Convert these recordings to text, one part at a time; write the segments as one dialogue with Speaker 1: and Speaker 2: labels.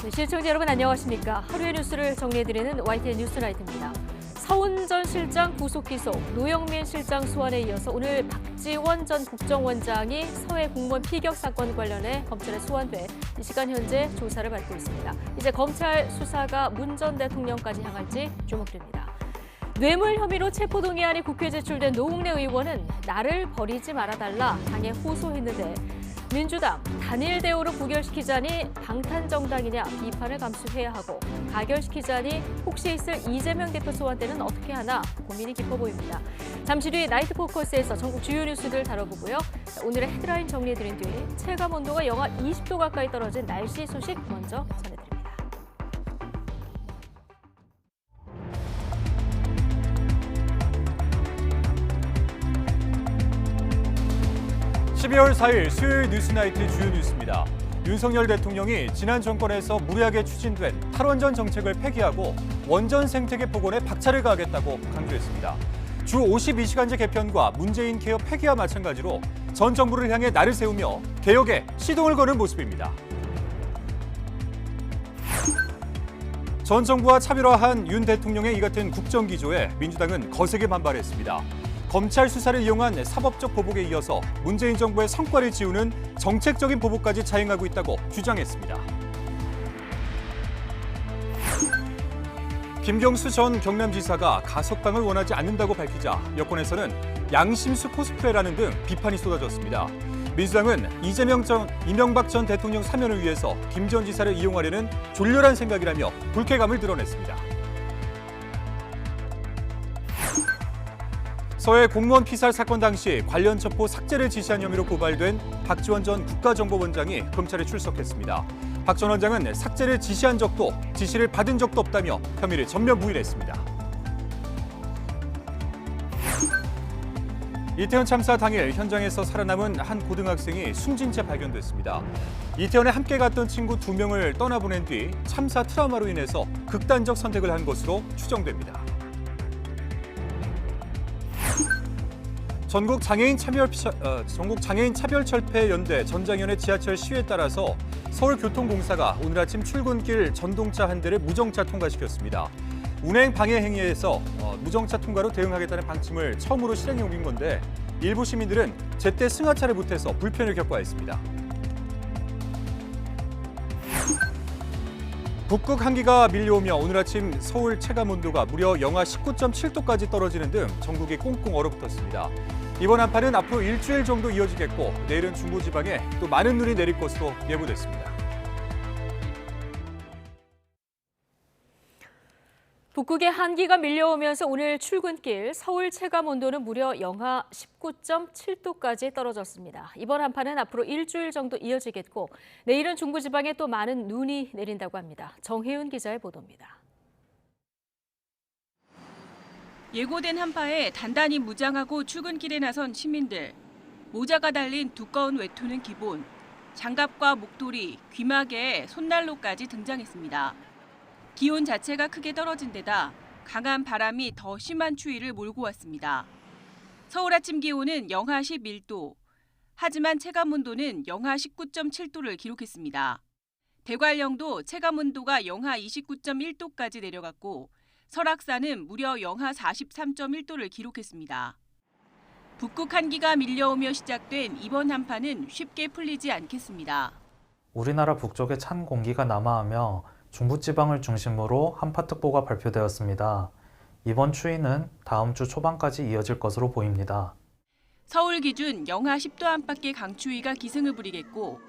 Speaker 1: 네, 시청자 여러분 안녕하십니까. 하루의 뉴스를 정리해드리는 YTN 뉴스나이트입니다. 서훈 전 실장 구속 기소, 노영민 실장 소환에 이어서 오늘 박지원 전 국정원장이 서해 공무원 피격 사건 관련해 검찰에 소환돼 이 시간 현재 조사를 받고 있습니다. 이제 검찰 수사가 문 전 대통령까지 향할지 주목됩니다. 뇌물 혐의로 체포동의안이 국회에 제출된 노웅래 의원은 나를 버리지 말아달라 당에 호소했는데 민주당 단일 대우로 부결시키자니 방탄정당이냐 비판을 감수해야 하고 가결시키자니 혹시 있을 이재명 대표 소환 때는 어떻게 하나 고민이 깊어 보입니다. 잠시 뒤 나이트 포커스에서 전국 주요 뉴스들 다뤄보고요. 오늘의 헤드라인 정리해드린 뒤 체감 온도가 영하 20도 가까이 떨어진 날씨 소식 먼저 전해드립니다.
Speaker 2: 12월 4일 수요일 뉴스나이트 주요 뉴스입니다. 윤석열 대통령이 지난 정권에서 무리하게 추진된 탈원전 정책을 폐기하고 원전 생태계 복원에 박차를 가하겠다고 강조했습니다. 주 52시간제 개편과 문재인 개혁 폐기와 마찬가지로 전 정부를 향해 날을 세우며 개혁에 시동을 거는 모습입니다. 전 정부와 차별화한 윤 대통령의 이 같은 국정기조에 민주당은 거세게 반발했습니다. 검찰 수사를 이용한 사법적 보복에 이어서 문재인 정부의 성과를 지우는 정책적인 보복까지 자행하고 있다고 주장했습니다. 김경수 전 경남지사가 가석방을 원하지 않는다고 밝히자 여권에서는 양심수 코스프레라는 등 비판이 쏟아졌습니다. 민주당은 이명박 전 대통령 사면을 위해서 김 전 지사를 이용하려는 졸렬한 생각이라며 불쾌감을 드러냈습니다. 서해 공무원 피살 사건 당시 관련 첩보 삭제를 지시한 혐의로 고발된 박지원 전 국가정보원장이 검찰에 출석했습니다. 박 전 원장은 삭제를 지시한 적도 지시를 받은 적도 없다며 혐의를 전면 부인했습니다. 이태원 참사 당일 현장에서 살아남은 한 고등학생이 숨진 채 발견됐습니다. 이태원에 함께 갔던 친구 2명을 떠나보낸 뒤 참사 트라우마로 인해서 극단적 선택을 한 것으로 추정됩니다. 전국 장애인 차별철폐연대 전장현의 지하철 시위에 따라서 서울교통공사가 오늘 아침 출근길 전동차 한 대를 무정차 통과시켰습니다. 운행 방해 행위에서 무정차 통과로 대응하겠다는 방침을 처음으로 실행해 옮긴 건데 일부 시민들은 제때 승하차를 못해서 불편을 겪어야 했습니다. 북극 한기가 밀려오며 오늘 아침 서울 체감온도가 무려 영하 19.7도까지 떨어지는 등 전국이 꽁꽁 얼어붙었습니다. 이번 한파는 앞으로 일주일 정도 이어지겠고 내일은 중부지방에 또 많은 눈이 내릴 것으로 예보됐습니다.
Speaker 1: 북극의 한기가 밀려오면서 오늘 출근길 서울 체감온도는 무려 영하 19.7도까지 떨어졌습니다. 이번 한파는 앞으로 일주일 정도 이어지겠고 내일은 중부지방에 또 많은 눈이 내린다고 합니다. 정혜윤 기자의 보도입니다.
Speaker 3: 예고된 한파에 단단히 무장하고 출근길에 나선 시민들. 모자가 달린 두꺼운 외투는 기본, 장갑과 목도리, 귀마개에 손난로까지 등장했습니다. 기온 자체가 크게 떨어진 데다 강한 바람이 더 심한 추위를 몰고 왔습니다. 서울 아침 기온은 영하 11도, 하지만 체감온도는 영하 19.7도를 기록했습니다. 대관령도 체감온도가 영하 29.1도까지 내려갔고 설악산은 무려 영하 43.1도를 기록했습니다. 북극 한기가 밀려오며 시작된 이번 한파는 쉽게 풀리지 않겠습니다.
Speaker 4: 우리나라 북쪽에 찬 공기가 남하하며 중부지방을 중심으로 한파특보가 발표되었습니다. 이번 추위는 다음 주 초반까지 이어질 것으로 보입니다.
Speaker 3: 서울 기준 영하 10도 안팎의 강추위가 기승을 부리겠고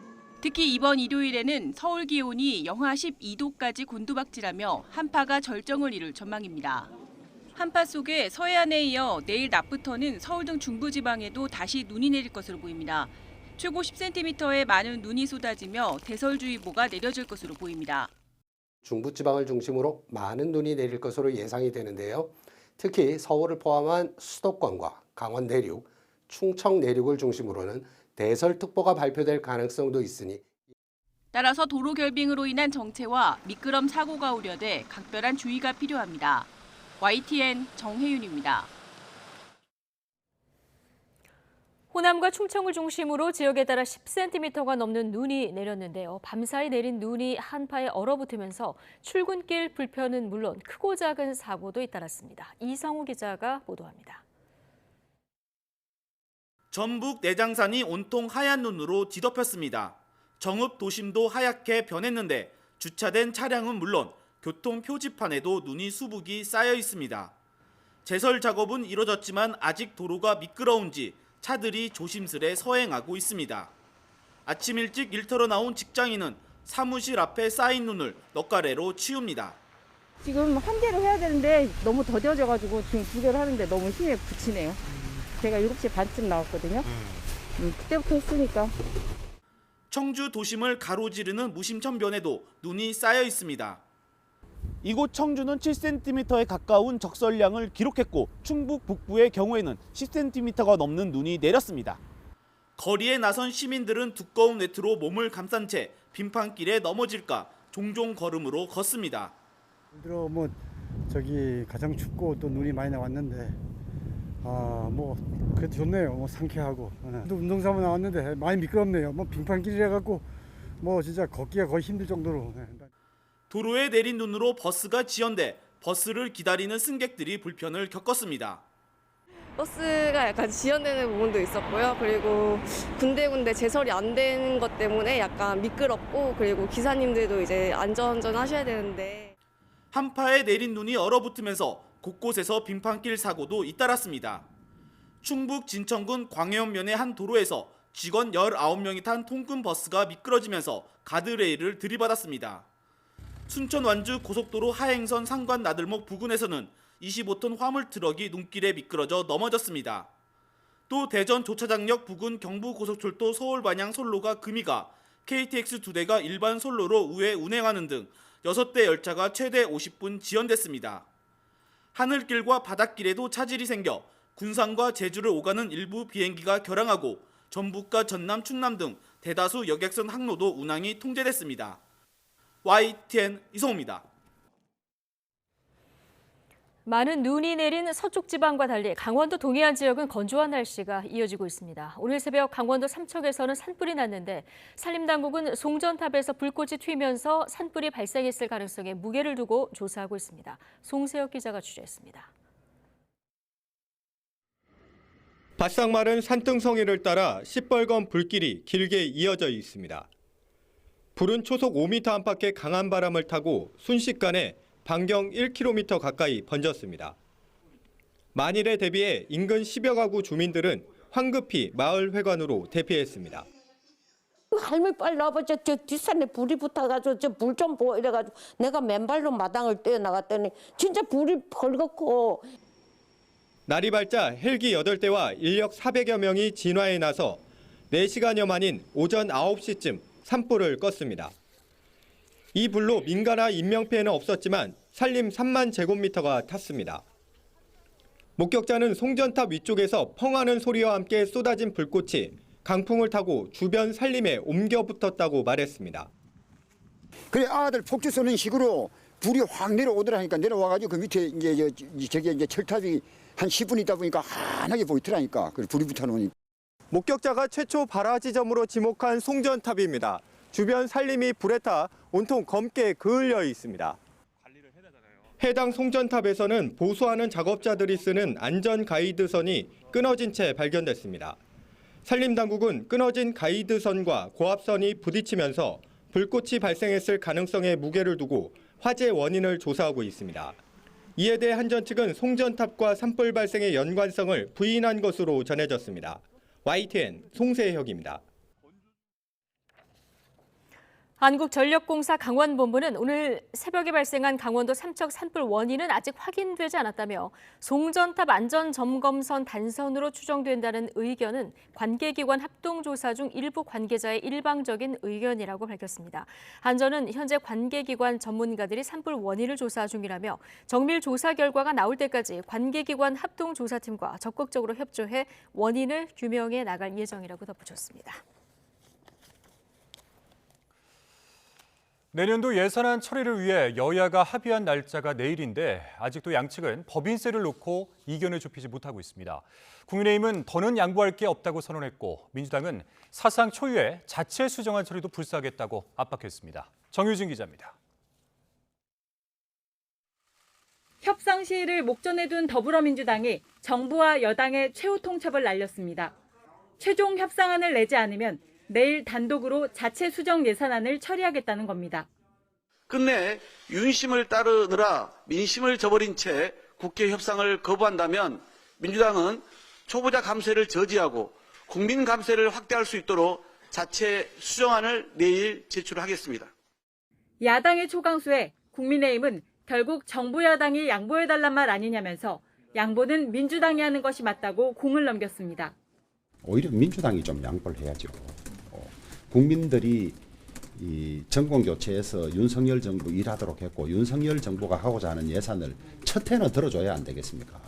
Speaker 3: 특히 이번 일요일에는 서울 기온이 영하 12도까지 곤두박질하며 한파가 절정을 이룰 전망입니다. 한파 속에 서해안에 이어 내일 낮부터는 서울 등 중부지방에도 다시 눈이 내릴 것으로 보입니다. 최고 10cm의 많은 눈이 쏟아지며 대설주의보가 내려질 것으로 보입니다.
Speaker 5: 중부지방을 중심으로 많은 눈이 내릴 것으로 예상이 되는데요. 특히 서울을 포함한 수도권과 강원 내륙, 충청 내륙을 중심으로는 대설특보가 발표될 가능성도 있으니
Speaker 3: 따라서 도로 결빙으로 인한 정체와 미끄럼 사고가 우려돼 각별한 주의가 필요합니다. YTN 정혜윤입니다.
Speaker 1: 호남과 충청을 중심으로 지역에 따라 10cm가 넘는 눈이 내렸는데요. 밤사이 내린 눈이 한파에 얼어붙으면서 출근길 불편은 물론 크고 작은 사고도 잇따랐습니다. 이성우 기자가 보도합니다.
Speaker 6: 전북 내장산이 온통 하얀 눈으로 뒤덮였습니다. 정읍 도심도 하얗게 변했는데 주차된 차량은 물론 교통 표지판에도 눈이 수북이 쌓여 있습니다. 제설 작업은 이뤄졌지만 아직 도로가 미끄러운지 차들이 조심스레 서행하고 있습니다. 아침 일찍 일터로 나온 직장인은 사무실 앞에 쌓인 눈을 넉가래로 치웁니다.
Speaker 7: 지금 한 대로 해야 되는데 너무 더뎌져가지고 지금 두 개를 하는데 너무 힘에 부치네요. 제가 7시 반쯤 나왔거든요. 그때부터 했으니까.
Speaker 6: 청주 도심을 가로지르는 무심천변에도 눈이 쌓여 있습니다. 이곳 청주는 7cm에 가까운 적설량을 기록했고 충북 북부의 경우에는 10cm가 넘는 눈이 내렸습니다. 거리에 나선 시민들은 두꺼운 외투로 몸을 감싼 채 빙판길에 넘어질까 종종 걸음으로 걷습니다.
Speaker 8: 들어 가장 춥고 또 눈이 많이 나왔는데 그래도 좋네요. 상쾌하고. 또 운동삼아 나왔는데 많이 미끄럽네요. 빙판길이라 갖고 진짜 걷기가 거의 힘들 정도로.
Speaker 6: 도로에 내린 눈으로 버스가 지연돼 버스를 기다리는 승객들이 불편을 겪었습니다.
Speaker 9: 버스가 약간 지연되는 부분도 있었고요. 그리고 군데군데 제설이 안 된 것 때문에 약간 미끄럽고, 그리고 기사님들도 이제 안전운전 하셔야 되는데.
Speaker 6: 한파에 내린 눈이 얼어붙으면서 곳곳에서 빙판길 사고도 잇따랐습니다. 충북 진천군 광해원면의 한 도로에서 직원 19명이 탄 통근 버스가 미끄러지면서 가드레일을 들이받았습니다. 순천 완주 고속도로 하행선 상관 나들목 부근에서는 25톤 화물 트럭이 눈길에 미끄러져 넘어졌습니다. 또 대전 조차장역 부근 경부고속철도 서울 방향 선로가 금이가 KTX 2대가 일반 선로로 우회 운행하는 등 6대 열차가 최대 50분 지연됐습니다. 하늘길과 바닷길에도 차질이 생겨 군산과 제주를 오가는 일부 비행기가 결항하고 전북과 전남, 충남 등 대다수 여객선 항로도 운항이 통제됐습니다. YTN 이성우입니다.
Speaker 1: 많은 눈이 내린 서쪽 지방과 달리 강원도 동해안 지역은 건조한 날씨가 이어지고 있습니다. 오늘 새벽 강원도 삼척에서는 산불이 났는데 산림당국은 송전탑에서 불꽃이 튀면서 산불이 발생했을 가능성에 무게를 두고 조사하고 있습니다. 송세혁 기자가 취재했습니다.
Speaker 10: 바싹 마른 산등성이를 따라 시뻘건 불길이 길게 이어져 있습니다. 불은 초속 5m 안팎의 강한 바람을 타고 순식간에 반경 1km 가까이 번졌습니다. 만일에 대비해 인근 10여 가구 주민들은 황급히 마을 회관으로 대피했습니다.
Speaker 11: 할머니 빨리 나와봐. 저 뒷산에 불이 붙어가지고 저 불 좀 보고 이래가지고 내가 맨발로 마당을 뛰어나갔더니 진짜 불이 벌겋고.
Speaker 10: 날이 밝자 헬기 8대와 인력 400여 명이 진화에 나서 4시간여 만인 오전 9시쯤 산불을 껐습니다. 이 불로 민가나 인명피해는 없었지만 산림 3만 제곱미터가 탔습니다. 목격자는 송전탑 위쪽에서 펑하는 소리와 함께 쏟아진 불꽃이 강풍을 타고 주변 산림에 옮겨 붙었다고 말했습니다.
Speaker 12: 그래 아들 폭주 쏘는 식으로 불이 확 내려오더라니까. 내려와가지고 그 밑에 이제 철탑이 한 10분 있다 보니까 환하게 보이더라니까. 그 불이 붙어놓으니까.
Speaker 10: 목격자가 최초 발화 지점으로 지목한 송전탑입니다. 주변 산림이 불에 타 온통 검게 그을려 있습니다. 해당 송전탑에서는 보수하는 작업자들이 쓰는 안전 가이드선이 끊어진 채 발견됐습니다. 산림당국은 끊어진 가이드선과 고압선이 부딪히면서 불꽃이 발생했을 가능성에 무게를 두고 화재 원인을 조사하고 있습니다. 이에 대해 한전 측은 송전탑과 산불 발생의 연관성을 부인한 것으로 전해졌습니다. YTN 송세혁입니다.
Speaker 1: 한국전력공사 강원본부는 오늘 새벽에 발생한 강원도 삼척 산불 원인은 아직 확인되지 않았다며 송전탑 안전점검선 단선으로 추정된다는 의견은 관계기관 합동조사 중 일부 관계자의 일방적인 의견이라고 밝혔습니다. 한전은 현재 관계기관 전문가들이 산불 원인을 조사 중이라며 정밀 조사 결과가 나올 때까지 관계기관 합동조사팀과 적극적으로 협조해 원인을 규명해 나갈 예정이라고 덧붙였습니다.
Speaker 2: 내년도 예산안 처리를 위해 여야가 합의한 날짜가 내일인데 아직도 양측은 법인세를 놓고 이견을 좁히지 못하고 있습니다. 국민의힘은 더는 양보할 게 없다고 선언했고 민주당은 사상 초유의 자체 수정안 처리도 불사하겠다고 압박했습니다. 정유진 기자입니다.
Speaker 13: 협상 시일을 목전에 둔 더불어민주당이 정부와 여당의 최후 통첩을 날렸습니다. 최종 협상안을 내지 않으면 내일 단독으로 자체 수정 예산안을 처리하겠다는 겁니다.
Speaker 14: 끝내 윤심을 따르느라 민심을 저버린 채 국회 협상을 거부한다면 민주당은 초보자 감세를 저지하고 국민 감세를 확대할 수 있도록 자체 수정안을 내일 제출하겠습니다.
Speaker 13: 야당의 초강수에 국민의힘은 결국 정부 여당이 양보해달란 말 아니냐면서 양보는 민주당이 하는 것이 맞다고 공을 넘겼습니다.
Speaker 15: 오히려 민주당이 좀 양보를 해야죠. 국민들이 이 정권 교체에서 윤석열 정부 일하도록 했고 윤석열 정부가 하고자 하는 예산을 첫 해는 들어줘야 안 되겠습니까?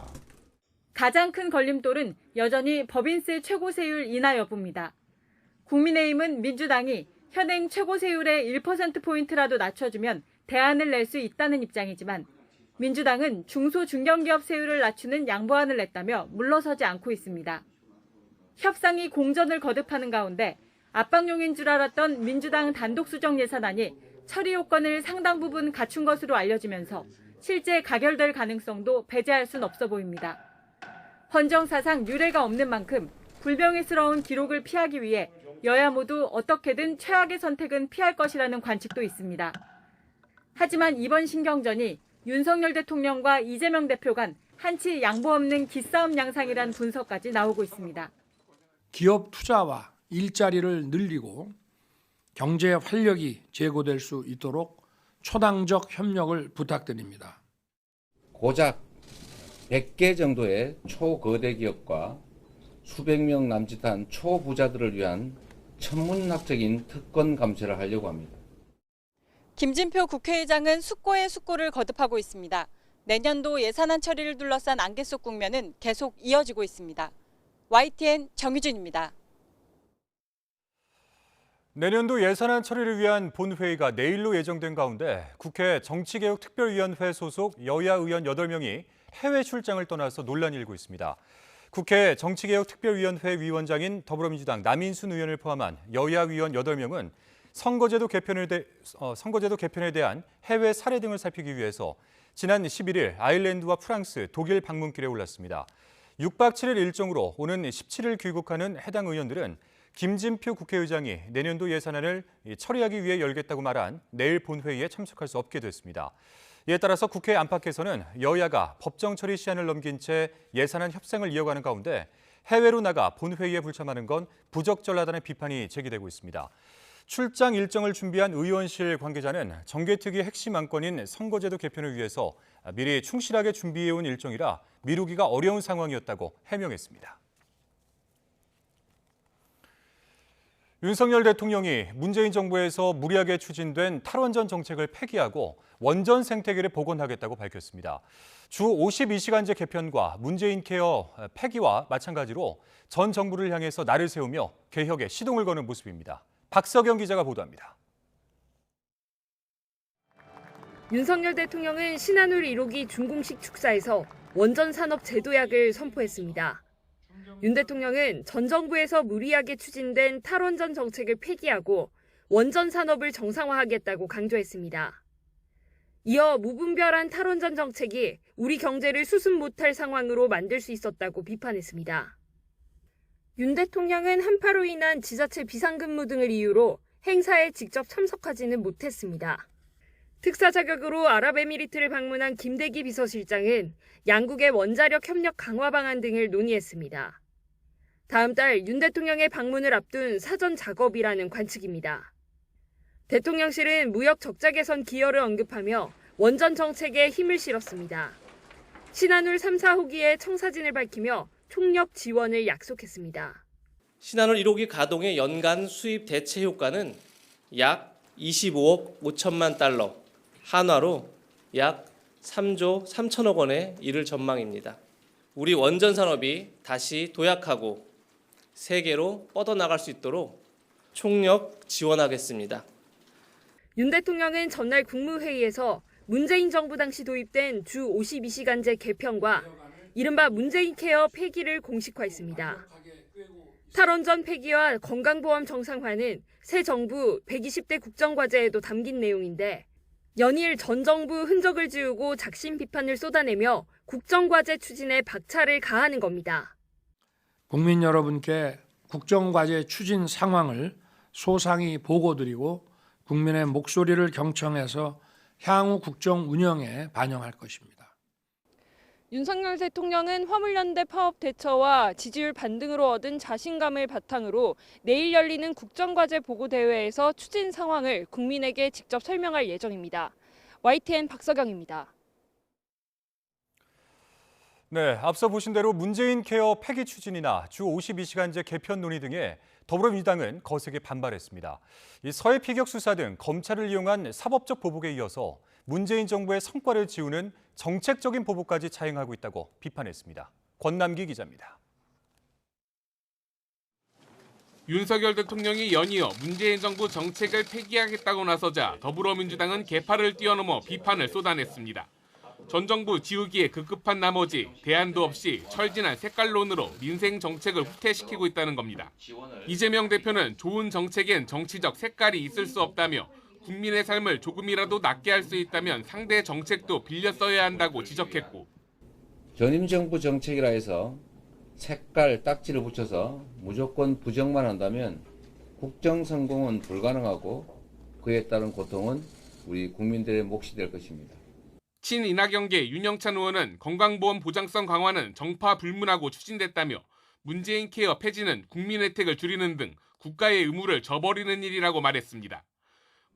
Speaker 13: 가장 큰 걸림돌은 여전히 법인세 최고세율 인하 여부입니다. 국민의힘은 민주당이 현행 최고세율의 1%포인트라도 낮춰주면 대안을 낼 수 있다는 입장이지만 민주당은 중소중견기업 세율을 낮추는 양보안을 냈다며 물러서지 않고 있습니다. 협상이 공전을 거듭하는 가운데 압박용인 줄 알았던 민주당 단독 수정 예산안이 처리 요건을 상당 부분 갖춘 것으로 알려지면서 실제 가결될 가능성도 배제할 순 없어 보입니다. 헌정사상 유례가 없는 만큼 불명예스러운 기록을 피하기 위해 여야 모두 어떻게든 최악의 선택은 피할 것이라는 관측도 있습니다. 하지만 이번 신경전이 윤석열 대통령과 이재명 대표 간 한치 양보 없는 기싸움 양상이란 분석까지 나오고 있습니다.
Speaker 16: 기업 투자와 일자리를 늘리고 경제 활력이 제고될 수 있도록 초당적 협력을 부탁드립니다.
Speaker 17: 고작 100개 정도의 초거대 기업과 수백 명 남짓한 초부자들을 위한 천문학적인 특권 감세를 하려고 합니다.
Speaker 13: 김진표 국회의장은 숙고에 숙고를 거듭하고 있습니다. 내년도 예산안 처리를 둘러싼 안개 속 국면은 계속 이어지고 있습니다. YTN 정유진입니다.
Speaker 2: 내년도 예산안 처리를 위한 본회의가 내일로 예정된 가운데 국회 정치개혁특별위원회 소속 여야 의원 8명이 해외 출장을 떠나서 논란이 일고 있습니다. 국회 정치개혁특별위원회 위원장인 더불어민주당 남인순 의원을 포함한 여야 위원 8명은 선거제도 개편에 대한 해외 사례 등을 살피기 위해서 지난 11일 아일랜드와 프랑스, 독일 방문길에 올랐습니다. 6박 7일 일정으로 오는 17일 귀국하는 해당 의원들은 김진표 국회의장이 내년도 예산안을 처리하기 위해 열겠다고 말한 내일 본회의에 참석할 수 없게 됐습니다. 이에 따라서 국회 안팎에서는 여야가 법정 처리 시한을 넘긴 채 예산안 협상을 이어가는 가운데 해외로 나가 본회의에 불참하는 건 부적절하다는 비판이 제기되고 있습니다. 출장 일정을 준비한 의원실 관계자는 정개특위의 핵심 안건인 선거제도 개편을 위해서 미리 충실하게 준비해온 일정이라 미루기가 어려운 상황이었다고 해명했습니다. 윤석열 대통령이 문재인 정부에서 무리하게 추진된 탈원전 정책을 폐기하고 원전 생태계를 복원하겠다고 밝혔습니다. 주 52시간제 개편과 문재인 케어 폐기와 마찬가지로 전 정부를 향해서 날을 세우며 개혁에 시동을 거는 모습입니다. 박석영 기자가 보도합니다.
Speaker 18: 윤석열 대통령은 신한울 1호기 준공식 축사에서 원전 산업 제도약을 선포했습니다. 윤 대통령은 전 정부에서 무리하게 추진된 탈원전 정책을 폐기하고 원전 산업을 정상화하겠다고 강조했습니다. 이어 무분별한 탈원전 정책이 우리 경제를 수습 못할 상황으로 만들 수 있었다고 비판했습니다. 윤 대통령은 한파로 인한 지자체 비상근무 등을 이유로 행사에 직접 참석하지는 못했습니다. 특사 자격으로 아랍에미리트를 방문한 김대기 비서실장은 양국의 원자력 협력 강화 방안 등을 논의했습니다. 다음 달 윤 대통령의 방문을 앞둔 사전 작업이라는 관측입니다. 대통령실은 무역 적자 개선 기여를 언급하며 원전 정책에 힘을 실었습니다. 신한울 3, 4호기의 청사진을 밝히며 총력 지원을 약속했습니다.
Speaker 19: 신한울 1호기 가동의 연간 수입 대체 효과는 약 25억 5천만 달러, 한화로 약 3조 3천억 원에 이를 전망입니다. 우리 원전 산업이 다시 도약하고 세계로 뻗어나갈 수 있도록 총력 지원하겠습니다.
Speaker 18: 윤 대통령은 전날 국무회의에서 문재인 정부 당시 도입된 주 52시간제 개편과 이른바 문재인 케어 폐기를 공식화했습니다. 탈원전 폐기와 건강보험 정상화는 새 정부 120대 국정과제에도 담긴 내용인데 연일 전 정부 흔적을 지우고 작심 비판을 쏟아내며 국정과제 추진에 박차를 가하는 겁니다.
Speaker 16: 국민 여러분께 국정과제 추진 상황을 소상히 보고드리고 국민의 목소리를 경청해서 향후 국정 운영에 반영할 것입니다.
Speaker 18: 윤석열 대통령은 화물연대 파업 대처와 지지율 반등으로 얻은 자신감을 바탕으로 내일 열리는 국정과제 보고대회에서 추진 상황을 국민에게 직접 설명할 예정입니다. YTN 박서경입니다.
Speaker 2: 네, 앞서 보신 대로 문재인 케어 폐기 추진이나 주 52시간제 개편 논의 등에 더불어민주당은 거세게 반발했습니다. 이 서해 피격 수사 등 검찰을 이용한 사법적 보복에 이어서 문재인 정부의 성과를 지우는 정책적인 보복까지 자행하고 있다고 비판했습니다. 권남기 기자입니다.
Speaker 20: 윤석열 대통령이 연이어 문재인 정부 정책을 폐기하겠다고 나서자 더불어민주당은 개파를 뛰어넘어 비판을 쏟아냈습니다. 전 정부 지우기에 급급한 나머지 대안도 없이 철진한 색깔론으로 민생 정책을 후퇴시키고 있다는 겁니다. 이재명 대표는 좋은 정책엔 정치적 색깔이 있을 수 없다며 국민의 삶을 조금이라도 낫게 할 수 있다면 상대 정책도 빌려 써야 한다고 지적했고
Speaker 17: 전임 정부 정책이라 해서 색깔 딱지를 붙여서 무조건 부정만 한다면 국정 성공은 불가능하고 그에 따른 고통은 우리 국민들의 몫이 될 것입니다.
Speaker 20: 친이낙연계 윤영찬 의원은 건강보험 보장성 강화는 정파 불문하고 추진됐다며 문재인 케어 폐지는 국민 혜택을 줄이는 등 국가의 의무를 저버리는 일이라고 말했습니다.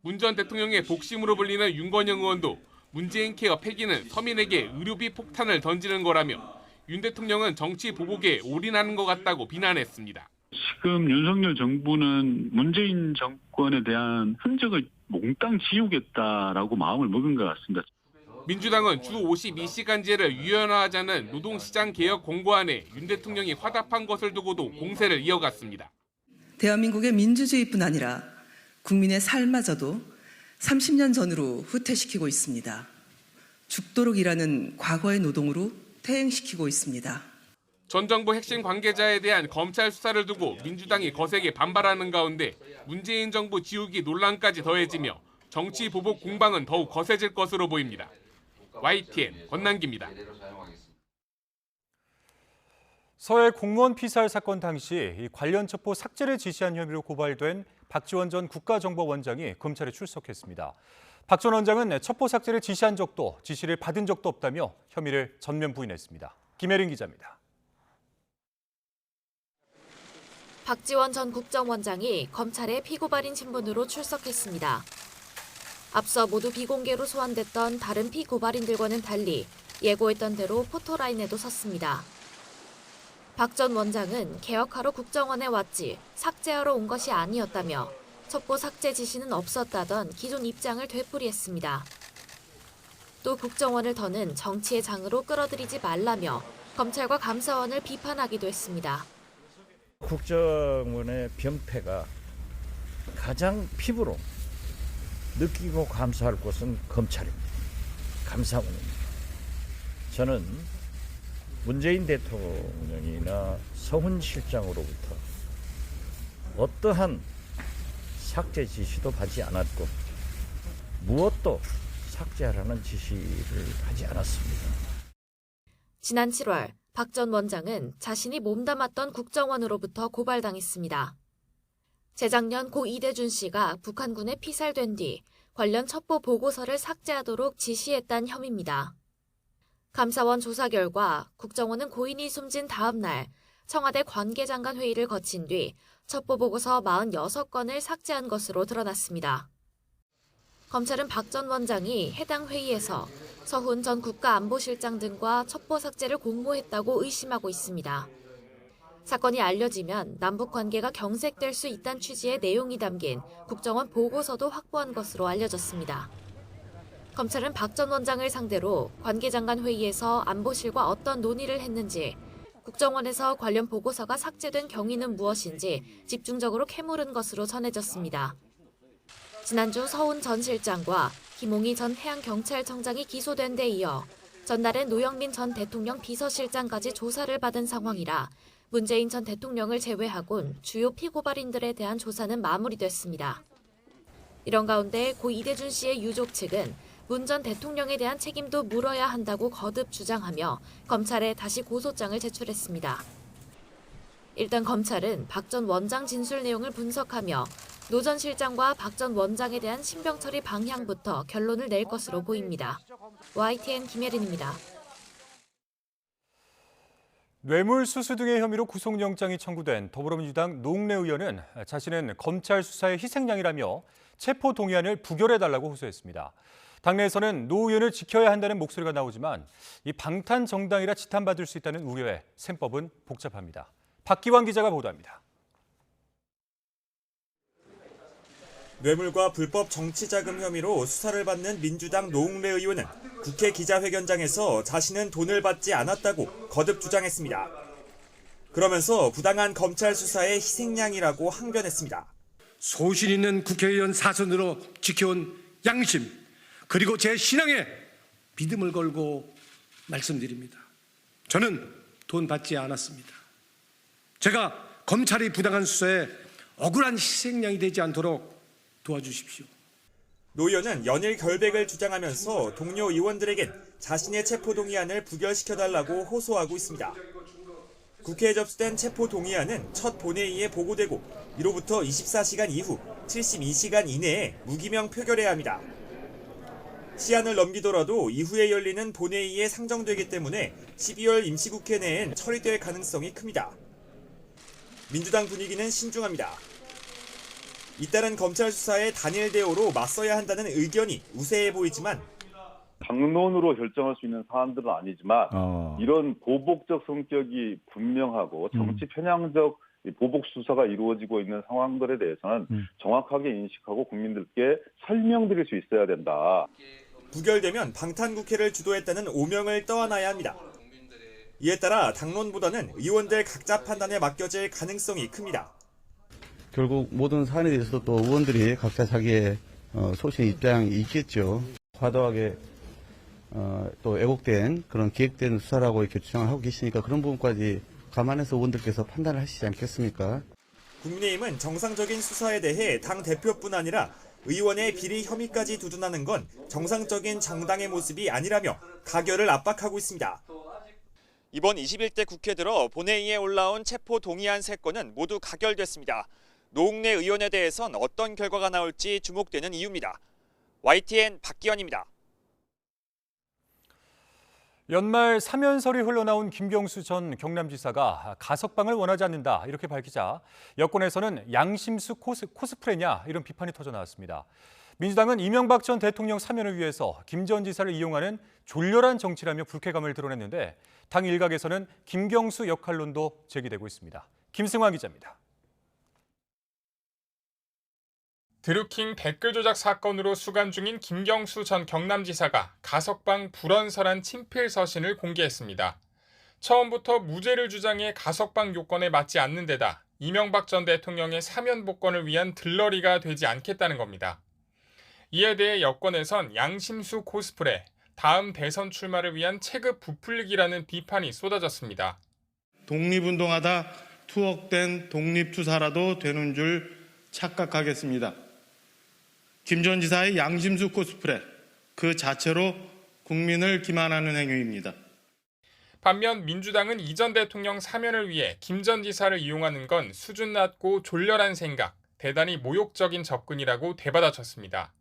Speaker 20: 문 전 대통령의 복심으로 불리는 윤건영 의원도 문재인 케어 폐기는 서민에게 의료비 폭탄을 던지는 거라며 윤 대통령은 정치 보복에 올인하는 것 같다고 비난했습니다.
Speaker 21: 지금 윤석열 정부는 문재인 정권에 대한 흔적을 몽땅 지우겠다라고 마음을 먹은 것 같습니다.
Speaker 20: 민주당은 주 52시간제를 유연화하자는 노동시장 개혁 공고안에 윤 대통령이 화답한 것을 두고도 공세를 이어갔습니다.
Speaker 22: 대한민국의 민주주의뿐 아니라 국민의 삶마저도 30년 전으로 후퇴시키고 있습니다. 죽도록 일하는 과거의 노동으로 퇴행시키고 있습니다.
Speaker 20: 전 정부 핵심 관계자에 대한 검찰 수사를 두고 민주당이 거세게 반발하는 가운데 문재인 정부 지우기 논란까지 더해지며 정치 보복 공방은 더욱 거세질 것으로 보입니다. YTN 권남기입니다.
Speaker 2: 서해 공무원 피살 사건 당시 관련 첩보 삭제를 지시한 혐의로 고발된 박지원 전 국가정보원장이 검찰에 출석했습니다. 박 전 원장은 첩보 삭제를 지시한 적도 지시를 받은 적도 없다며 혐의를 전면 부인했습니다. 김혜린 기자입니다.
Speaker 23: 박지원 전 국정원장이 검찰에 피고발인 신분으로 출석했습니다. 앞서 모두 비공개로 소환됐던 다른 피고발인들과는 달리 예고했던 대로 포토라인에도 섰습니다. 박 전 원장은 개혁하러 국정원에 왔지 삭제하러 온 것이 아니었다며 첩보 삭제 지시는 없었다던 기존 입장을 되풀이했습니다. 또 국정원을 더는 정치의 장으로 끌어들이지 말라며 검찰과 감사원을 비판하기도 했습니다.
Speaker 24: 국정원의 병폐가 가장 피부로 느끼고 감사할 곳은 검찰입니다. 감사원입니다. 저는 문재인 대통령이나 서훈 실장으로부터 어떠한 삭제 지시도 받지 않았고 무엇도 삭제하라는 지시를 하지 않았습니다.
Speaker 23: 지난 7월 박 전 원장은 자신이 몸담았던 국정원으로부터 고발당했습니다. 재작년 고 이대준 씨가 북한군에 피살된 뒤 관련 첩보 보고서를 삭제하도록 지시했다는 혐의입니다. 감사원 조사 결과 국정원은 고인이 숨진 다음 날 청와대 관계장관 회의를 거친 뒤 첩보 보고서 46건을 삭제한 것으로 드러났습니다. 검찰은 박 전 원장이 해당 회의에서 서훈 전 국가안보실장 등과 첩보 삭제를 공모했다고 의심하고 있습니다. 사건이 알려지면 남북 관계가 경색될 수 있다는 취지의 내용이 담긴 국정원 보고서도 확보한 것으로 알려졌습니다. 검찰은 박 전 원장을 상대로 관계장관 회의에서 안보실과 어떤 논의를 했는지, 국정원에서 관련 보고서가 삭제된 경위는 무엇인지 집중적으로 캐물은 것으로 전해졌습니다. 지난주 서훈 전 실장과 김홍희 전 해양경찰청장이 기소된 데 이어 전날엔 노영민 전 대통령 비서실장까지 조사를 받은 상황이라 문재인 전 대통령을 제외하곤 주요 피고발인들에 대한 조사는 마무리됐습니다. 이런 가운데 고 이대준 씨의 유족 측은 문 전 대통령에 대한 책임도 물어야 한다고 거듭 주장하며 검찰에 다시 고소장을 제출했습니다. 일단 검찰은 박 전 원장 진술 내용을 분석하며 노 전 실장과 박 전 원장에 대한 신병 처리 방향부터 결론을 낼 것으로 보입니다. YTN 김예린입니다.
Speaker 2: 뇌물수수 등의 혐의로 구속영장이 청구된 더불어민주당 노웅래 의원은 자신은 검찰 수사의 희생양이라며 체포 동의안을 부결해달라고 호소했습니다. 당내에서는 노 의원을 지켜야 한다는 목소리가 나오지만 이 방탄 정당이라 지탄받을 수 있다는 우려에 셈법은 복잡합니다. 박기환 기자가 보도합니다.
Speaker 3: 뇌물과 불법 정치자금 혐의로 수사를 받는 민주당 노웅래 의원은 국회 기자회견장에서 자신은 돈을 받지 않았다고 거듭 주장했습니다. 그러면서 부당한 검찰 수사의 희생양이라고 항변했습니다.
Speaker 4: 소신 있는 국회의원 사선으로 지켜온 양심 그리고 제 신앙에 믿음을 걸고 말씀드립니다. 저는 돈 받지 않았습니다. 제가 검찰이 부당한 수사에 억울한 희생양이 되지 않도록 도와주십시오.
Speaker 3: 노 의원은 연일 결백을 주장하면서 동료 의원들에겐 자신의 체포동의안을 부결시켜달라고 호소하고 있습니다. 국회에 접수된 체포동의안은 첫 본회의에 보고되고 이로부터 24시간 이후 72시간 이내에 무기명 표결해야 합니다. 시한을 넘기더라도 이후에 열리는 본회의에 상정되기 때문에 12월 임시국회 내엔 처리될 가능성이 큽니다. 민주당 분위기는 신중합니다. 잇따른 검찰 수사의 단일 대오로 맞서야 한다는 의견이 우세해 보이지만
Speaker 5: 당론으로 결정할 수 있는 사안들은 아니지만 이런 보복적 성격이 분명하고 정치 편향적 보복 수사가 이루어지고 있는 상황들에 대해서는 정확하게 인식하고 국민들께 설명드릴 수 있어야 된다.
Speaker 3: 부결되면 방탄국회를 주도했다는 오명을 떠안아야 합니다. 이에 따라 당론보다는 의원들 각자 판단에 맡겨질 가능성이 큽니다.
Speaker 7: 결국 모든 사안에 대해서도 또 의원들이 각자 자기의 소신 입장이 있겠죠. 과도하게 또 왜곡된 그런 기획된 수사라고 이렇게 주장을 하고 계시니까 그런 부분까지 감안해서 의원들께서 판단을 하시지 않겠습니까?
Speaker 3: 국민의힘은 정상적인 수사에 대해 당 대표뿐 아니라 의원의 비리 혐의까지 두둔하는 건 정상적인 정당의 모습이 아니라며 가결을 압박하고 있습니다. 이번 21대 국회 들어 본회의에 올라온 체포 동의안 3건은 모두 가결됐습니다. 노웅래 의원에 대해선 어떤 결과가 나올지 주목되는 이유입니다. YTN 박기환입니다.
Speaker 2: 연말 사면설이 흘러나온 김경수 전 경남지사가 가석방을 원하지 않는다 이렇게 밝히자 여권에서는 양심수 코스프레냐 이런 비판이 터져 나왔습니다. 민주당은 이명박 전 대통령 사면을 위해서 김 전 지사를 이용하는 졸렬한 정치라며 불쾌감을 드러냈는데 당 일각에서는 김경수 역할론도 제기되고 있습니다. 김승환 기자입니다.
Speaker 20: 드루킹 댓글 조작 사건으로 수감 중인 김경수 전 경남지사가 가석방 불언설한 친필 서신을 공개했습니다. 처음부터 무죄를 주장해 가석방 요건에 맞지 않는 데다 이명박 전 대통령의 사면 복권을 위한 들러리가 되지 않겠다는 겁니다. 이에 대해 여권에선 양심수 코스프레, 다음 대선 출마를 위한 체급 부풀리기라는 비판이 쏟아졌습니다.
Speaker 25: 독립운동하다 투옥된 독립투사라도 되는 줄 착각하겠습니다. 김 전 지사의 양심수 코스프레, 그 자체로 국민을 기만하는 행위입니다.
Speaker 20: 반면 민주당은 이 전 대통령 사면을 위해 김 전 지사를 이용하는 건 수준 낮고 졸렬한 생각, 대단히 모욕적인 접근이라고 되받아쳤습니다.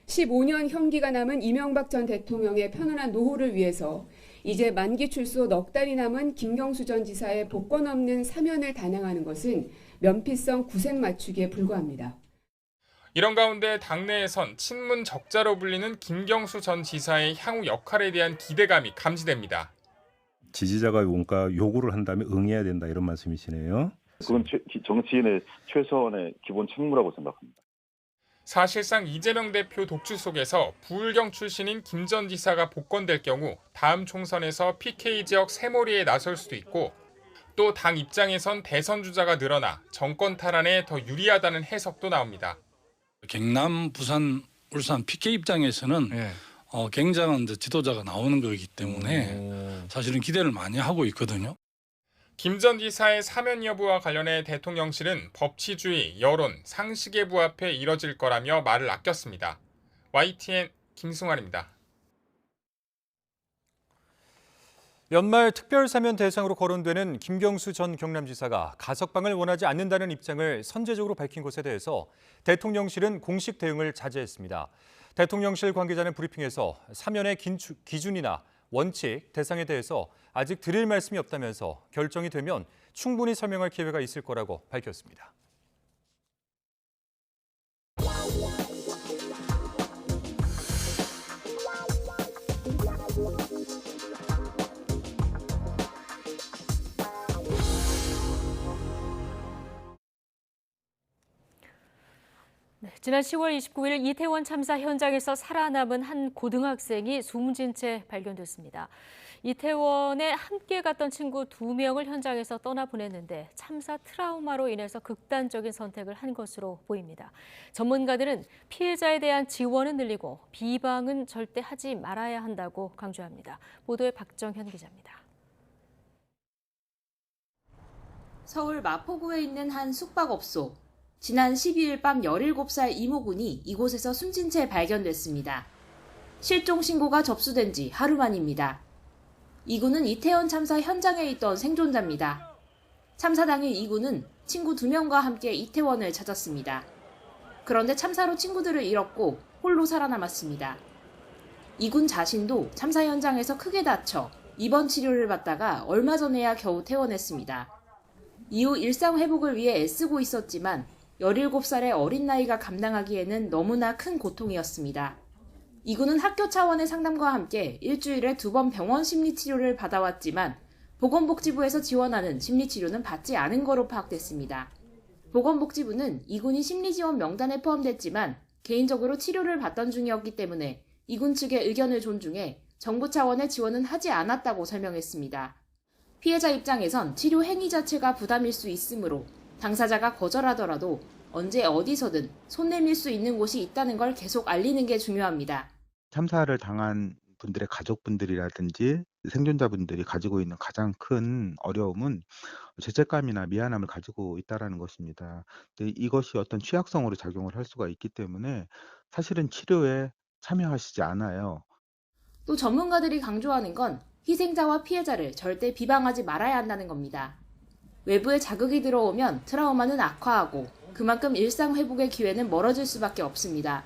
Speaker 26: 15년 형기가 남은 이명박 전 대통령의 편안한 노후를 위해서 이제 만기 출소 넉 달이 남은 김경수 전 지사의 복권 없는 사면을 단행하는 것은 면피성 구색 맞추기에 불과합니다.
Speaker 20: 이런 가운데 당내에선 친문 적자로 불리는 김경수 전 지사의 향후 역할에 대한 기대감이 감지됩니다.
Speaker 27: 지지자가 뭔가 요구를 한다면 응해야 된다 이런 말씀이시네요.
Speaker 5: 그건 정치인의 최소한의 기본 책무라고 생각합니다.
Speaker 20: 사실상 이재명 대표 독주 속에서 부울경 출신인 김 전 지사가 복권될 경우 다음 총선에서 PK 지역 새몰이에 나설 수도 있고 또 당 입장에선 대선 주자가 늘어나 정권 탈환에 더 유리하다는 해석도 나옵니다.
Speaker 1: 경남, 부산, 울산 PK 입장에서는 굉장한 지도자가 나오는 거기 때문에 사실은 기대를 많이 하고 있거든요.
Speaker 6: 김 전 지사의 사면 여부와 관련해 대통령실은 법치주의, 여론, 상식에 부합해 이뤄질 거라며 말을 아꼈습니다. YTN 김승환입니다.
Speaker 2: 연말 특별사면 대상으로 거론되는 김경수 전 경남지사가 가석방을 원하지 않는다는 입장을 선제적으로 밝힌 것에 대해서 대통령실은 공식 대응을 자제했습니다. 대통령실 관계자는 브리핑에서 사면의 기준이나 원칙, 대상에 대해서 아직 드릴 말씀이 없다면서 결정이 되면 충분히 설명할 기회가 있을 거라고 밝혔습니다.
Speaker 8: 지난 10월 29일 이태원 참사 현장에서 살아남은 한 고등학생이 숨진 채 발견됐습니다. 이태원에 함께 갔던 친구 2명을 현장에서 떠나보냈는데 참사 트라우마로 인해서 극단적인 선택을 한 것으로 보입니다. 전문가들은 피해자에 대한 지원은 늘리고 비방은 절대 하지 말아야 한다고 강조합니다. 보도에 박정현 기자입니다.
Speaker 23: 서울 마포구에 있는 한 숙박업소. 지난 12일 밤 17살 이모군이 이곳에서 숨진 채 발견됐습니다. 실종 신고가 접수된 지 하루 만입니다. 이군은 이태원 참사 현장에 있던 생존자입니다. 참사 당일 이군은 친구 2명과 함께 이태원을 찾았습니다. 그런데 참사로 친구들을 잃었고 홀로 살아남았습니다. 이군 자신도 참사 현장에서 크게 다쳐 입원 치료를 받다가 얼마 전에야 겨우 퇴원했습니다. 이후 일상 회복을 위해 애쓰고 있었지만 17살의 어린 나이가 감당하기에는 너무나 큰 고통이었습니다. 이군은 학교 차원의 상담과 함께 일주일에 2번 병원 심리치료를 받아왔지만 보건복지부에서 지원하는 심리치료는 받지 않은 거로 파악됐습니다. 보건복지부는 이군이 심리지원 명단에 포함됐지만 개인적으로 치료를 받던 중이었기 때문에 이군 측의 의견을 존중해 정부 차원의 지원은 하지 않았다고 설명했습니다. 피해자 입장에선 치료 행위 자체가 부담일 수 있으므로 당사자가 거절하더라도 언제 어디서든 손 내밀 수 있는 곳이 있다는 걸 계속 알리는 게 중요합니다.
Speaker 9: 참사를 당한 분들의 가족분들이라든지 생존자분들이 가지고 있는 가장 큰 어려움은 죄책감이나 미안함을 가지고 있다는 것입니다. 근데 이것이 어떤 취약성으로 작용을 할 수가 있기 때문에 사실은 치료에 참여하시지 않아요.
Speaker 23: 또 전문가들이 강조하는 건 희생자와 피해자를 절대 비방하지 말아야 한다는 겁니다. 외부에 자극이 들어오면 트라우마는 악화하고 그만큼 일상 회복의 기회는 멀어질 수밖에 없습니다.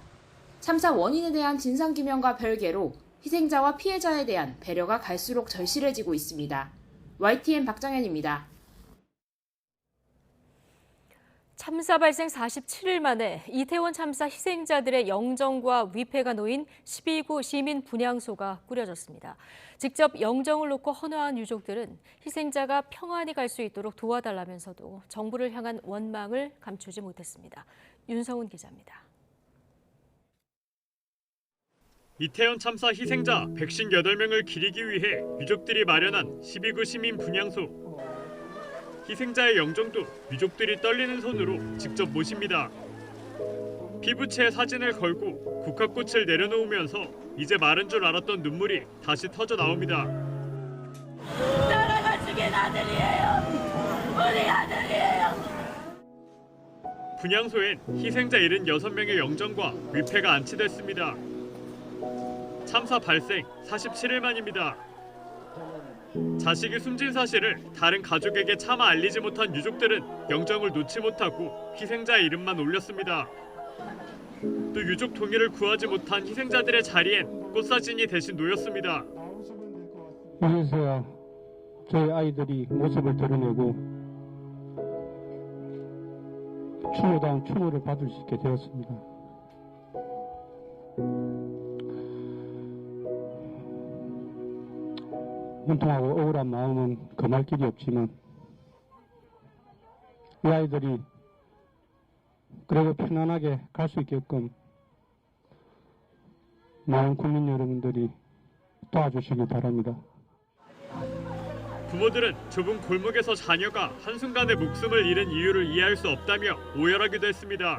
Speaker 23: 참사 원인에 대한 진상규명과 별개로 희생자와 피해자에 대한 배려가 갈수록 절실해지고 있습니다. YTN 박정현입니다.
Speaker 8: 참사 발생 47일 만에 이태원 참사 희생자들의 영정과 위패가 놓인 12구 시민 분향소가 꾸려졌습니다. 직접 영정을 놓고 헌화한 유족들은 희생자가 평안히 갈 수 있도록 도와달라면서도 정부를 향한 원망을 감추지 못했습니다. 윤성훈 기자입니다.
Speaker 10: 이태원 참사 희생자 158명을 기리기 위해 유족들이 마련한 12구 시민 분향소. 희생자의 영정도 유족들이 떨리는 손으로 직접 모십니다. 피부채에 사진을 걸고 국화꽃을 내려놓으면서 이제 마른 줄 알았던 눈물이 다시 터져 나옵니다.
Speaker 11: 나라가 죽인 아들이에요. 우리 아들이에요.
Speaker 10: 분향소엔 희생자 76명의 영정과 위패가 안치됐습니다. 참사 발생 47일 만입니다. 자식이 숨진 사실을 다른 가족에게 차마 알리지 못한 유족들은 영정을 놓지 못하고 희생자의 이름만 올렸습니다. 또 유족 동의를 구하지 못한 희생자들의 자리엔 꽃사진이 대신 놓였습니다.
Speaker 12: 이제서야 저희 아이들이 모습을 드러내고 추모다운 추모를 받을 수 있게 되었습니다. 혼통하고 억울한 마음은 금할 길이 없지만 이 아이들이 그래도 편안하게 갈 수 있게끔 많은 국민 여러분들이 도와주시기 바랍니다.
Speaker 10: 부모들은 좁은 골목에서 자녀가 한순간에 목숨을 잃은 이유를 이해할 수 없다며 오열하기도 했습니다.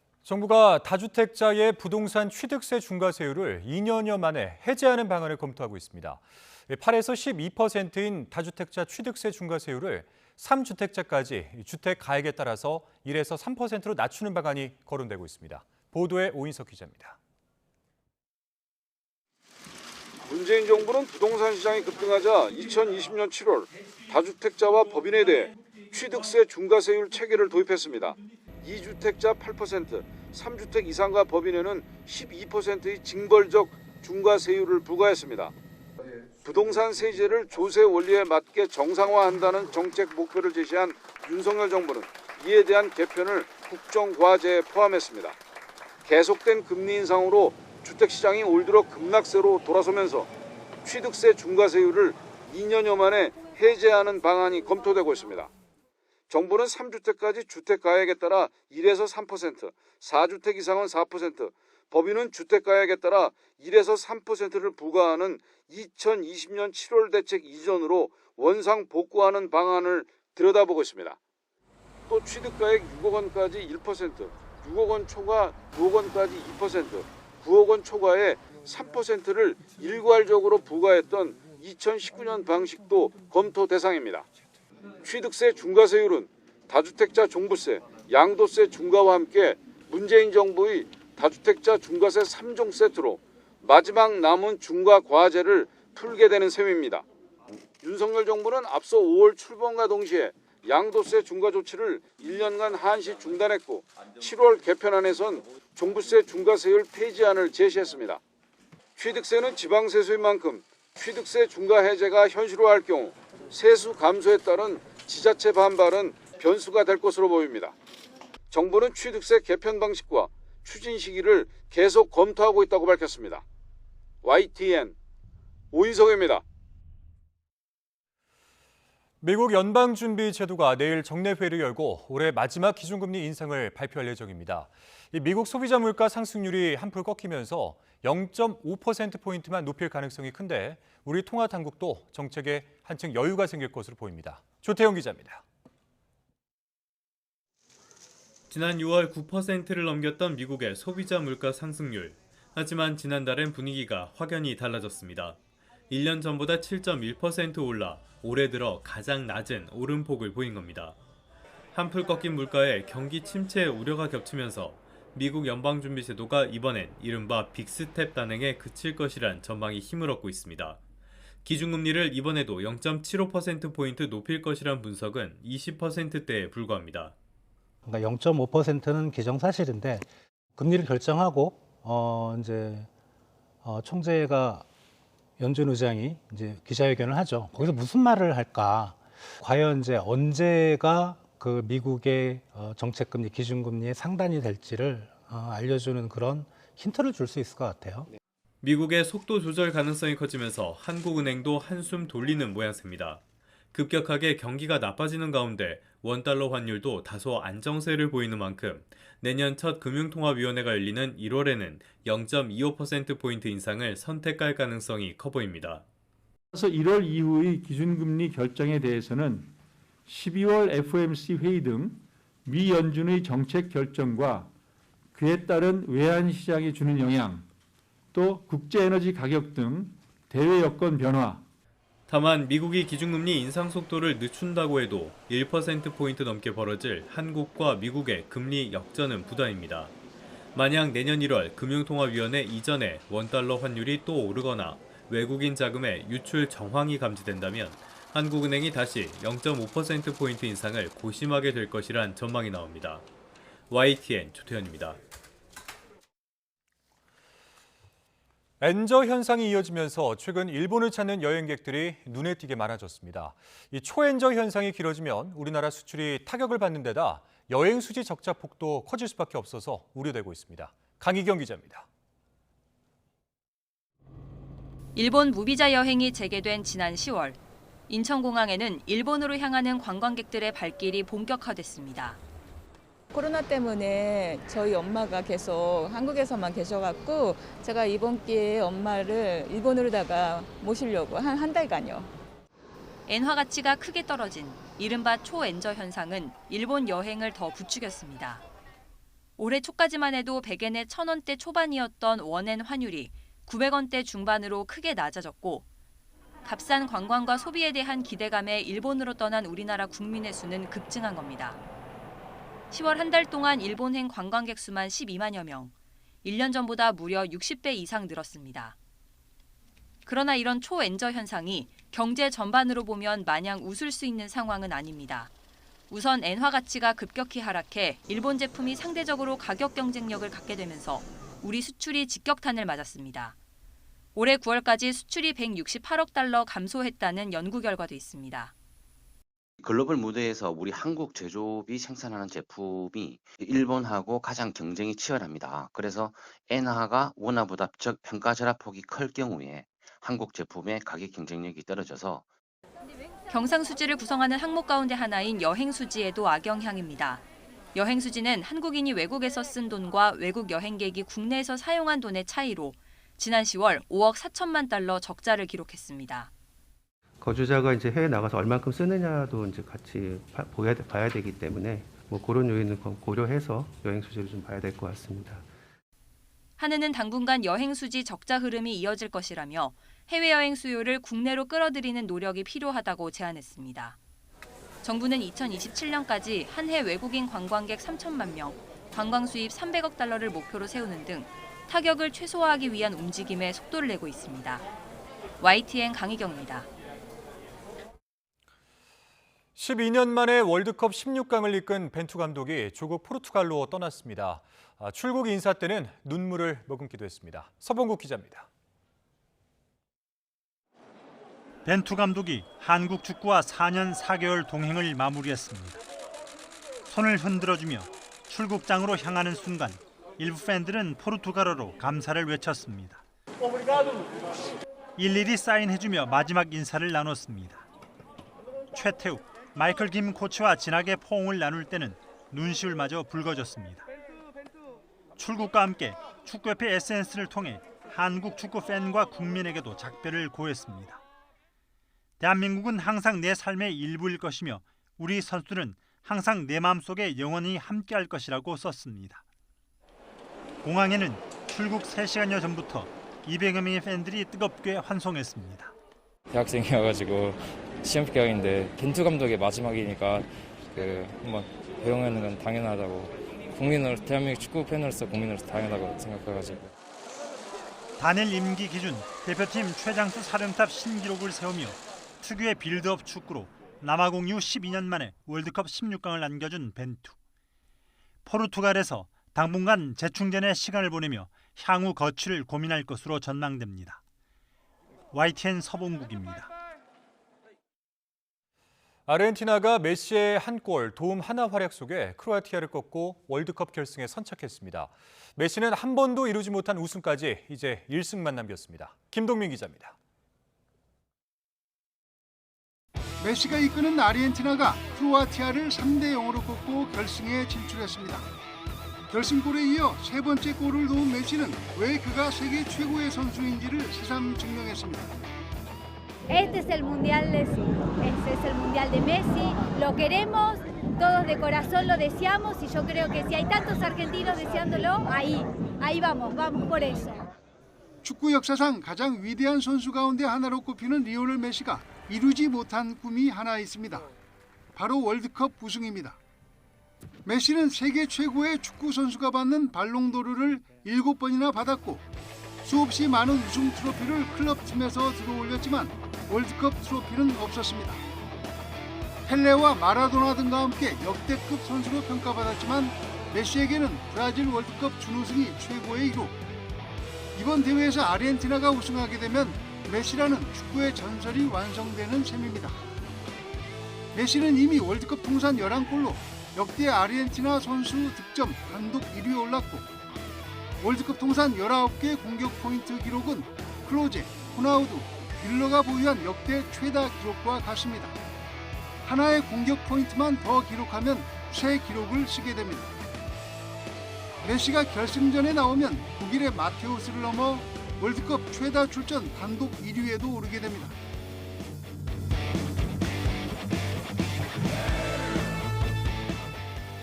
Speaker 2: 정부가 다주택자의 부동산 취득세 중과세율을 2년여 만에 해제하는 방안을 검토하고 있습니다. 8에서 12%인 다주택자 취득세 중과세율을 3주택자까지 주택 가액에 따라서 1에서 3%로 낮추는 방안이 거론되고 있습니다. 보도에 오인석 기자입니다.
Speaker 3: 문재인 정부는 부동산 시장이 급등하자 2020년 7월 다주택자와 법인에 대해 취득세 중과세율 체계를 도입했습니다. 2주택자 8%, 3주택 이상과 법인에는 12%의 징벌적 중과세율을 부과했습니다. 부동산 세제를 조세 원리에 맞게 정상화한다는 정책 목표를 제시한 윤석열 정부는 이에 대한 개편을 국정과제에 포함했습니다. 계속된 금리 인상으로 주택시장이 올 들어 급락세로 돌아서면서 취득세 중과세율을 2년여 만에 해제하는 방안이 검토되고 있습니다. 정부는 3주택까지 주택가액에 따라 1에서 3%, 4주택 이상은 4%, 법인은 주택가액에 따라 1에서 3%를 부과하는 2020년 7월 대책 이전으로 원상 복구하는 방안을 들여다보고 있습니다. 또 취득가액 6억 원까지 1%, 6억 원 초과 9억 원까지 2%, 9억 원 초과에 3%를 일괄적으로 부과했던 2019년 방식도 검토 대상입니다. 취득세 중과세율은 다주택자 종부세, 양도세 중과와 함께 문재인 정부의 다주택자 중과세 3종 세트로 마지막 남은 중과 과제를 풀게 되는 셈입니다. 윤석열 정부는 앞서 5월 출범과 동시에 양도세 중과 조치를 1년간 한시 중단했고 7월 개편안에선 종부세 중과세율 폐지안을 제시했습니다. 취득세는 지방세수인 만큼 취득세 중과 해제가 현실화할 경우 세수 감소에 따른 지자체 반발은 변수가 될 것으로 보입니다. 정부는 취득세 개편 방식과 추진 시기를 계속 검토하고 있다고 밝혔습니다. YTN 오인석입니다.
Speaker 2: 미국 연방준비제도가 내일 정례회의를 열고 올해 마지막 기준금리 인상을 발표할 예정입니다. 미국 소비자 물가 상승률이 한풀 꺾이면서 0.5%포인트만 높일 가능성이 큰데 우리 통화당국도 정책에 한층 여유가 생길 것으로 보입니다. 조태영 기자입니다.
Speaker 4: 지난 6월 9%를 넘겼던 미국의 소비자 물가 상승률. 하지만 지난달엔 분위기가 확연히 달라졌습니다. 1년 전보다 7.1% 올라 올해 들어 가장 낮은 오름폭을 보인 겁니다. 한풀 꺾인 물가에 경기 침체의 우려가 겹치면서 미국 연방준비제도가 이번엔 이른바 빅스텝 단행에 그칠 것이란 전망이 힘을 얻고 있습니다. 기준금리를 이번에도 0.75%포인트 높일 것이란 분석은 20%대에 불과합니다.
Speaker 7: 그러니까 0.5%는 기정사실인데 금리를 결정하고 총재가 연준 의장이 이제 기자회견을 하죠. 거기서 무슨 말을 할까? 과연 이제 언제가 그 미국의 정책금리, 기준금리의 상단이 될지를 알려주는 그런 힌트를 줄 수 있을 것 같아요.
Speaker 4: 미국의 속도 조절 가능성이 커지면서 한국은행도 한숨 돌리는 모양새입니다. 급격하게 경기가 나빠지는 가운데 원달러 환율도 다소 안정세를 보이는 만큼 내년 첫 금융통화위원회가 열리는 1월에는 0.25%포인트 인상을 선택할 가능성이 커 보입니다.
Speaker 19: 그래서 1월 이후의 기준금리 결정에 대해서는 12월 FOMC 회의 등 미 연준의 정책 결정과 그에 따른 외환시장에 주는 영향, 또 국제에너지 가격 등 대외 여건 변화,
Speaker 4: 다만 미국이 기준금리 인상 속도를 늦춘다고 해도 1%포인트 넘게 벌어질 한국과 미국의 금리 역전은 부담입니다. 만약 내년 1월 금융통화위원회 이전에 원달러 환율이 또 오르거나 외국인 자금의 유출 정황이 감지된다면 한국은행이 다시 0.5%포인트 인상을 고심하게 될 것이란 전망이 나옵니다. YTN 조태현입니다.
Speaker 2: 엔저 현상이 이어지면서 최근 일본을 찾는 여행객들이 눈에 띄게 많아졌습니다. 이 초엔저 현상이 길어지면 우리나라 수출이 타격을 받는 데다 여행 수지 적자 폭도 커질 수밖에 없어서 우려되고 있습니다. 강희경 기자입니다.
Speaker 21: 일본 무비자 여행이 재개된 지난 10월, 인천공항에는 일본으로 향하는 관광객들의 발길이 본격화됐습니다.
Speaker 22: 코로나 때문에 저희 엄마가 계속 한국에서만 계셔갖고 제가 이번 기회에 엄마를 일본으로다가 모시려고 한 달간요.
Speaker 21: 엔화 가치가 크게 떨어진 이른바 초엔저 현상은 일본 여행을 더 부추겼습니다. 올해 초까지만 해도 100엔에 1,000원대 초반이었던 원엔 환율이 900원대 중반으로 크게 낮아졌고 값싼 관광과 소비에 대한 기대감에 일본으로 떠난 우리나라 국민의 수는 급증한 겁니다. 10월 한 달 동안 일본행 관광객 수만 12만여 명, 1년 전보다 무려 60배 이상 늘었습니다. 그러나 이런 초엔저 현상이 경제 전반으로 보면 마냥 웃을 수 있는 상황은 아닙니다. 우선 엔화 가치가 급격히 하락해 일본 제품이 상대적으로 가격 경쟁력을 갖게 되면서 우리 수출이 직격탄을 맞았습니다. 올해 9월까지 수출이 168억 달러 감소했다는 연구 결과도 있습니다.
Speaker 1: 글로벌 무대에서 우리 한국 제조업이 생산하는 제품이 일본하고 가장 경쟁이 치열합니다. 그래서 엔화가 원화보다 평가 절하폭이 클 경우에 한국 제품의 가격 경쟁력이 떨어져서
Speaker 21: 경상수지를 구성하는 항목 가운데 하나인 여행수지에도 악영향입니다. 여행수지는 한국인이 외국에서 쓴 돈과 외국 여행객이 국내에서 사용한 돈의 차이로 지난 10월 5억 4천만 달러 적자를 기록했습니다.
Speaker 5: 거주자가 이제 해외 나가서 얼만큼 쓰느냐도 이제 같이 봐야 되기 때문에 그런 요인을 고려해서 여행 수지를 좀 봐야 될 것 같습니다.
Speaker 21: 한은은 당분간 여행 수지 적자 흐름이 이어질 것이라며 해외여행 수요를 국내로 끌어들이는 노력이 필요하다고 제안했습니다. 정부는 2027년까지 한 해 외국인 관광객 3천만 명, 관광 수입 300억 달러를 목표로 세우는 등 타격을 최소화하기 위한 움직임에 속도를 내고 있습니다. YTN 강희경입니다.
Speaker 2: 12년 만에 월드컵 16강을 이끈 벤투 감독이 조국 포르투갈로 떠났습니다. 출국 인사 때는 눈물을 머금기도 했습니다. 서봉국 기자입니다.
Speaker 20: 벤투 감독이 한국 축구와 4년 4개월 동행을 마무리했습니다. 손을 흔들어주며 출국장으로 향하는 순간 일부 팬들은 포르투갈어로 감사를 외쳤습니다. 일일이 사인해주며 마지막 인사를 나눴습니다. 최태욱, 마이클 김 코치와 진하게 포옹을 나눌 때는 눈시울마저 붉어졌습니다. 출국과 함께 축구협회 SNS를 통해 한국 축구 팬과 국민에게도 작별을 고했습니다. 대한민국은 항상 내 삶의 일부일 것이며 우리 선수들은 항상 내 마음속에 영원히 함께할 것이라고 썼습니다. 공항에는 출국 3시간여 전부터 200여 명의 팬들이 뜨겁게 환송했습니다.
Speaker 24: 대학생이어가지고 시험 기간인데 벤투 감독의 마지막이니까 한번 배웅하는 건 당연하다고 국민으로서 대한민국 축구 팬으로서 국민으로서 당연하다고 생각해가지고
Speaker 20: 단일 임기 기준 대표팀 최장수 사령탑 신기록을 세우며 특유의 빌드업 축구로 남아공 이후 12년 만에 월드컵 16강을 안겨준 벤투. 포르투갈에서 당분간 재충전의 시간을 보내며 향후 거취를 고민할 것으로 전망됩니다. YTN 서봉국입니다.
Speaker 2: 아르헨티나가 메시의 한 골, 도움 하나 활약 속에 크로아티아를 꺾고 월드컵 결승에 선착했습니다. 메시는 한 번도 이루지 못한 우승까지 이제 1승만 남겼습니다. 김동민 기자입니다.
Speaker 25: 메시가 이끄는 아르헨티나가 크로아티아를 3대0으로 꺾고 결승에 진출했습니다. 결승골에 이어 세 번째 골을 넣은 메시는 왜 그가 세계 최고의 선수인지를 새삼 증명했습니다.
Speaker 26: Este es el mundial de este es el mundial de Messi. Lo queremos, todos de corazón lo deseamos y yo creo que si hay tantos argentinos deseándolo, ahí vamos por eso.
Speaker 25: 축구 역사상 가장 위대한 선수 가운데 하나로 꼽히는 리오넬 메시가 이루지 못한 꿈이 하나 있습니다. 바로 월드컵 우승입니다. 메시는 세계 최고의 축구 선수가 받는 발롱도르를 7번이나 받았고 수없이 많은 우승 트로피를 클럽팀에서 들어올렸지만 월드컵 트로피는 없었습니다. 펠레와 마라도나 등과 함께 역대급 선수로 평가받았지만 메시에게는 브라질 월드컵 준우승이 최고의 기록. 이번 대회에서 아르헨티나가 우승하게 되면 메시라는 축구의 전설이 완성되는 셈입니다. 메시는 이미 월드컵 통산 11골로 역대 아르헨티나 선수 득점 단독 1위에 올랐고 월드컵 통산 19개 공격 포인트 기록은 클로제, 호나우두, 뮬러가 보유한 역대 최다 기록과 같습니다. 하나의 공격 포인트만 더 기록하면 새 기록을 쓰게 됩니다. 메시가 결승전에 나오면 독일의 마테우스를 넘어 월드컵 최다 출전 단독 1위에도 오르게 됩니다.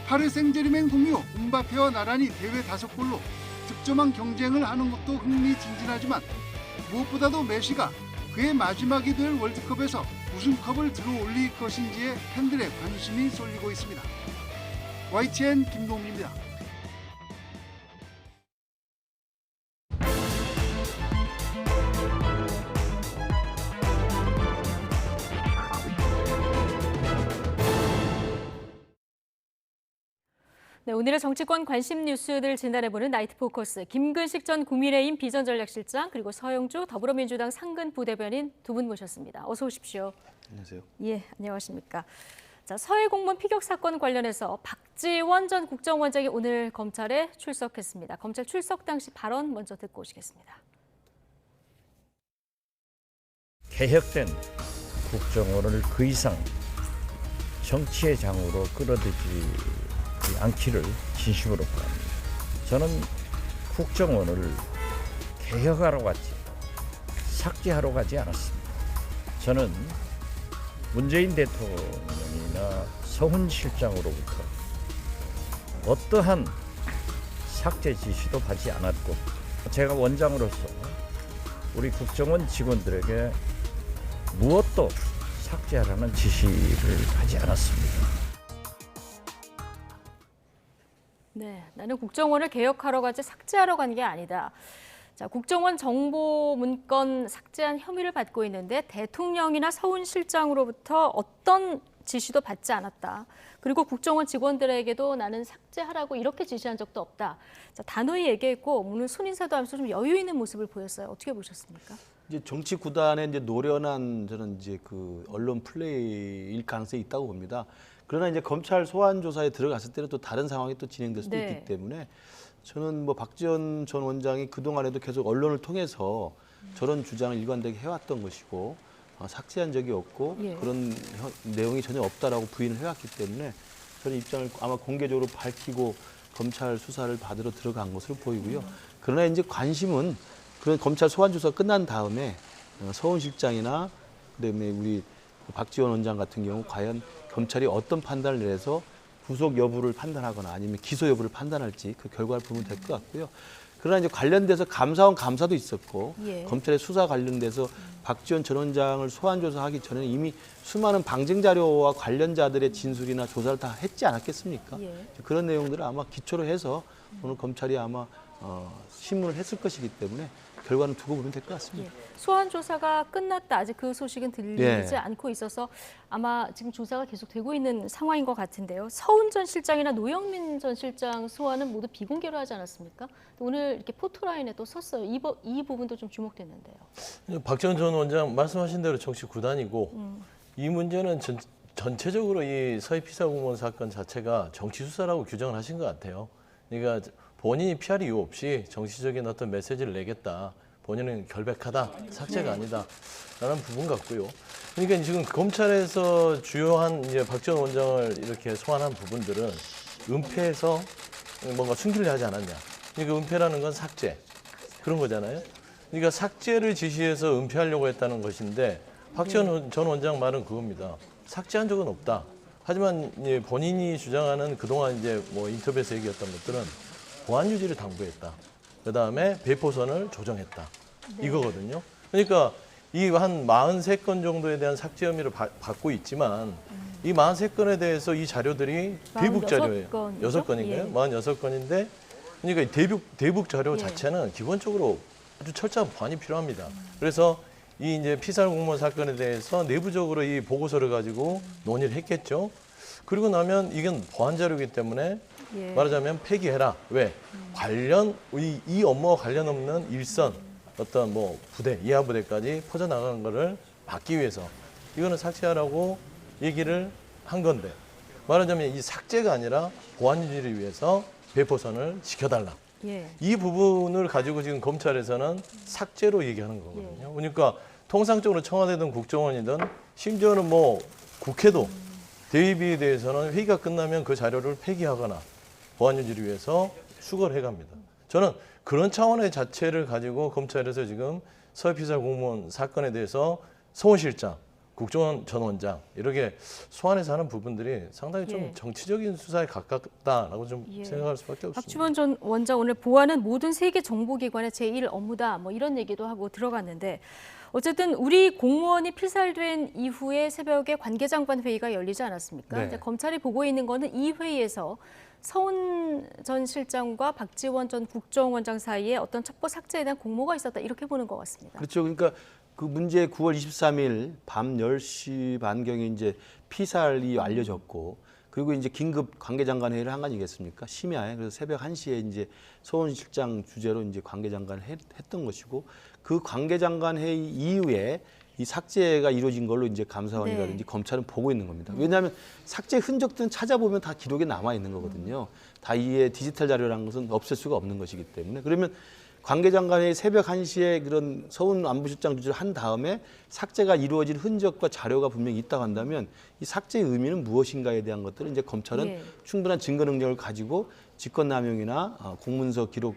Speaker 25: 파리 생제르맹 동료 음바페와 나란히 대회 5골로 득점왕 경쟁을 하는 것도 흥미진진하지만 무엇보다도 메시가 그의 마지막이 될 월드컵에서 무슨 컵을 들어올릴 것인지에 팬들의 관심이 쏠리고 있습니다. YTN 김동민입니다.
Speaker 8: 네, 오늘의 정치권 관심 뉴스들 진단해보는 나이트 포커스. 김근식 전 국민의힘 비전전략실장 그리고 서영주 더불어민주당 상근 부대변인 두 분 모셨습니다. 어서 오십시오.
Speaker 6: 안녕하세요.
Speaker 8: 예, 안녕하십니까. 자, 서해 공무원 피격 사건 관련해서 박지원 전 국정원장이 오늘 검찰에 출석했습니다. 검찰 출석 당시 발언 먼저 듣고 오시겠습니다.
Speaker 9: 개혁된 국정원을 그 이상 정치의 장으로 끌어들이지 않기를 진심으로 바랍니다. 저는 국정원을 개혁하러 갔지 삭제하러 가지 않았습니다. 저는 문재인 대통령이나 서훈 실장으로부터 어떠한 삭제 지시도 받지 않았고 제가 원장으로서 우리 국정원 직원들에게 무엇도 삭제하라는 지시를 하지 않았습니다.
Speaker 8: 네, 나는 국정원을 개혁하러 가지 삭제하러 간 게 아니다. 자, 국정원 정보 문건 삭제한 혐의를 받고 있는데 대통령이나 서훈 실장으로부터 어떤 지시도 받지 않았다. 그리고 국정원 직원들에게도 나는 삭제하라고 이렇게 지시한 적도 없다. 자, 단호히 얘기했고 오늘 손인사도 하면서 좀 여유 있는 모습을 보였어요. 어떻게 보셨습니까?
Speaker 6: 이제 정치 구단의 이제 노련한 저는 이제 그 언론 플레이일 가능성이 있다고 봅니다. 그러나 이제 검찰 소환 조사에 들어갔을 때는 또 다른 상황이 또 진행될 수도
Speaker 8: 네.
Speaker 6: 있기 때문에 저는 뭐 박지원 전 원장이 그 동안에도 계속 언론을 통해서 저런 주장을 일관되게 해왔던 것이고 삭제한 적이 없고
Speaker 8: 예.
Speaker 6: 그런 내용이 전혀 없다라고 부인을 해왔기 때문에 저는 입장을 아마 공개적으로 밝히고 검찰 수사를 받으러 들어간 것으로 보이고요. 그러나 이제 관심은 그런 검찰 소환 조사가 끝난 다음에 서훈 실장이나 그다음에 우리 박지원 원장 같은 경우 과연 검찰이 어떤 판단을 내서 구속 여부를 판단하거나 아니면 기소 여부를 판단할지 그 결과를 보면 될 것 같고요. 그러나 이제 관련돼서 감사원 감사도 있었고
Speaker 8: 예.
Speaker 6: 검찰의 수사 관련돼서 박지원 전 원장을 소환 조사하기 전에는 이미 수많은 방증 자료와 관련자들의 진술이나 조사를 다 했지 않았겠습니까?
Speaker 8: 예.
Speaker 6: 그런 내용들을 아마 기초로 해서 오늘 검찰이 아마 심문을 했을 것이기 때문에 결과는 두고 보면 될 것 같습니다.
Speaker 8: 예. 소환 조사가 끝났다. 아직 그 소식은 들리지
Speaker 6: 예.
Speaker 8: 않고 있어서 아마 지금 조사가 계속되고 있는 상황인 것 같은데요. 서훈 전 실장이나 노영민 전 실장 소환은 모두 비공개로 하지 않았습니까? 오늘 이렇게 포토라인에 또 썼어요. 이 부분도 좀 주목됐는데요.
Speaker 11: 박지원 전 원장 말씀하신 대로 정치 구단이고 이 문제는 전체적으로 이 서해 피살 공무원 사건 자체가 정치 수사라고 규정을 하신 것 같아요. 그러니까 본인이 피할 이유 없이 정치적인 어떤 메시지를 내겠다. 본인은 결백하다, 삭제가 아니다라는 부분 같고요. 그러니까 지금 검찰에서 주요한 이제 박지원 원장을 이렇게 소환한 부분들은 은폐해서 뭔가 숨기려 하지 않았냐. 그러니까 은폐라는 건 삭제 그런 거잖아요. 그러니까 삭제를 지시해서 은폐하려고 했다는 것인데 박지원 전 원장 말은 그겁니다. 삭제한 적은 없다. 하지만 이제 본인이 주장하는 그동안 이제 뭐 인터뷰에서 얘기했던 것들은 보안 유지를 당부했다. 그다음에 배포선을 조정했다. 이거거든요. 그러니까 이 한 43건 정도에 대한 삭제 혐의를 받고 있지만 이 43건에 대해서 이 자료들이 대북 자료예요. 6건인가요?
Speaker 8: 예.
Speaker 6: 46건인데 그러니까 이 대북 자료
Speaker 8: 예.
Speaker 6: 자체는 기본적으로 아주 철저한 보안이 필요합니다. 그래서 이 이제 피살 공무원 사건에 대해서 내부적으로 이 보고서를 가지고 논의를 했겠죠. 그리고 나면 이건 보안 자료이기 때문에
Speaker 8: 예.
Speaker 6: 말하자면 폐기해라. 왜? 관련 이 업무와 관련 없는 일선 어떤 뭐 부대, 이하 부대까지 퍼져나가는 거를 막기 위해서 이거는 삭제하라고 얘기를 한 건데 말하자면 이 삭제가 아니라 보안 유지를 위해서 배포선을 지켜달라.
Speaker 8: 예.
Speaker 6: 이 부분을 가지고 지금 검찰에서는 삭제로 얘기하는 거거든요. 그러니까 통상적으로 청와대든 국정원이든 심지어는 뭐 국회도 대의비에 대해서는 회의가 끝나면 그 자료를 폐기하거나 보안 유지를 위해서 수거를 해갑니다. 저는 그런 차원의 자체를 가지고 검찰에서 지금 서해 피살 공무원 사건에 대해서 서훈 실장,
Speaker 11: 국정원 전 원장 이렇게 소환해서 하는 부분들이 상당히 좀
Speaker 8: 예.
Speaker 11: 정치적인 수사에 가깝다라고 좀
Speaker 8: 예.
Speaker 11: 생각할 수밖에 없습니다.
Speaker 8: 박주원 전 원장 오늘 보안은 모든 세계 정보기관의 제1 업무다 뭐 이런 얘기도 하고 들어갔는데 어쨌든 우리 공무원이 필살된 이후에 새벽에 관계장관 회의가 열리지 않았습니까?
Speaker 10: 네.
Speaker 8: 이제 검찰이 보고 있는 거는 이 회의에서 서훈 전 실장과 박지원 전 국정원장 사이에 어떤 첩보 삭제에 대한 공모가 있었다 이렇게 보는 것 같습니다.
Speaker 6: 그렇죠. 그러니까 그 문제 9월 23일 밤 10시 반경에 이제 피살이 알려졌고 그리고 이제 긴급 관계장관 회의를 한 거 아니겠습니까? 심야에. 그래서 새벽 1시에 이제 서훈 실장 주재로 이제 관계장관을 했던 것이고 그 관계장관 회의 이후에 이 삭제가 이루어진 걸로 이제 감사원이라든지 검찰은 보고 있는 겁니다. 왜냐하면 삭제 흔적들은 찾아보면 다 기록에 남아 있는 거거든요. 다 이게 디지털 자료라는 것은 없앨 수가 없는 것이기 때문에 그러면 관계장관의 새벽 1시에 그런 서훈 안보실장 주재를 한 다음에 삭제가 이루어진 흔적과 자료가 분명히 있다고 한다면 이 삭제의 의미는 무엇인가에 대한 것들은 이제 검찰은 충분한 증거 능력을 가지고 직권남용이나 공문서 기록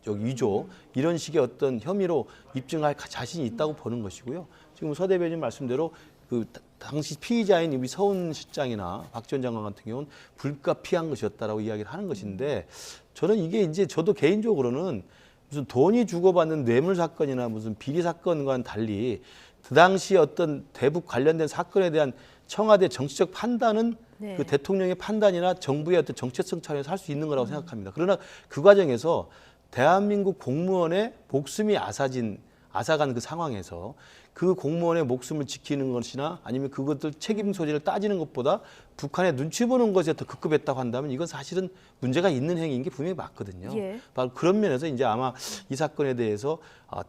Speaker 6: 위조 이런 식의 어떤 혐의로 입증할 자신이 있다고 보는 것이고요. 지금 서 대변인 말씀대로 그 당시 피의자인 우리 서훈 실장이나 박지원 장관 같은 경우는 불가피한 것이었다라고 이야기를 하는 것인데 저는 이게 이제 저도 개인적으로는 무슨 돈이 주고받는 뇌물 사건이나 무슨 비리 사건과는 달리 그 당시 어떤 대북 관련된 사건에 대한 청와대 정치적 판단은 그 대통령의 판단이나 정부의 어떤 정체성 차원에서 할 수 있는 거라고 생각합니다. 그러나 그 과정에서 대한민국 공무원의 목숨이 앗아간 그 상황에서 그 공무원의 목숨을 지키는 것이나 아니면 그것들 책임 소재를 따지는 것보다 북한의 눈치 보는 것에 더 급급했다고 한다면 이건 사실은 문제가 있는 행위인 게 분명히 맞거든요. 바로 그런 면에서 이제 아마 이 사건에 대해서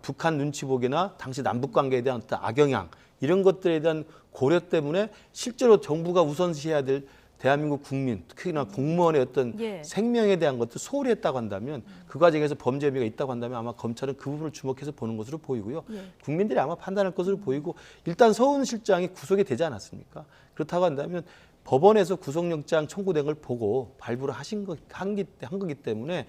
Speaker 6: 북한 눈치 보기나 당시 남북 관계에 대한 어떤 악영향 이런 것들에 대한 고려 때문에 실제로 정부가 우선시해야 될 대한민국 국민, 특히나 공무원의 어떤 생명에 대한 것도 소홀히 했다고 한다면 그 과정에서 범죄 혐의가 있다고 한다면 아마 검찰은 그 부분을 주목해서 보는 것으로 보이고요. 국민들이 아마 판단할 것으로 보이고 일단 서훈 실장이 구속이 되지 않았습니까? 그렇다고 한다면 법원에서 구속영장 청구된 걸 보고 발부를 한 거기 때문에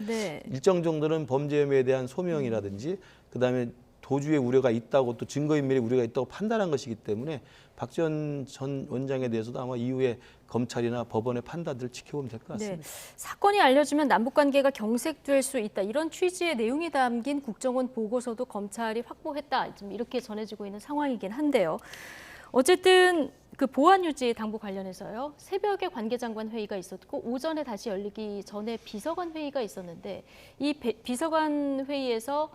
Speaker 6: 일정 정도는 범죄 혐의에 대한 소명이라든지 그다음에 도주의 우려가 있다고 또 증거인멸의 우려가 있다고 판단한 것이기 때문에 박지원 전 원장에 대해서도 아마 이후에 검찰이나 법원의 판단들을 지켜보면 될 것 같습니다.
Speaker 8: 사건이 알려지면 남북관계가 경색될 수 있다. 이런 취지의 내용이 담긴 국정원 보고서도 검찰이 확보했다. 좀 이렇게 전해지고 있는 상황이긴 한데요. 어쨌든 그 보안유지 당부 관련해서요. 새벽에 관계장관 회의가 있었고 오전에 다시 열리기 전에 비서관 회의가 있었는데 이 비서관 회의에서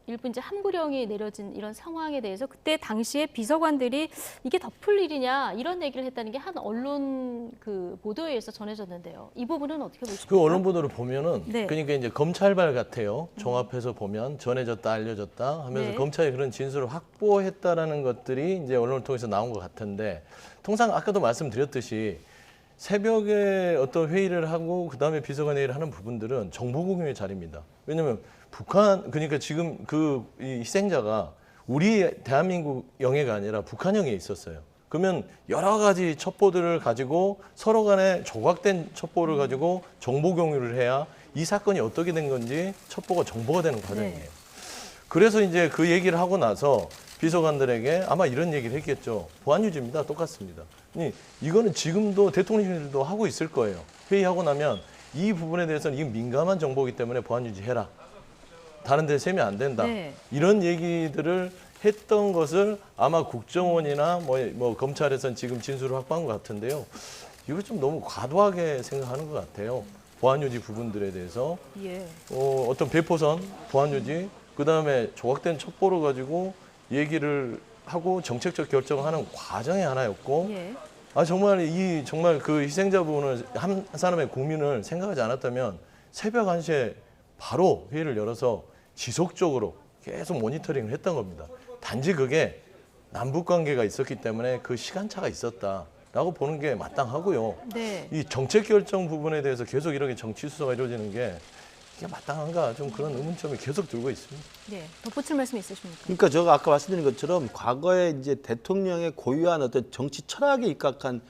Speaker 8: 일부 함부령이 내려진 이런 상황에 대해서 그때 당시에 비서관들이 이게 덮을 일이냐 이런 얘기를 했다는 게 한 언론 그 보도에 의해서 전해졌는데요. 이 부분은 어떻게 보십니까?
Speaker 11: 그 언론 보도를 보면은 그러니까 이제 검찰발 같아요. 종합해서 보면 전해졌다 알려졌다 하면서 검찰이 그런 진술을 확보했다라는 것들이 이제 언론을 통해서 나온 것 같은데 통상 아까도 말씀드렸듯이 새벽에 어떤 회의를 하고 그다음에 비서관 회의를 하는 부분들은 정보 공유의 자리입니다. 왜냐하면 북한 그러니까 지금 이 희생자가 우리 대한민국 영해가 아니라 북한 영해에 있었어요. 그러면 여러 가지 첩보들을 가지고 서로 간에 조각된 첩보를 가지고 정보 공유를 해야 이 사건이 어떻게 된 건지 첩보가 정보가 되는 과정이에요. 그래서 이제 그 얘기를 하고 나서 비서관들에게 아마 이런 얘기를 했겠죠. 보안유지입니다. 똑같습니다. 이거는 지금도 대통령실도 하고 있을 거예요. 회의하고 나면 이 부분에 대해서는 이건 민감한 정보이기 때문에 보안유지해라. 다른 데 세면 안 된다. 이런 얘기들을 했던 것을 아마 국정원이나 뭐 검찰에서는 지금 진술을 확보한 것 같은데요. 이거 좀 너무 과도하게 생각하는 것 같아요. 보안유지 부분들에 대해서 어떤 배포선, 보안유지, 그다음에 조각된 첩보를 가지고 얘기를 하고 정책적 결정을 하는 과정의 하나였고 정말 그 희생자분을 한 사람의 국민을 생각하지 않았다면 새벽 1시에 바로 회의를 열어서 지속적으로 계속 모니터링을 했던 겁니다. 단지 그게 남북관계가 있었기 때문에 그 시간차가 있었다라고 보는 게 마땅하고요. 이 정책 결정 부분에 대해서 계속 이렇게 정치 수사가 이루어지는 게 이게 마땅한가 좀 그런 의문점이 계속 들고 있습니다.
Speaker 8: 덧붙일 말씀 있으십니까?
Speaker 6: 그러니까 제가 아까 말씀드린 것처럼 과거에 이제 대통령의 고유한 어떤 정치 철학에 입각한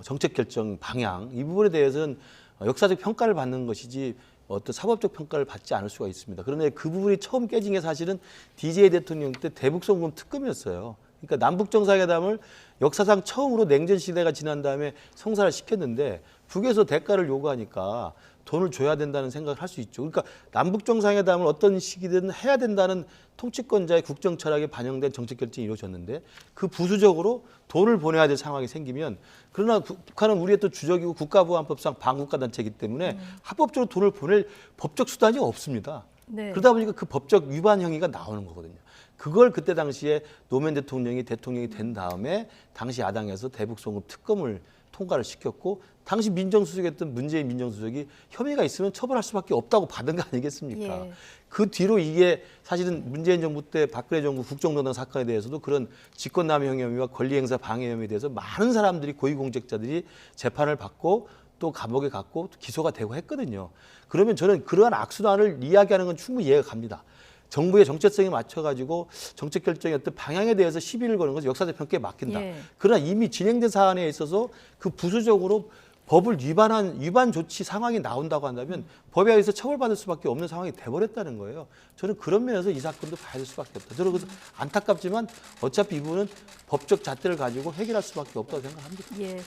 Speaker 6: 정책 결정 방향 이 부분에 대해서는 역사적 평가를 받는 것이지 어떤 사법적 평가를 받지 않을 수가 있습니다. 그런데 그 부분이 처음 깨진 게 사실은 DJ 대통령 때 대북송금 특검이었어요. 그러니까 남북 정상회담을 역사상 처음으로 냉전 시대가 지난 다음에 성사를 시켰는데 북에서 대가를 요구하니까 돈을 줘야 된다는 생각을 할 수 있죠. 그러니까 남북 정상회담을 어떤 시기든 해야 된다는 통치권자의 국정 철학에 반영된 정책 결정이 이루어졌는데 그 부수적으로 돈을 보내야 될 상황이 생기면 그러나 북한은 우리의 또 주적이고 국가보안법상 반국가 단체이기 때문에 합법적으로 돈을 보낼 법적 수단이 없습니다.
Speaker 8: 네.
Speaker 6: 그러다 보니까 그 법적 위반 행위가 나오는 거거든요. 그걸 그때 당시에 노무현 대통령이 된 다음에 당시 야당에서 대북송금 특검을 통과를 시켰고 당시 민정수석이었던 문재인 민정수석이 혐의가 있으면 처벌할 수밖에 없다고 받은 거 아니겠습니까?
Speaker 8: 예.
Speaker 6: 그 뒤로 이게 사실은 문재인 정부 때 박근혜 정부 국정농단 사건에 대해서도 그런 직권남용 혐의와 권리행사 방해 혐의에 대해서 많은 사람들이 고위공직자들이 재판을 받고 또 감옥에 갔고 또 기소가 되고 했거든요. 그러면 저는 그러한 악순환을 이야기하는 건 충분히 이해가 갑니다. 정부의 정체성에 맞춰가지고 정책 결정의 어떤 방향에 대해서 시비를 거는 것은 역사적 평가에 맡긴다.
Speaker 8: 예.
Speaker 6: 그러나 이미 진행된 사안에 있어서 그 부수적으로 법을 위반 조치 상황이 나온다고 한다면 법에 의해서 처벌받을 수밖에 없는 상황이 돼버렸다는 거예요. 저는 그런 면에서 이 사건도 봐야 될 수밖에 없다. 저는 그래서 안타깝지만 어차피 이 부분은 법적 잣대를 가지고 해결할 수밖에 없다고 생각합니다.
Speaker 8: 예.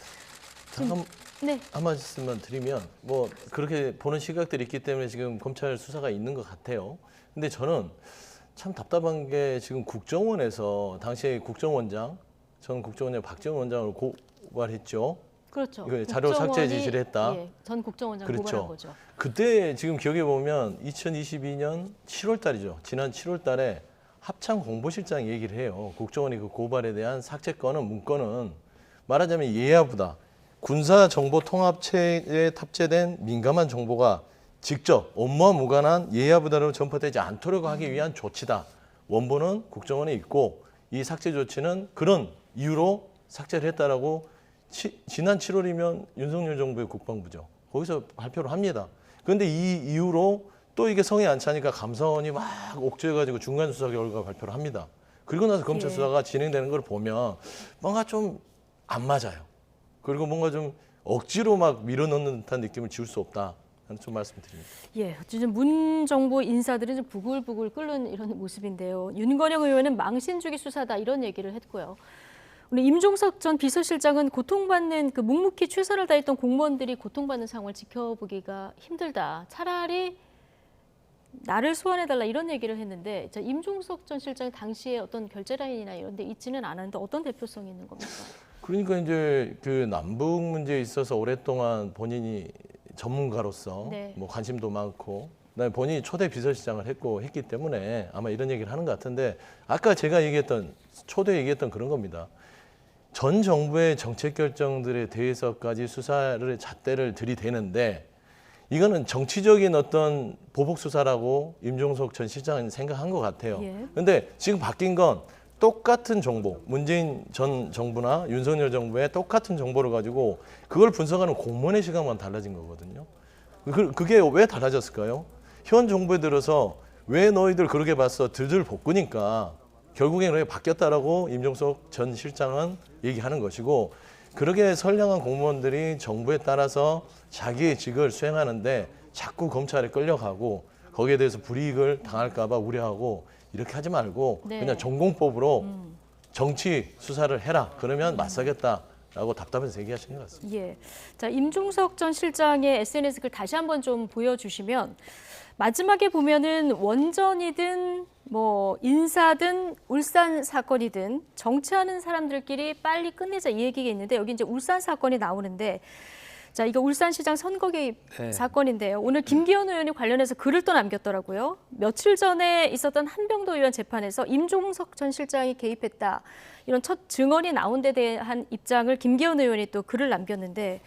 Speaker 11: 잠깐
Speaker 8: 네.
Speaker 11: 한 말씀만 드리면 뭐 그렇게 보는 시각들이 있기 때문에 지금 검찰 수사가 있는 것 같아요. 근데 저는 참 답답한 게 지금 국정원에서 당시에 국정원장, 전 국정원장 박지원 원장을 고발했죠.
Speaker 8: 그렇죠.
Speaker 11: 이거 자료 삭제 지시를 했다.
Speaker 8: 예, 전 국정원장
Speaker 11: 그렇죠.
Speaker 8: 고발한 거죠.
Speaker 11: 그때 지금 기억해 보면 2022년 7월 달이죠. 지난 7월 달에 합참 공보실장이 얘기를 해요. 국정원이 그 고발에 대한 삭제건은 문건은 말하자면 예하보다 군사정보통합체에 탑재된 민감한 정보가 직접 업무와 무관한 예하부다로 전파되지 않도록 하기 위한 조치다. 원본은 국정원에 있고 이 삭제 조치는 그런 이유로 삭제를 했다라고 지난 7월이면 윤석열 정부의 국방부죠. 거기서 발표를 합니다. 그런데 이 이후로 또 이게 성에 안 차니까 감사원이 막 옥죄해가지고 중간 수사 결과 발표를 합니다. 그리고 나서 검찰 수사가 진행되는 걸 보면 뭔가 좀 안 맞아요. 그리고 뭔가 좀 억지로 막 밀어넣는 듯한 느낌을 지울 수 없다. 좀 말씀드립니다.
Speaker 8: 예, 어쨌든 문 정부 인사들은 좀 부글부글 끓는 이런 모습인데요. 윤건영 의원은 망신주기 수사다 이런 얘기를 했고요. 오늘 임종석 전 비서실장은 고통받는 그 묵묵히 최선을 다했던 공무원들이 고통받는 상황을 지켜보기가 힘들다. 차라리 나를 소환해달라 이런 얘기를 했는데 임종석 전 실장이 당시에 어떤 결제 라인이나 이런 데 있지는 않았는데 어떤 대표성이 있는 겁니까?
Speaker 11: 그러니까 이제 그 남북 문제에 있어서 오랫동안 본인이 전문가로서
Speaker 8: 네.
Speaker 11: 뭐 관심도 많고 그다음에 본인이 초대 비서실장을 했기 때문에 아마 이런 얘기를 하는 것 같은데 아까 제가 초대 얘기했던 그런 겁니다. 전 정부의 정책 결정들에 대해서까지 수사를 잣대를 들이대는데 이거는 정치적인 어떤 보복 수사라고 임종석 전 실장은 생각한 것 같아요. 그런데 지금 바뀐 건 똑같은 정보, 문재인 전 정부나 윤석열 정부의 똑같은 정보를 가지고 그걸 분석하는 공무원의 시각만 달라진 거거든요. 그게 왜 달라졌을까요? 현 정부에 들어서 왜 너희들 그렇게 봤어? 들들 볶으니까 결국엔 그렇게 바뀌었다라고 임종석 전 실장은 얘기하는 것이고 그렇게 선량한 공무원들이 정부에 따라서 자기의 직을 수행하는데 자꾸 검찰에 끌려가고 거기에 대해서 불이익을 당할까 봐 우려하고 이렇게 하지 말고 그냥 전공법으로 정치 수사를 해라. 그러면 맞서겠다라고 답답해서 얘기하시는 것 같습니다.
Speaker 8: 예. 자, 임종석 전 실장의 SNS 글 다시 한번 좀 보여주시면 마지막에 보면은 원전이든 뭐 인사든 울산 사건이든 정치하는 사람들끼리 빨리 끝내자 이 얘기가 있는데 여기 이제 울산 사건이 나오는데 자, 이거 울산시장 선거 개입 사건인데요. 오늘 김기현 의원이 관련해서 글을 또 남겼더라고요. 며칠 전에 있었던 한병도 의원 재판에서 임종석 전 실장이 개입했다. 이런 첫 증언이 나온 데 대한 입장을 김기현 의원이 또 글을 남겼는데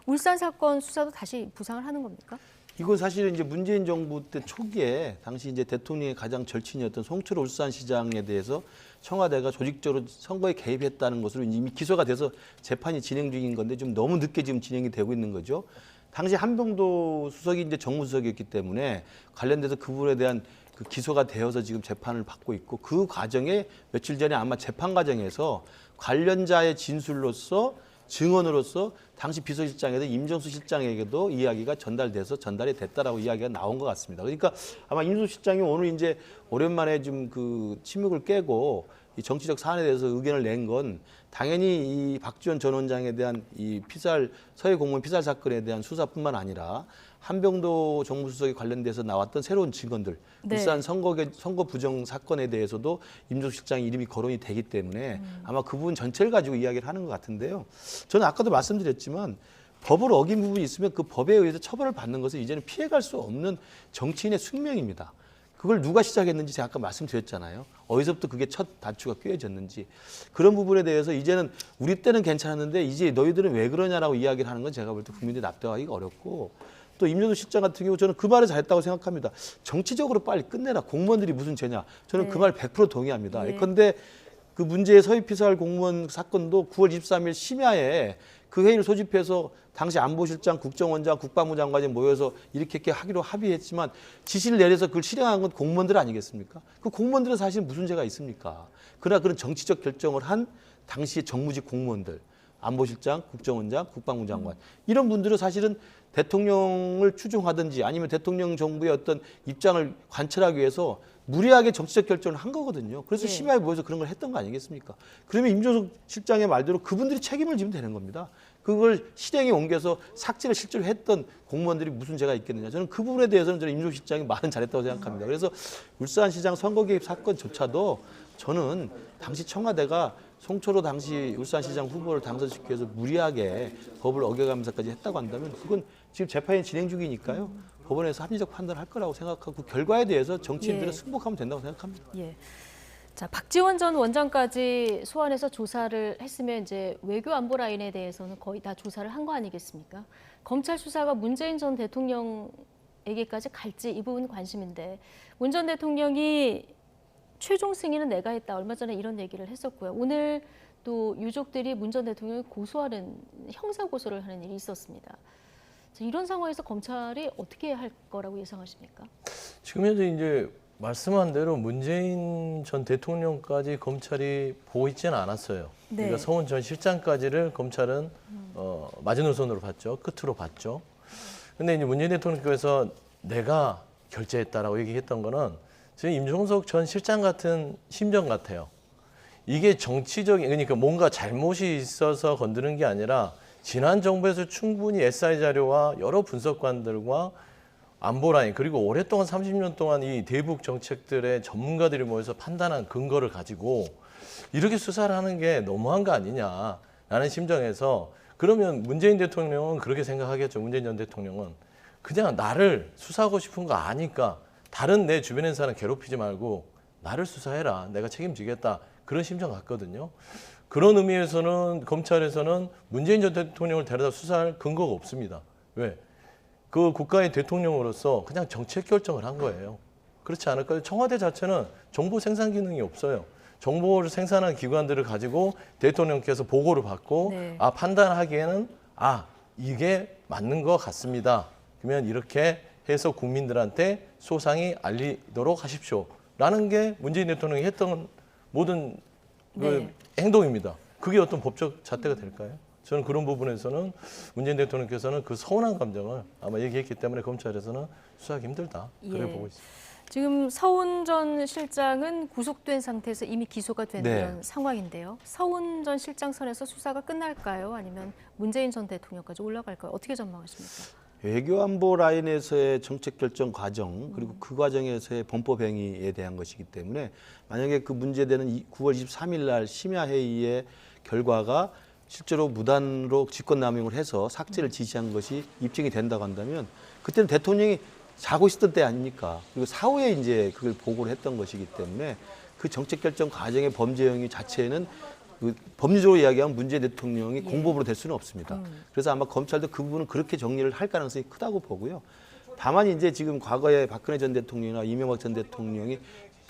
Speaker 8: 울산 사건 수사도 다시 부상을 하는 겁니까?
Speaker 6: 이건 사실은 이제 문재인 정부 때 초기에 당시 이제 대통령의 가장 절친이었던 송철 울산시장에 대해서 청와대가 조직적으로 선거에 개입했다는 것으로 이미 기소가 돼서 재판이 진행 중인 건데 좀 너무 늦게 지금 진행이 되고 있는 거죠. 당시 한병도 수석이 이제 정무수석이었기 때문에 관련돼서 그 부분에 대한 그 기소가 되어서 지금 재판을 받고 있고 그 과정에 며칠 전에 아마 재판 과정에서 관련자의 진술로서 증언으로서 당시 비서실장에도 임종수 실장에게도 이야기가 전달이 됐다라고 이야기가 나온 것 같습니다. 그러니까 아마 임종수 실장이 오늘 이제 오랜만에 좀 그 침묵을 깨고 이 정치적 사안에 대해서 의견을 낸 건 당연히 이 박지원 전 원장에 대한 이 피살 서해 공무원 피살 사건에 대한 수사뿐만 아니라 한병도 정무수석이 관련돼서 나왔던 새로운 증언들,
Speaker 8: 네.
Speaker 6: 울산 선거 부정 사건에 대해서도 임종석 실장의 이름이 거론이 되기 때문에 아마 그 부분 전체를 가지고 이야기를 하는 것 같은데요. 저는 아까도 말씀드렸지만 법을 어긴 부분이 있으면 그 법에 의해서 처벌을 받는 것은 이제는 피해갈 수 없는 정치인의 숙명입니다. 그걸 누가 시작했는지 제가 아까 말씀드렸잖아요. 어디서부터 그게 첫 단추가 꿰어졌는지. 그런 부분에 대해서 이제는 우리 때는 괜찮았는데 이제 너희들은 왜 그러냐라고 이야기를 하는 건 제가 볼 때 국민들이 납득하기가 어렵고, 또 임종석 실장 같은 경우 저는 그 말을 잘했다고 생각합니다. 정치적으로 빨리 끝내라. 공무원들이 무슨 죄냐. 저는 그 말 100% 동의합니다. 예컨대 그 문제의 서해 피살 공무원 사건도 9월 23일 심야에 그 회의를 소집해서 당시 안보실장, 국정원장, 국방부 장관이 모여서 이렇게 하기로 합의했지만 지시를 내려서 그걸 실행한 건 공무원들 아니겠습니까? 그 공무원들은 사실 무슨 죄가 있습니까? 그러나 그런 정치적 결정을 한 당시의 정무직 공무원들, 안보실장, 국정원장, 국방부 장관 이런 분들은 사실은 대통령을 추종하든지 아니면 대통령 정부의 어떤 입장을 관철하기 위해서 무리하게 정치적 결정을 한 거거든요. 그래서 심야에 모여서 그런 걸 했던 거 아니겠습니까? 그러면 임종석 실장의 말대로 그분들이 책임을 지면 되는 겁니다. 그걸 실행에 옮겨서 삭제를 실제로 했던 공무원들이 무슨 죄가 있겠느냐. 저는 그 부분에 대해서는 저는 임종석 실장이 말은 잘했다고 생각합니다. 그래서 울산시장 선거 개입 사건조차도 저는 당시 청와대가 송철호 당시 울산시장 후보를 당선시키기 위해서 무리하게 법을 어겨가면서까지 했다고 한다면 그건 지금 재판이 진행 중이니까요. 법원에서 합리적 판단을 할 거라고 생각하고 그 결과에 대해서 정치인들은 승복하면 된다고 생각합니다.
Speaker 8: 예. 자, 박지원 전 원장까지 소환해서 조사를 했으면 이제 외교 안보 라인에 대해서는 거의 다 조사를 한 거 아니겠습니까? 검찰 수사가 문재인 전 대통령에게까지 갈지 이 부분 관심인데 문 전 대통령이 최종 승인은 내가 했다. 얼마 전에 이런 얘기를 했었고요. 오늘 또 유족들이 문 전 대통령을 고소하는 형사 고소를 하는 일이 있었습니다. 이런 상황에서 검찰이 어떻게 할 거라고 예상하십니까?
Speaker 11: 지금 현재 이제 말씀한 대로 문재인 전 대통령까지 검찰이 보고 있지는 않았어요.
Speaker 8: 네.
Speaker 11: 그러니까 서훈 전 실장까지를 검찰은 마지노선으로 봤죠. 끝으로 봤죠. 근데 이제 문재인 대통령께서 내가 결재했다라고 얘기했던 거는 지금 임종석 전 실장 같은 심정 같아요. 이게 정치적인, 그러니까 뭔가 잘못이 있어서 건드는 게 아니라 지난 정부에서 충분히 SI 자료와 여러 분석관들과 안보라인 그리고 오랫동안 30년 동안 이 대북 정책들의 전문가들이 모여서 판단한 근거를 가지고 이렇게 수사를 하는 게 너무한 거 아니냐라는 심정에서 그러면 문재인 대통령은 그렇게 생각하겠죠. 문재인 전 대통령은 그냥 나를 수사하고 싶은 거 아니까 다른 내 주변에 있는 사람 괴롭히지 말고 나를 수사해라. 내가 책임지겠다. 그런 심정 같거든요. 그런 의미에서는 검찰에서는 문재인 전 대통령을 데려다 수사할 근거가 없습니다. 왜? 그 국가의 대통령으로서 그냥 정책 결정을 한 거예요. 그렇지 않을까요? 청와대 자체는 정보 생산 기능이 없어요. 정보를 생산하는 기관들을 가지고 대통령께서 보고를 받고 판단하기에는 이게 맞는 것 같습니다. 그러면 이렇게 해서 국민들한테 소상히 알리도록 하십시오라는 게 문재인 대통령이 했던 모든 행동입니다. 그게 어떤 법적 잣대가 될까요? 저는 그런 부분에서는 문재인 대통령께서는 그 서운한 감정을 아마 얘기했기 때문에 검찰에서는 수사하기 힘들다. 그렇게 보고 있습니다.
Speaker 8: 지금 서훈 전 실장은 구속된 상태에서 이미 기소가 된 그런 상황인데요. 서훈 전 실장 선에서 수사가 끝날까요? 아니면 문재인 전 대통령까지 올라갈까요? 어떻게 전망하십니까?
Speaker 6: 외교안보 라인에서의 정책 결정 과정 그리고 그 과정에서의 범법 행위에 대한 것이기 때문에 만약에 그 문제되는 9월 23일 날 심야 회의의 결과가 실제로 무단으로 직권남용을 해서 삭제를 지시한 것이 입증이 된다고 한다면 그때는 대통령이 자고 있었던 때 아닙니까? 그리고 사후에 이제 그걸 보고를 했던 것이기 때문에 그 정책 결정 과정의 범죄 행위 자체는 그 법률적으로 이야기하면 문재인 대통령이 공범으로 될 수는 없습니다. 그래서 아마 검찰도 그 부분은 그렇게 정리를 할 가능성이 크다고 보고요. 다만 이제 지금 과거에 박근혜 전 대통령이나 이명박 전 대통령이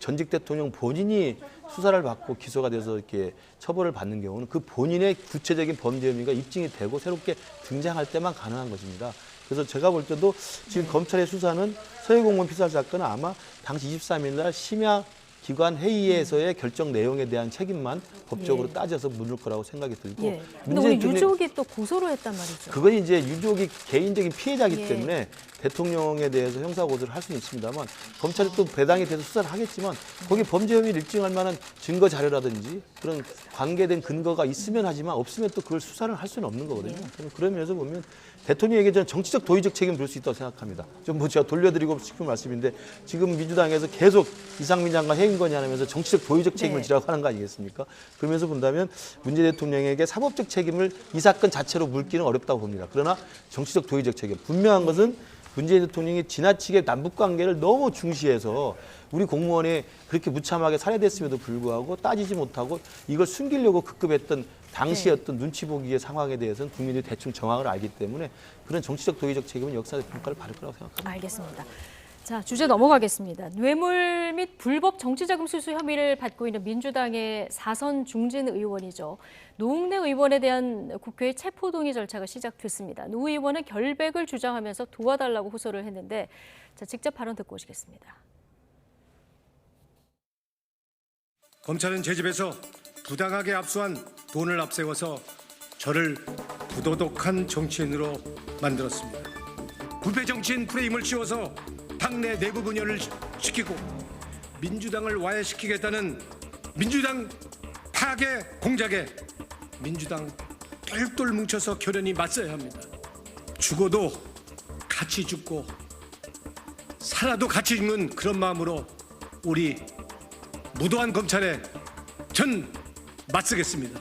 Speaker 6: 전직 대통령 본인이 수사를 받고 기소가 돼서 이렇게 처벌을 받는 경우는 그 본인의 구체적인 범죄 혐의가 입증이 되고 새롭게 등장할 때만 가능한 것입니다. 그래서 제가 볼 때도 지금 검찰의 수사는 서해 공무원 피살 사건은 아마 당시 23일 날 심야 기관 회의에서의 결정 내용에 대한 책임만 법적으로 따져서 물을 거라고 생각이 들고.
Speaker 8: 근데 오늘 유족이 또 고소를 했단 말이죠.
Speaker 6: 그건 이제 유족이 개인적인 피해자이기 때문에 대통령에 대해서 형사 고소를 할 수는 있습니다만 검찰이 또 배당에 대해서 수사를 하겠지만 거기 범죄 혐의를 입증할 만한 증거 자료라든지 그런 관계된 근거가 있으면 하지만 없으면 또 그걸 수사를 할 수는 없는 거거든요. 그런 면에서 보면 대통령에게 저는 정치적 도의적 책임을 볼 수 있다고 생각합니다. 좀 뭐 제가 돌려드리고 싶은 말씀인데 지금 민주당에서 계속 이상민 장관 해임 건의하면서 정치적 도의적 책임을 지라고 하는 거 아니겠습니까? 그러면서 본다면 문재인 대통령에게 사법적 책임을 이 사건 자체로 물기는 어렵다고 봅니다. 그러나 정치적 도의적 책임 분명한 것은 문재인 대통령이 지나치게 남북 관계를 너무 중시해서 우리 공무원이 그렇게 무참하게 살해됐음에도 불구하고 따지지 못하고 이걸 숨기려고 급급했던 당시의 어떤 눈치 보기의 상황에 대해서는 국민들이 대충 정황을 알기 때문에 그런 정치적 도의적 책임은 역사적 평가를 받을 거라고 생각합니다.
Speaker 8: 알겠습니다. 자, 주제 넘어가겠습니다. 뇌물 및 불법 정치자금 수수 혐의를 받고 있는 민주당의 4선 중진 의원이죠. 노웅래 의원에 대한 국회의 체포동의 절차가 시작됐습니다. 노 의원은 결백을 주장하면서 도와달라고 호소를 했는데 자, 직접 발언 듣고 오시겠습니다.
Speaker 10: 검찰은 제 집에서 부당하게 압수한 돈을 앞세워서 저를 부도덕한 정치인으로 만들었습니다. 부패 정치인 프레임을 씌워서 당내 내부 분열을 시키고 민주당을 와해시키겠다는 민주당 파괴 공작에 민주당 똘똘 뭉쳐서 결연히 맞서야 합니다. 죽어도 같이 죽고 살아도 같이 죽는 그런 마음으로 우리 무도한 검찰에 전 맞서겠습니다.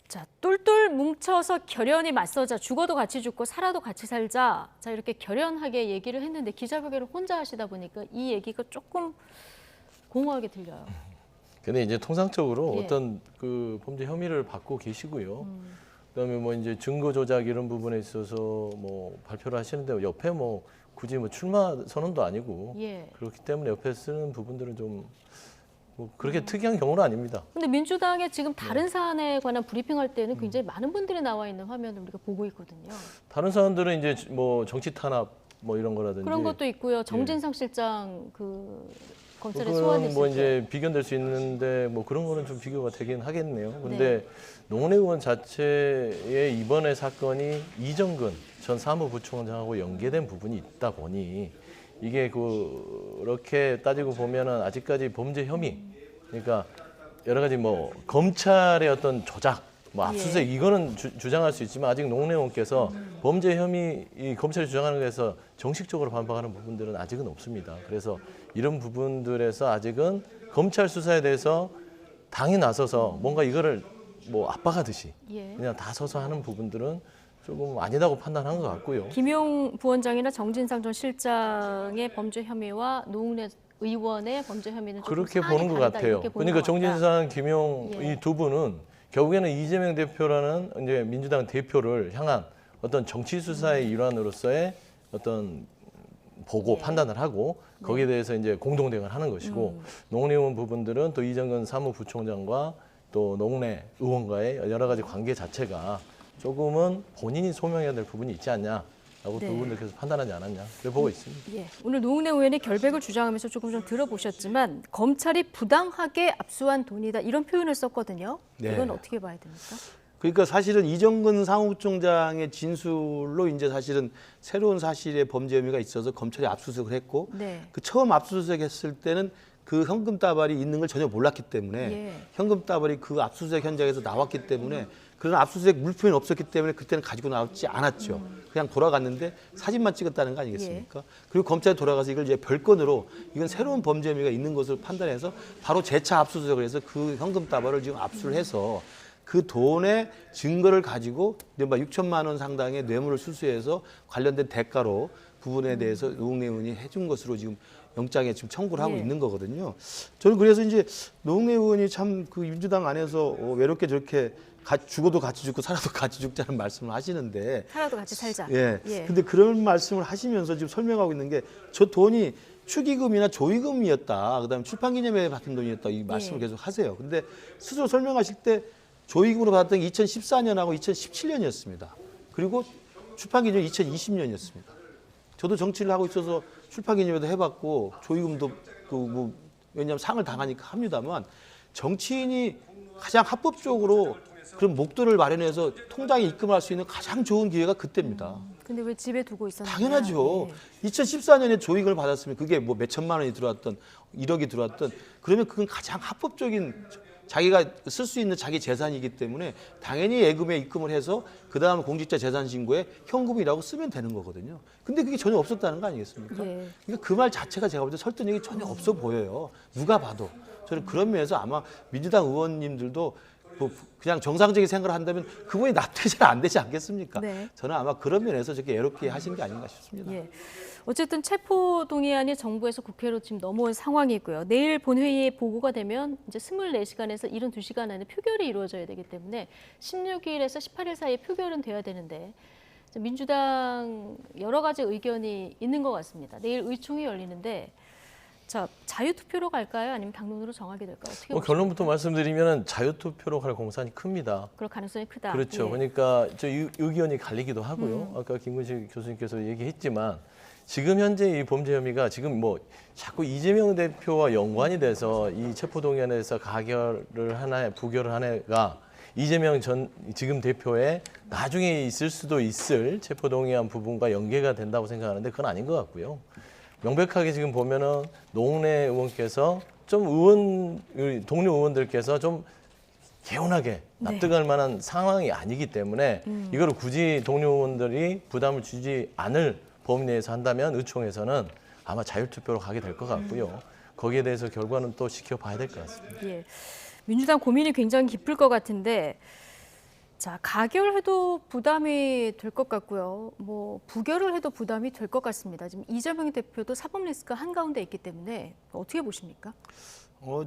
Speaker 8: 자, 똘똘 뭉쳐서 결연히 맞서자. 죽어도 같이 죽고 살아도 같이 살자. 자, 이렇게 결연하게 얘기를 했는데 기자회견을 혼자 하시다 보니까 이 얘기가 조금 공허하게 들려요.
Speaker 11: 근데 이제 통상적으로
Speaker 8: 예.
Speaker 11: 어떤 그 범죄 혐의를 받고 계시고요. 그다음에 뭐 이제 증거 조작 이런 부분에 있어서 뭐 발표를 하시는데 옆에 뭐 굳이 뭐 출마 선언도 아니고
Speaker 8: 예.
Speaker 11: 그렇기 때문에 옆에 쓰는 부분들은 좀 뭐 그렇게 특이한 경우는 아닙니다.
Speaker 8: 근데 민주당의 지금 다른 사안에 관한 브리핑할 때는 굉장히 많은 분들이 나와 있는 화면을 우리가 보고 있거든요.
Speaker 11: 다른 사람들은 이제 뭐 정치 탄압 뭐 이런 거라든지
Speaker 8: 그런 것도 있고요. 정진상 실장 그 검찰에
Speaker 11: 그건
Speaker 8: 소환했을
Speaker 11: 뭐
Speaker 8: 때.
Speaker 11: 이제 비견될 수 있는데 뭐 그런 거는 좀 비교가 되긴 하겠네요. 근데 노웅래 의원 자체의 이번의 사건이 이정근 전 사무부총장하고 연계된 부분이 있다 보니 이게 그렇게 따지고 보면은 아직까지 범죄 혐의 그러니까 여러 가지 뭐 검찰의 어떤 조작 뭐 압수수색 이거는 주장할 수 있지만 아직 노웅래 의원께서 범죄 혐의 이 검찰이 주장하는 것에서 정식적으로 반박하는 부분들은 아직은 없습니다. 그래서 이런 부분들에서 아직은 검찰 수사에 대해서 당이 나서서 뭔가 이거를 뭐 압박하듯이 그냥 다 서서 하는 부분들은 조금 아니다고 판단한 것 같고요.
Speaker 8: 김용 부원장이나 정진상 전 실장의 범죄 혐의와 노웅래 의원의 범죄 혐의는 조금
Speaker 11: 그렇게
Speaker 8: 사안이
Speaker 11: 보는 것
Speaker 8: 다르다,
Speaker 11: 같아요.
Speaker 8: 이렇게 보는
Speaker 11: 그러니까
Speaker 8: 것 같다.
Speaker 11: 정진상, 김용 이 두 분은 결국에는 이재명 대표라는 이제 민주당 대표를 향한 어떤 정치 수사의 일환으로서의 어떤 보고 판단을 하고 거기에 대해서 이제 공동 대응을 하는 것이고 노웅래 의원 부분들은 또 이정근 사무부총장과 또 노웅래 의원과의 여러 가지 관계 자체가 조금은 본인이 소명해야 될 부분이 있지 않냐라고 그분들께서 판단하지 않았냐 그렇게 보고 있습니다.
Speaker 8: 예, 오늘 노웅래 의원이 결백을 주장하면서 조금 좀 들어보셨지만 검찰이 부당하게 압수한 돈이다 이런 표현을 썼거든요.
Speaker 6: 네.
Speaker 8: 이건 어떻게 봐야 됩니까?
Speaker 6: 그러니까 사실은 이정근 사무부총장의 진술로 이제 사실은 새로운 사실의 범죄 혐의가 있어서 검찰이 압수수색을 했고 그 처음 압수수색했을 때는 그 현금 다발이 있는 걸 전혀 몰랐기 때문에 현금 다발이 그 압수수색 현장에서 나왔기 때문에 그런 압수수색 물품이 없었기 때문에 그때는 가지고 나오지 않았죠. 그냥 돌아갔는데 사진만 찍었다는 거 아니겠습니까? 그리고 검찰에 돌아가서 이걸 이제 별건으로 이건 새로운 범죄 혐의가 있는 것을 판단해서 바로 재차 압수수색을 해서 그 현금 다발을 지금 압수를 해서 그 돈의 증거를 가지고 6천만 원 상당의 뇌물을 수수해서 관련된 대가로 부분에 대해서 노웅래 의원이 해준 것으로 지금 영장에 지금 청구를 하고 있는 거거든요. 저는 그래서 이제 노웅래 의원이 참 그 민주당 안에서 외롭게 저렇게 죽어도 같이 죽고 살아도 같이 죽자는 말씀을 하시는데
Speaker 8: 살아도 같이 살자.
Speaker 6: 예. 근데 그런 말씀을 하시면서 지금 설명하고 있는 게 저 돈이 축의금이나 조의금이었다. 그다음에 출판기념회에 받은 돈이었다. 이 말씀을 계속 하세요. 근데 스스로 설명하실 때 조의금으로 받았던 게 2014년하고 2017년이었습니다. 그리고 출판기념회 2020년이었습니다. 저도 정치를 하고 있어서 출판기념회도 해봤고 조의금도 뭐 왜냐하면 상을 당하니까 합니다만 정치인이 가장 합법적으로 그런 목돈을 마련해서 통장에 입금할 수 있는 가장 좋은 기회가 그때입니다.
Speaker 8: 근데 왜 집에 두고 있었느냐?
Speaker 6: 당연하죠.
Speaker 8: 예.
Speaker 6: 2014년에 조익을 받았으면 그게 뭐 몇 천만 원이 들어왔던 1억이 들어왔던 그러면 그건 가장 합법적인 자기가 쓸 수 있는 자기 재산이기 때문에 당연히 예금에 입금을 해서 그다음 공직자 재산 신고에 현금이라고 쓰면 되는 거거든요. 근데 그게 전혀 없었다는 거 아니겠습니까?
Speaker 8: 예.
Speaker 6: 그러니까 그 말 자체가 제가 볼 때 설득력이 전혀 없어 보여요. 누가 봐도. 저는 그런 면에서 아마 민주당 의원님들도 뭐 그냥 정상적인 생각을 한다면 그분이 납득이 잘 안 되지 않겠습니까?
Speaker 8: 네.
Speaker 6: 저는 아마 그런 면에서 저렇게 애롭게 하신 게 아닌가 싶습니다.
Speaker 8: 예. 어쨌든 체포동의안이 정부에서 국회로 지금 넘어온 상황이고요. 내일 본회의에 보고가 되면 이제 24시간에서 72시간 안에 표결이 이루어져야 되기 때문에 16일에서 18일 사이에 표결은 돼야 되는데 민주당 여러 가지 의견이 있는 것 같습니다. 내일 의총이 열리는데 자, 자유투표로 갈까요? 아니면 당론으로 정하게 될까요? 어떻게
Speaker 11: 결론부터 말씀드리면 자유투표로 갈 공산이 큽니다.
Speaker 8: 그럴 가능성이 크다.
Speaker 11: 그렇죠.
Speaker 8: 예.
Speaker 11: 그러니까 저 의견이 갈리기도 하고요. 아까 김근식 교수님께서 얘기했지만 지금 현재 이 범죄 혐의가 지금 뭐 자꾸 이재명 대표와 연관이 돼서 이 체포동의안에서 가결을 하나 부결을 하나가 이재명 전 지금 대표의 나중에 있을 수도 있을 체포동의안 부분과 연계가 된다고 생각하는데 그건 아닌 것 같고요. 명백하게 지금 보면은 노웅래 의원께서 좀 동료 의원들께서 좀 개운하게 납득할 만한 상황이 아니기 때문에 이거를 굳이 동료 의원들이 부담을 주지 않을 범위 내에서 한다면 의총에서는 아마 자율투표로 가게 될 것 같고요. 거기에 대해서 결과는 또 지켜봐야 될 것 같습니다.
Speaker 8: 예. 민주당 고민이 굉장히 깊을 것 같은데 자, 가결해도 부담이 될 것 같고요. 뭐 부결을 해도 부담이 될 것 같습니다. 지금 이재명 대표도 사법 리스크가 한가운데 있기 때문에 어떻게 보십니까?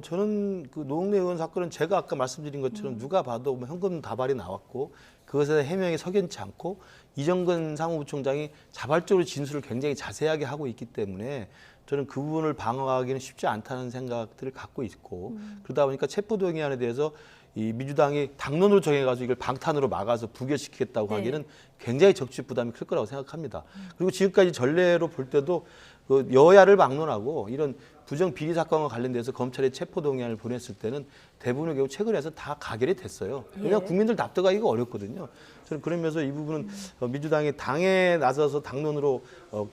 Speaker 6: 저는 그 노웅래 의원 사건은 제가 아까 말씀드린 것처럼 누가 봐도 뭐 현금 다발이 나왔고 그것에 해명이 석연치 않고 이정근 사무부총장이 자발적으로 진술을 굉장히 자세하게 하고 있기 때문에 저는 그 부분을 방어하기는 쉽지 않다는 생각들을 갖고 있고 그러다 보니까 체포동의안에 대해서 이 민주당이 당론으로 정해가지고 이걸 방탄으로 막아서 부결시키겠다고 하기는 굉장히 적지 부담이 클 거라고 생각합니다. 그리고 지금까지 전례로 볼 때도 그 여야를 막론하고 이런 부정 비리 사건과 관련돼서 검찰에 체포동의안을 보냈을 때는 대부분의 경우 최근에서 다 가결이 됐어요. 왜냐하면 국민들 납득하기가 어렵거든요. 저는 그러면서 이 부분은 민주당이 당에 나서서 당론으로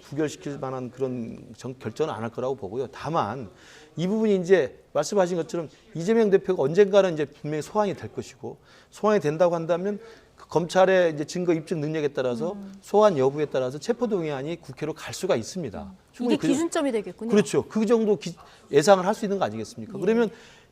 Speaker 6: 부결시킬 만한 그런 결정은 안 할 거라고 보고요. 다만 이 부분이 이제 말씀하신 것처럼 이재명 대표가 언젠가는 이제 분명히 소환이 될 것이고 소환이 된다고 한다면 그 검찰의 이제 증거 입증 능력에 따라서 소환 여부에 따라서 체포동의안이 국회로 갈 수가 있습니다.
Speaker 8: 이게 기준점이 되겠군요.
Speaker 6: 그렇죠. 그 정도 예상을 할 수 있는 거 아니겠습니까? 그러면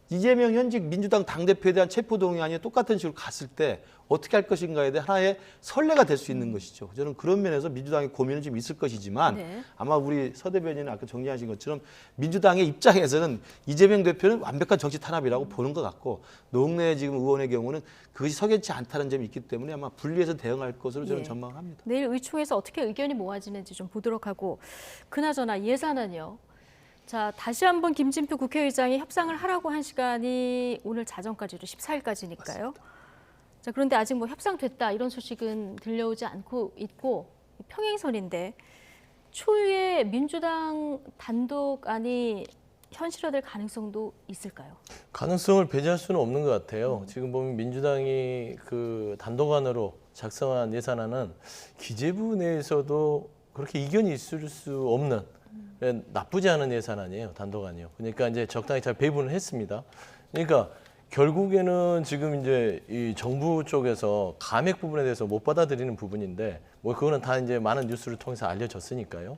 Speaker 6: 이재명 현직 민주당 당대표에 대한 체포동의안이 똑같은 식으로 갔을 때 어떻게 할 것인가에 대한 하나의 선례가 될 수 있는 것이죠. 저는 그런 면에서 민주당의 고민은 좀 있을 것이지만 아마 우리 서 대변인은 아까 정리하신 것처럼 민주당의 입장에서는 이재명 대표는 완벽한 정치 탄압이라고 보는 것 같고 노웅래 지금 의원의 경우는 그것이 석연치 않다는 점이 있기 때문에 아마 분리해서 대응할 것으로 저는 전망합니다.
Speaker 8: 내일 의총에서 어떻게 의견이 모아지는지 좀 보도록 하고 그나저나 예산안요. 자, 다시 한번 김진표 국회의장이 협상을 하라고 한 시간이 오늘 자정까지로 14일까지니까요. 자, 그런데 아직 뭐 협상됐다 이런 소식은 들려오지 않고 있고 평행선인데 초유의 민주당 단독안이 현실화될 가능성도 있을까요?
Speaker 11: 가능성을 배제할 수는 없는 것 같아요. 지금 보면 민주당이 그 단독안으로 작성한 예산안은 기재부 내에서도 그렇게 이견이 있을 수 없는 나쁘지 않은 예산안이에요. 단독안이요. 그러니까 이제 적당히 잘 배분을 했습니다. 그러니까 결국에는 지금 이제 이 정부 쪽에서 감액 부분에 대해서 못 받아들이는 부분인데 뭐 그거는 다 이제 많은 뉴스를 통해서 알려졌으니까요.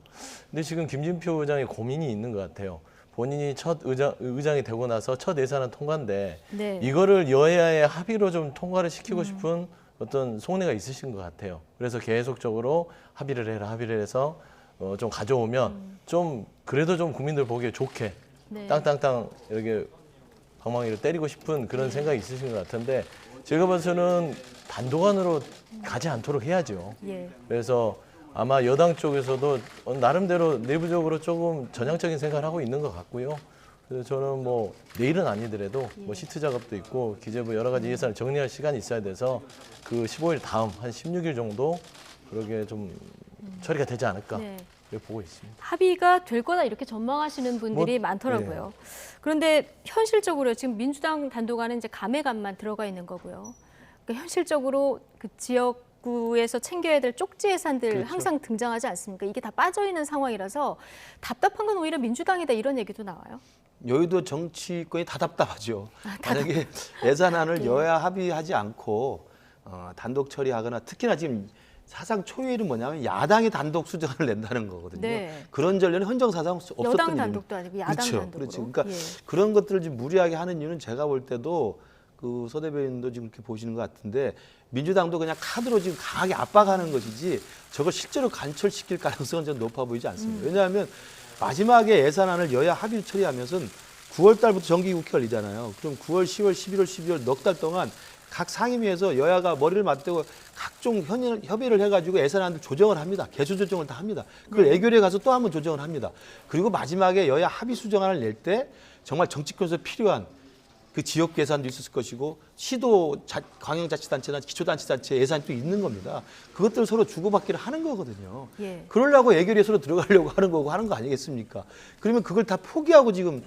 Speaker 11: 근데 지금 김진표 의장의 고민이 있는 것 같아요. 본인이 첫 의장이 되고 나서 첫 예산안 통과인데 이거를 여야의 합의로 좀 통과를 시키고 싶은 어떤 속내가 있으신 것 같아요. 그래서 계속적으로 합의를 해서 좀 가져오면 좀 그래도 좀 국민들 보기에 좋게 땅땅땅 이렇게 방망이를 때리고 싶은 그런 생각이 있으신 것 같은데 제가 봐서는 단독안으로 가지 않도록 해야죠. 그래서 아마 여당 쪽에서도 나름대로 내부적으로 조금 전향적인 생각을 하고 있는 것 같고요. 그래서 저는 뭐 내일은 아니더라도 뭐 시트 작업도 있고 기재부 여러 가지 예산을 정리할 시간이 있어야 돼서 그 15일 다음 한 16일 정도 그러게 좀 처리가 되지 않을까 이렇게 보고 있습니다.
Speaker 8: 합의가 될 거다 이렇게 전망하시는 분들이 많더라고요. 그런데 현실적으로 지금 민주당 단독안은 이제 감액안만 들어가 있는 거고요. 그러니까 현실적으로 그 지역 정부에서 챙겨야 될 쪽지 예산들
Speaker 6: 그렇죠.
Speaker 8: 항상 등장하지 않습니까? 이게 다 빠져 있는 상황이라서 답답한 건 오히려 민주당이다 이런 얘기도 나와요.
Speaker 6: 여의도 정치권이 다 답답하죠. 만약에 예산안을 여야 합의하지 않고 단독 처리하거나 특히나 지금 사상 초유일은 뭐냐면 야당이 단독 수정을 낸다는 거거든요.
Speaker 8: 네.
Speaker 6: 그런 전례는 헌정사상 없었던
Speaker 8: 여당
Speaker 6: 일입니다.
Speaker 8: 단독도 아니고 야당
Speaker 6: 그렇죠.
Speaker 8: 단독으로.
Speaker 6: 그렇죠. 그러니까
Speaker 8: 예.
Speaker 6: 그런 것들을 좀 무리하게 하는 이유는 제가 볼 때도 그 서 대변인도 지금 그렇게 보시는 것 같은데 민주당도 그냥 카드로 지금 강하게 압박하는 것이지 저걸 실제로 간철시킬 가능성은 좀 높아 보이지 않습니다. 왜냐하면 마지막에 예산안을 여야 합의를 처리하면서는 9월 달부터 정기국회 열리잖아요. 그럼 9월, 10월, 11월, 12월 넉 달 동안 각 상임위에서 여야가 머리를 맞대고 각종 협의를 해가지고 예산안을 조정을 합니다. 개수 조정을 다 합니다. 그걸 애결에 가서 또 한번 조정을 합니다. 그리고 마지막에 여야 합의 수정안을 낼 때 정말 정치권에서 필요한 그 지역 예산도 있을 것이고 시도 광역자치단체나 기초단체단체 예산이 또 있는 겁니다. 그것들을 서로 주고받기를 하는 거거든요.
Speaker 8: 예.
Speaker 6: 그러려고 애결에 서로 들어가려고 하는 거고 하는 거 아니겠습니까? 그러면 그걸 다 포기하고 지금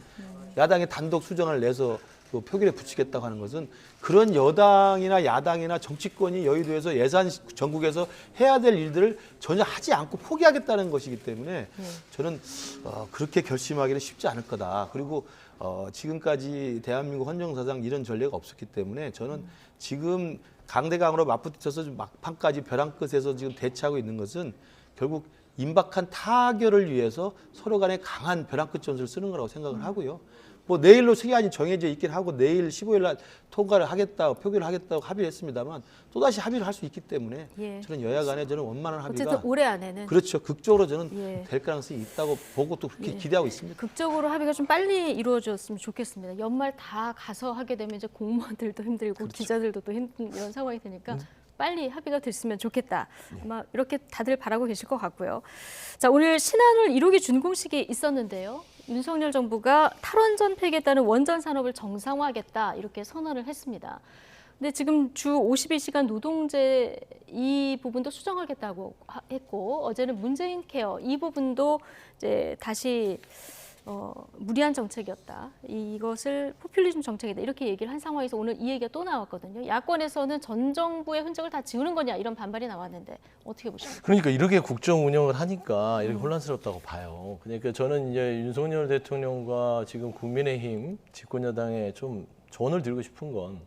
Speaker 6: 야당이 단독 수정안을 내서 그 표결에 붙이겠다고 하는 것은 그런 여당이나 야당이나 정치권이 여의도에서 예산 전국에서 해야 될 일들을 전혀 하지 않고 포기하겠다는 것이기 때문에 저는 그렇게 결심하기는 쉽지 않을 거다. 그리고 지금까지 대한민국 헌정사상 이런 전례가 없었기 때문에 저는 지금 강대강으로 맞붙어서 막판까지 벼랑 끝에서 지금 대치하고 있는 것은 결국 임박한 타결을 위해서 서로 간에 강한 벼랑 끝 전술을 쓰는 거라고 생각을 하고요. 뭐 내일로 시간이 정해져 있긴 하고 내일 15일 날 통과를 하겠다, 표결을 하겠다고 합의를 했습니다만 또다시 합의를 할 수 있기 때문에 저는 여야 간에 저는 원만한 합의가
Speaker 8: 어쨌든 올해 안에는
Speaker 6: 그렇죠. 극적으로 저는 될 가능성이 있다고 보고 또 그렇게 기대하고 있습니다.
Speaker 8: 극적으로 합의가 좀 빨리 이루어졌으면 좋겠습니다. 연말 다 가서 하게 되면 이제 공무원들도 힘들고 기자들도 또 힘든 이런 상황이 되니까 빨리 합의가 됐으면 좋겠다. 아마 이렇게 다들 바라고 계실 것 같고요. 자, 오늘 신한울 1호기 준공식이 있었는데요. 윤석열 정부가 탈원전 폐기했다는 원전 산업을 정상화하겠다 이렇게 선언을 했습니다. 근데 지금 주 52시간 노동제 이 부분도 수정하겠다고 했고 어제는 문재인 케어 이 부분도 이제 다시 무리한 정책이었다. 이것을 포퓰리즘 정책이다. 이렇게 얘기를 한 상황에서 오늘 이 얘기가 또 나왔거든요. 야권에서는 전 정부의 흔적을 다 지우는 거냐 이런 반발이 나왔는데 어떻게 보십니까?
Speaker 11: 그러니까 이렇게 국정 운영을 하니까 이렇게 혼란스럽다고 봐요. 그러니까 저는 이제 윤석열 대통령과 지금 국민의힘 집권여당에 좀 조언을 드리고 싶은 건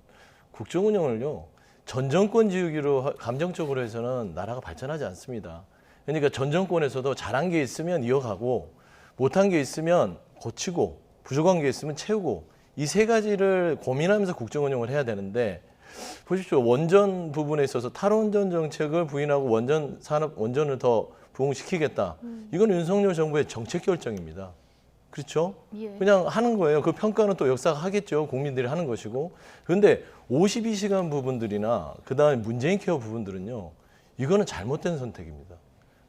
Speaker 11: 국정 운영을요. 전 정권 지우기로 감정적으로 해서는 나라가 발전하지 않습니다. 그러니까 전 정권에서도 잘한 게 있으면 이어가고 못한 게 있으면 고치고 부족한 게 있으면 채우고 이 세 가지를 고민하면서 국정 운영을 해야 되는데 보십시오. 원전 부분에 있어서 탈원전 정책을 부인하고 원전 산업 원전을 더 부흥시키겠다. 이건 윤석열 정부의 정책 결정입니다. 그렇죠?
Speaker 8: 예.
Speaker 11: 그냥 하는 거예요. 그 평가는 또 역사가 하겠죠. 국민들이 하는 것이고. 그런데 52시간 부분들이나 그다음에 문재인 케어 부분들은요. 이거는 잘못된 선택입니다.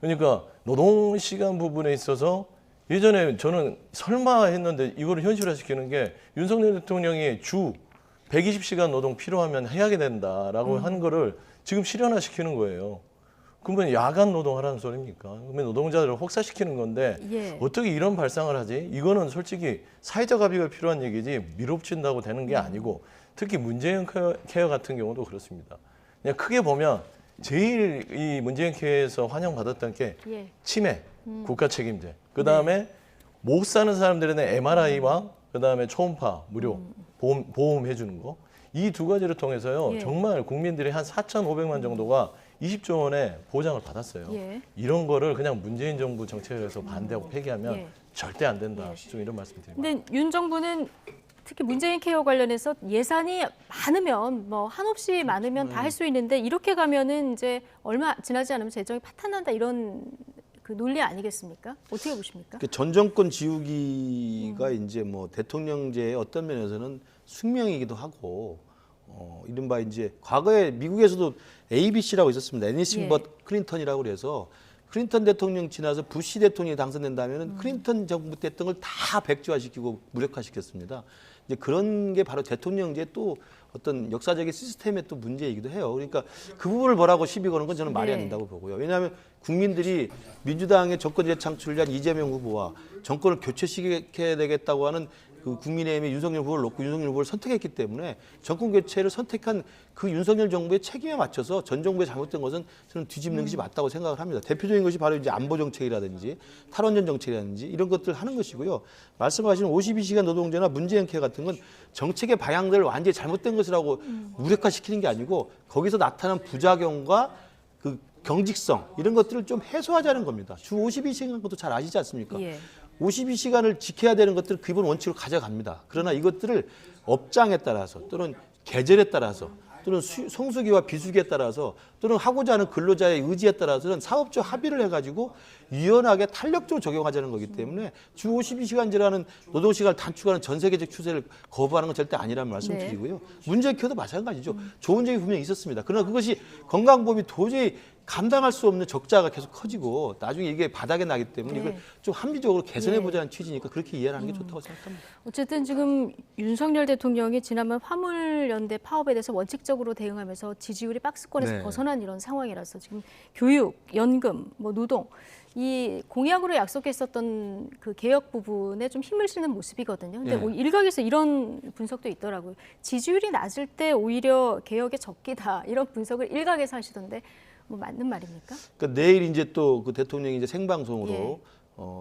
Speaker 11: 그러니까 노동시간 부분에 있어서 예전에 저는 설마 했는데 이거를 현실화시키는 게 윤석열 대통령이 주 120시간 노동 필요하면 해야 된다라고 하는 거를 지금 실현화시키는 거예요. 그러면 야간 노동하라는 소리입니까? 그러면 노동자들을 혹사시키는 건데 어떻게 이런 발상을 하지? 이거는 솔직히 사회적 합의가 필요한 얘기지 밀어붙인다고 되는 게 아니고 특히 문재인 케어 같은 경우도 그렇습니다. 그냥 크게 보면 제일 이 문재인 케어에서 환영받았던 게 치매, 국가 책임제. 그다음에 못 사는 사람들에는 MRI와 그다음에 초음파 무료 보험 해주는 거. 이 두 가지를 통해서요. 정말 국민들이 한 4,500만 정도가 20조 원의 보장을 받았어요. 이런 거를 그냥 문재인 정부 정책에서 반대하고 폐기하면 절대 안 된다. 좀 이런 말씀드립니다.
Speaker 8: 근데 윤 정부는 특히 문재인 케어 관련해서 예산이 많으면 뭐 한없이 많으면 다 할 수 있는데 이렇게 가면은 이제 얼마 지나지 않으면 재정이 파탄난다 이런 그 논리 아니겠습니까? 어떻게 보십니까?
Speaker 6: 전 정권 지우기가 이제 뭐 대통령제의 어떤 면에서는 숙명이기도 하고 이른바 이제 과거에 미국에서도 ABC라고 있었습니다. Anything but 클린턴이라고 그래서 클린턴 대통령 지나서 부시 대통령이 당선된다면은 클린턴 정부 때 했던 걸 다 백지화시키고 무력화시켰습니다. 이제 그런 게 바로 대통령제 또 어떤 역사적인 시스템의 또 문제이기도 해요. 그러니까 그 부분을 뭐라고 시비 거는 건 저는 말이 안 된다고 보고요. 왜냐하면 국민들이 민주당의 정권 재창출을 위한 이재명 후보와 정권을 교체시켜야 되겠다고 하는 그 국민의힘의 윤석열 후보를 놓고 윤석열 후보를 선택했기 때문에 정권 교체를 선택한 그 윤석열 정부의 책임에 맞춰서 전 정부의 잘못된 것은 저는 뒤집는 것이 맞다고 생각을 합니다. 대표적인 것이 바로 이제 안보 정책이라든지 탈원전 정책이라든지 이런 것들을 하는 것이고요. 말씀하신 52시간 노동제나 문재인 케어 같은 건 정책의 방향들을 완전히 잘못된 것이라고 무력화시키는 게 아니고 거기서 나타난 부작용과 그 경직성 이런 것들을 좀 해소하자는 겁니다. 주 52시간 것도 잘 아시지 않습니까? 52시간을 지켜야 되는 것들을 기본 원칙으로 가져갑니다. 그러나 이것들을 업장에 따라서 또는 계절에 따라서 또는 성수기와 비수기에 따라서 또는 하고자 하는 근로자의 의지에 따라서는 사업주 합의를 해가지고 유연하게 탄력적으로 적용하자는 거기 때문에 주 52시간제라는 노동시간을 단축하는 전 세계적 추세를 거부하는 건 절대 아니라는 말씀 드리고요. 문재인 케어도 마찬가지죠. 좋은 점이 분명히 있었습니다. 그러나 그것이 건강보험이 도저히 감당할 수 없는 적자가 계속 커지고 나중에 이게 바닥에 나기 때문에 이걸 좀 합리적으로 개선해보자는 취지니까 그렇게 이해를 하는 게 좋다고 생각합니다.
Speaker 8: 어쨌든 지금 윤석열 대통령이 지난번 화물연대 파업에 대해서 원칙적으로 대응하면서 지지율이 박스권에서 벗어난 이런 상황이라서 지금 교육, 연금, 뭐 노동 이 공약으로 약속했었던 그 개혁 부분에 좀 힘을 실는 모습이거든요. 근데 뭐 일각에서 이런 분석도 있더라고요. 지지율이 낮을 때 오히려 개혁의 적기다 이런 분석을 일각에서 하시던데 뭐 맞는 말입니까?
Speaker 6: 그러니까 내일 이제 또 그 대통령이 이제 생방송으로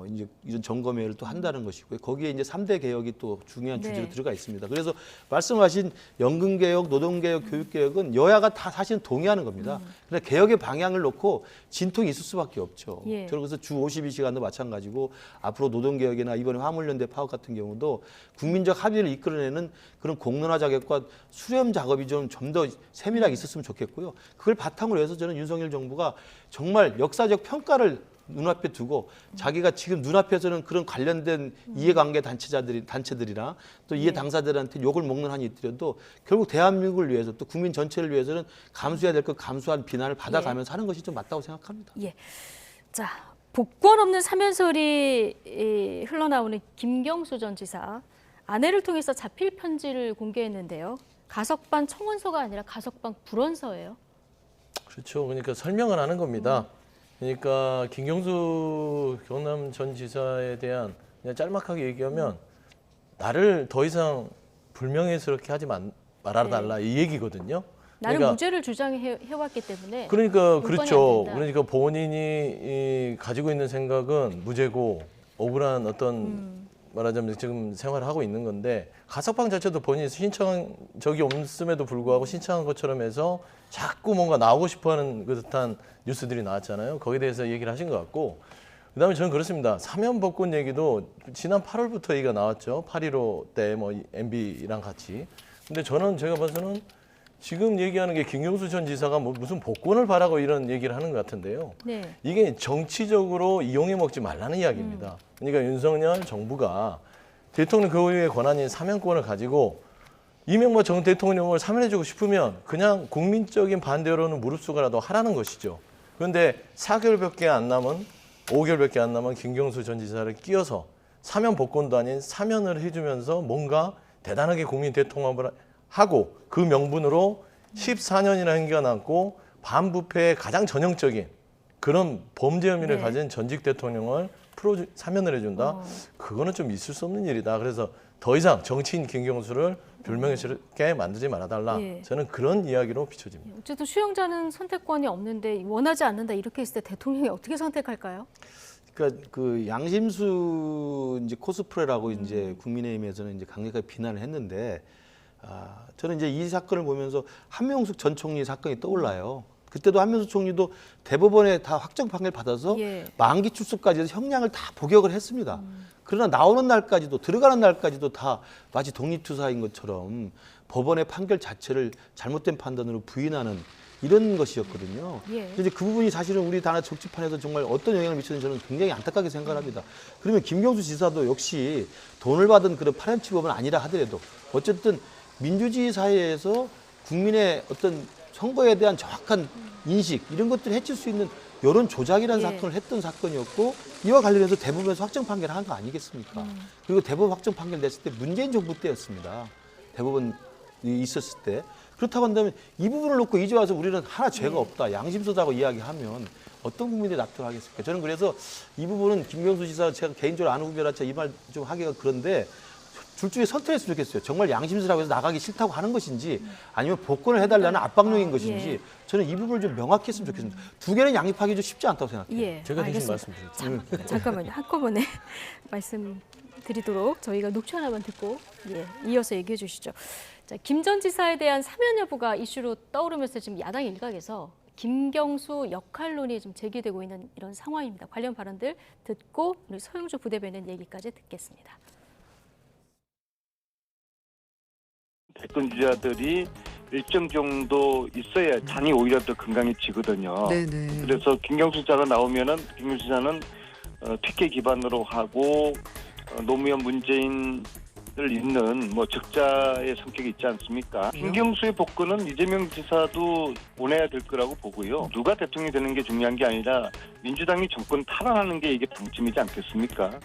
Speaker 6: 이제 이런 점검회를 또 한다는 것이고요. 거기에 이제 3대 개혁이 또 중요한 주제로 들어가 있습니다. 그래서 말씀하신 연금 개혁, 노동 개혁, 교육 개혁은 여야가 다 사실은 동의하는 겁니다. 그러나 개혁의 방향을 놓고 진통이 있을 수밖에 없죠. 저는 그래서 주 52시간도 마찬가지고 앞으로 노동 개혁이나 이번에 화물연대 파업 같은 경우도 국민적 합의를 이끌어내는 그런 공론화 작업과 수렴 작업이 좀 더 세밀하게 있었으면 좋겠고요. 그걸 바탕으로 해서 저는 윤석열 정부가 정말 역사적 평가를 눈앞에 두고 자기가 지금 눈앞에서는 그런 관련된 이해관계 단체들이나 또 이해 당사자들한테 욕을 먹는 한이 있더라도 결국 대한민국을 위해서 또 국민 전체를 위해서는 감수해야 될 것 감수한 비난을 받아가면서 하는 것이 좀 맞다고 생각합니다.
Speaker 8: 자, 복권 없는 사면설이 흘러나오는 김경수 전 지사 아내를 통해서 자필 편지를 공개했는데요. 가석방 청원서가 아니라 가석방 불원서예요.
Speaker 11: 그렇죠. 그러니까 설명을 하는 겁니다. 그러니까 김경수 경남 전 지사에 대한 그냥 짤막하게 얘기하면 나를 더 이상 불명예스럽게 하지 말아달라 이 얘기거든요.
Speaker 8: 나는
Speaker 11: 그러니까,
Speaker 8: 무죄를 주장해왔기 때문에
Speaker 11: 그러니까 그렇죠. 그러니까 본인이 가지고 있는 생각은 무죄고 억울한 어떤 말하자면 지금 생활을 하고 있는 건데 가석방 자체도 본인이 신청한 적이 없음에도 불구하고 신청한 것처럼 해서 자꾸 뭔가 나오고 싶어하는 그 듯한 뉴스들이 나왔잖아요. 거기에 대해서 얘기를 하신 것 같고 그다음에 저는 그렇습니다. 사면 복권 얘기도 지난 8월부터 얘기가 나왔죠. 8.15 때 뭐 MB랑 같이. 근데 저는 제가 봐서는 지금 얘기하는 게 김경수 전 지사가 뭐 무슨 복권을 바라고 이런 얘기를 하는 것 같은데요. 이게 정치적으로 이용해 먹지 말라는 이야기입니다. 그러니까 윤석열 정부가 대통령 고유의 권한인 사면권을 가지고 이명박 전 대통령을 사면해주고 싶으면 그냥 국민적인 반대 여론을 무릅쓰고라도 하라는 것이죠. 그런데 4개월밖에 안 남은 5개월밖에 안 남은 김경수 전 지사를 끼워서 사면 복권도 아닌 사면을 해주면서 뭔가 대단하게 국민 대통합을 하고 그 명분으로 14년이나 행기가 남고 반부패의 가장 전형적인 그런 범죄 혐의를 가진 전직 대통령을 사면을 해준다? 그거는 좀 있을 수 없는 일이다. 그래서 더 이상 정치인 김경수를 불명예스럽게 만들지 말아달라. 저는 그런 이야기로 비춰집니다.
Speaker 8: 어쨌든 수용자는 선택권이 없는데 원하지 않는다 이렇게 했을 때 대통령이 어떻게 선택할까요?
Speaker 6: 그러니까 그 양심수 이제 코스프레라고 이제 국민의힘에서는 이제 강력하게 비난을 했는데 저는 이제 이 사건을 보면서 한명숙 전 총리 사건이 떠올라요. 그때도 한명숙 총리도 대법원에 다 확정 판결 받아서 만기 출소까지 해서 형량을 다 복역을 했습니다. 그러나 나오는 날까지도 들어가는 날까지도 다 마치 독립투사인 것처럼 법원의 판결 자체를 잘못된 판단으로 부인하는 이런 것이었거든요. 이제 그 부분이 사실은 우리 당의 정치판에서 정말 어떤 영향을 미치는지 저는 굉장히 안타깝게 생각합니다. 그러면 김경수 지사도 역시 돈을 받은 그런 파렴치범은 아니라 하더라도 어쨌든 민주주의 사회에서 국민의 어떤 선거에 대한 정확한 인식 이런 것들을 해칠 수 있는 여론 조작이라는 사건을 했던 사건이었고 이와 관련해서 대법원에서 확정 판결을 한 거 아니겠습니까? 그리고 대법원 확정 판결 냈을 때 문재인 정부 때였습니다. 대법원이 있었을 때. 그렇다고 한다면 이 부분을 놓고 이제 와서 우리는 하나 죄가 없다. 양심수다고 이야기하면 어떤 국민들이 납득하겠습니까? 저는 그래서 이 부분은 김경수 지사 제가 개인적으로 아는 후배라서 이 말 좀 하기가 그런데 둘 중에 선택했으면 좋겠어요. 정말 양심스러워 해서 나가기 싫다고 하는 것인지 아니면 복권을 해달라는 압박용인 것인지
Speaker 8: 예.
Speaker 6: 저는 이 부분을 좀 명확히 했으면 좋겠습니다. 두 개는 양립하기 좀 쉽지 않다고 생각해요.
Speaker 8: 예,
Speaker 6: 제가 대신
Speaker 8: 알겠습니다.
Speaker 6: 말씀드릴게요.
Speaker 8: 잠깐만요. 한꺼번에 말씀드리도록 저희가 녹취 하나만 듣고 이어서 얘기해 주시죠. 자, 김 전 지사에 대한 사면 여부가 이슈로 떠오르면서 지금 야당 일각에서 김경수 역할론이 좀 제기되고 있는 이런 상황입니다. 관련 발언들 듣고 우리 서영주 부대변인 얘기까지 듣겠습니다.
Speaker 12: 대권 주자들이 일정 정도 있어야 당이 오히려 더 건강해지거든요.
Speaker 13: 네네.
Speaker 12: 그래서 김경수 지사가 나오면은 김경수 지사는 특혜 기반으로 하고 노무현 문재인을 잇는 뭐 적자의 성격이 있지 않습니까? 김경수의 복권은 이재명 지사도 보내야 될 거라고 보고요. 누가 대통령이 되는 게 중요한 게 아니라 민주당이 정권 탈환하는 게 이게 방침이지 않겠습니까?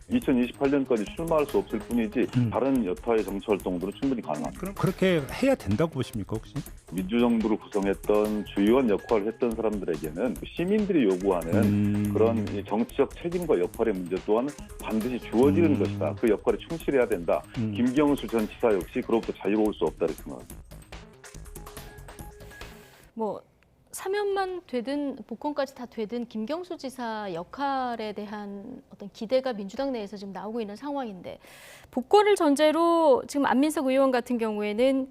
Speaker 15: 2028년까지 출마할 수 없을 뿐이지 다른 여타의 정치 활동들은 충분히 가능합니다.
Speaker 16: 그럼 그렇게 해야 된다고 보십니까 혹시?
Speaker 15: 민주정부를 구성했던 주요한 역할을 했던 사람들에게는 시민들이 요구하는 그런 정치적 책임과 역할의 문제 또한 반드시 주어지는 것이다. 그 역할에 충실해야 된다. 김경수 전 지사 역시 그로부터 자유로울 수 없다고 생각합니다.
Speaker 8: 뭐 사면만 되든 복권까지 다 되든 김경수 지사 역할에 대한 어떤 기대가 민주당 내에서 지금 나오고 있는 상황인데 복권을 전제로 지금 안민석 의원 같은 경우에는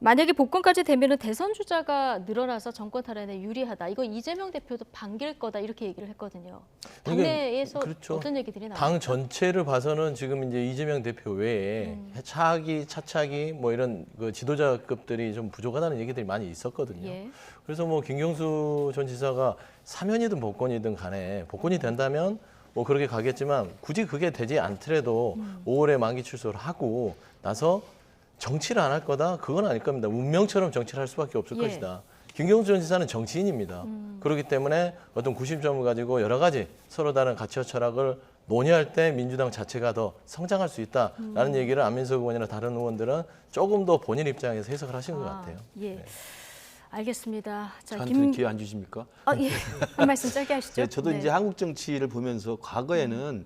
Speaker 8: 만약에 복권까지 되면은 대선 주자가 늘어나서 정권 탈환에 유리하다. 이거 이재명 대표도 반길 거다 이렇게 얘기를 했거든요. 당내에서
Speaker 6: 그렇죠.
Speaker 8: 어떤 얘기들이 나와요?
Speaker 6: 당 전체를 봐서는 지금 이제 이재명 대표 외에 차차기 뭐 이런 그 지도자급들이 좀 부족하다는 얘기들이 많이 있었거든요.
Speaker 8: 예.
Speaker 6: 그래서 뭐 김경수 전 지사가 사면이든 복권이든 간에 복권이 된다면 뭐 그렇게 가겠지만 굳이 그게 되지 않더라도 5월에 만기 출소를 하고 나서 정치를 안 할 거다? 그건 아닐 겁니다. 운명처럼 정치를 할 수밖에 없을 것이다. 김경수 전 지사는 정치인입니다. 그렇기 때문에 어떤 구심점을 가지고 여러 가지 서로 다른 가치와 철학을 논의할 때 민주당 자체가 더 성장할 수 있다라는 얘기를 안민석 의원이나 다른 의원들은 조금 더 본인 입장에서 해석을 하신 것 같아요.
Speaker 8: 예.
Speaker 6: 네.
Speaker 8: 알겠습니다. 자,
Speaker 6: 저한테는 기회 안 주십니까?
Speaker 8: 예. 한 말씀 짧게 하시죠.
Speaker 6: 네, 저도 이제 한국 정치를 보면서 과거에는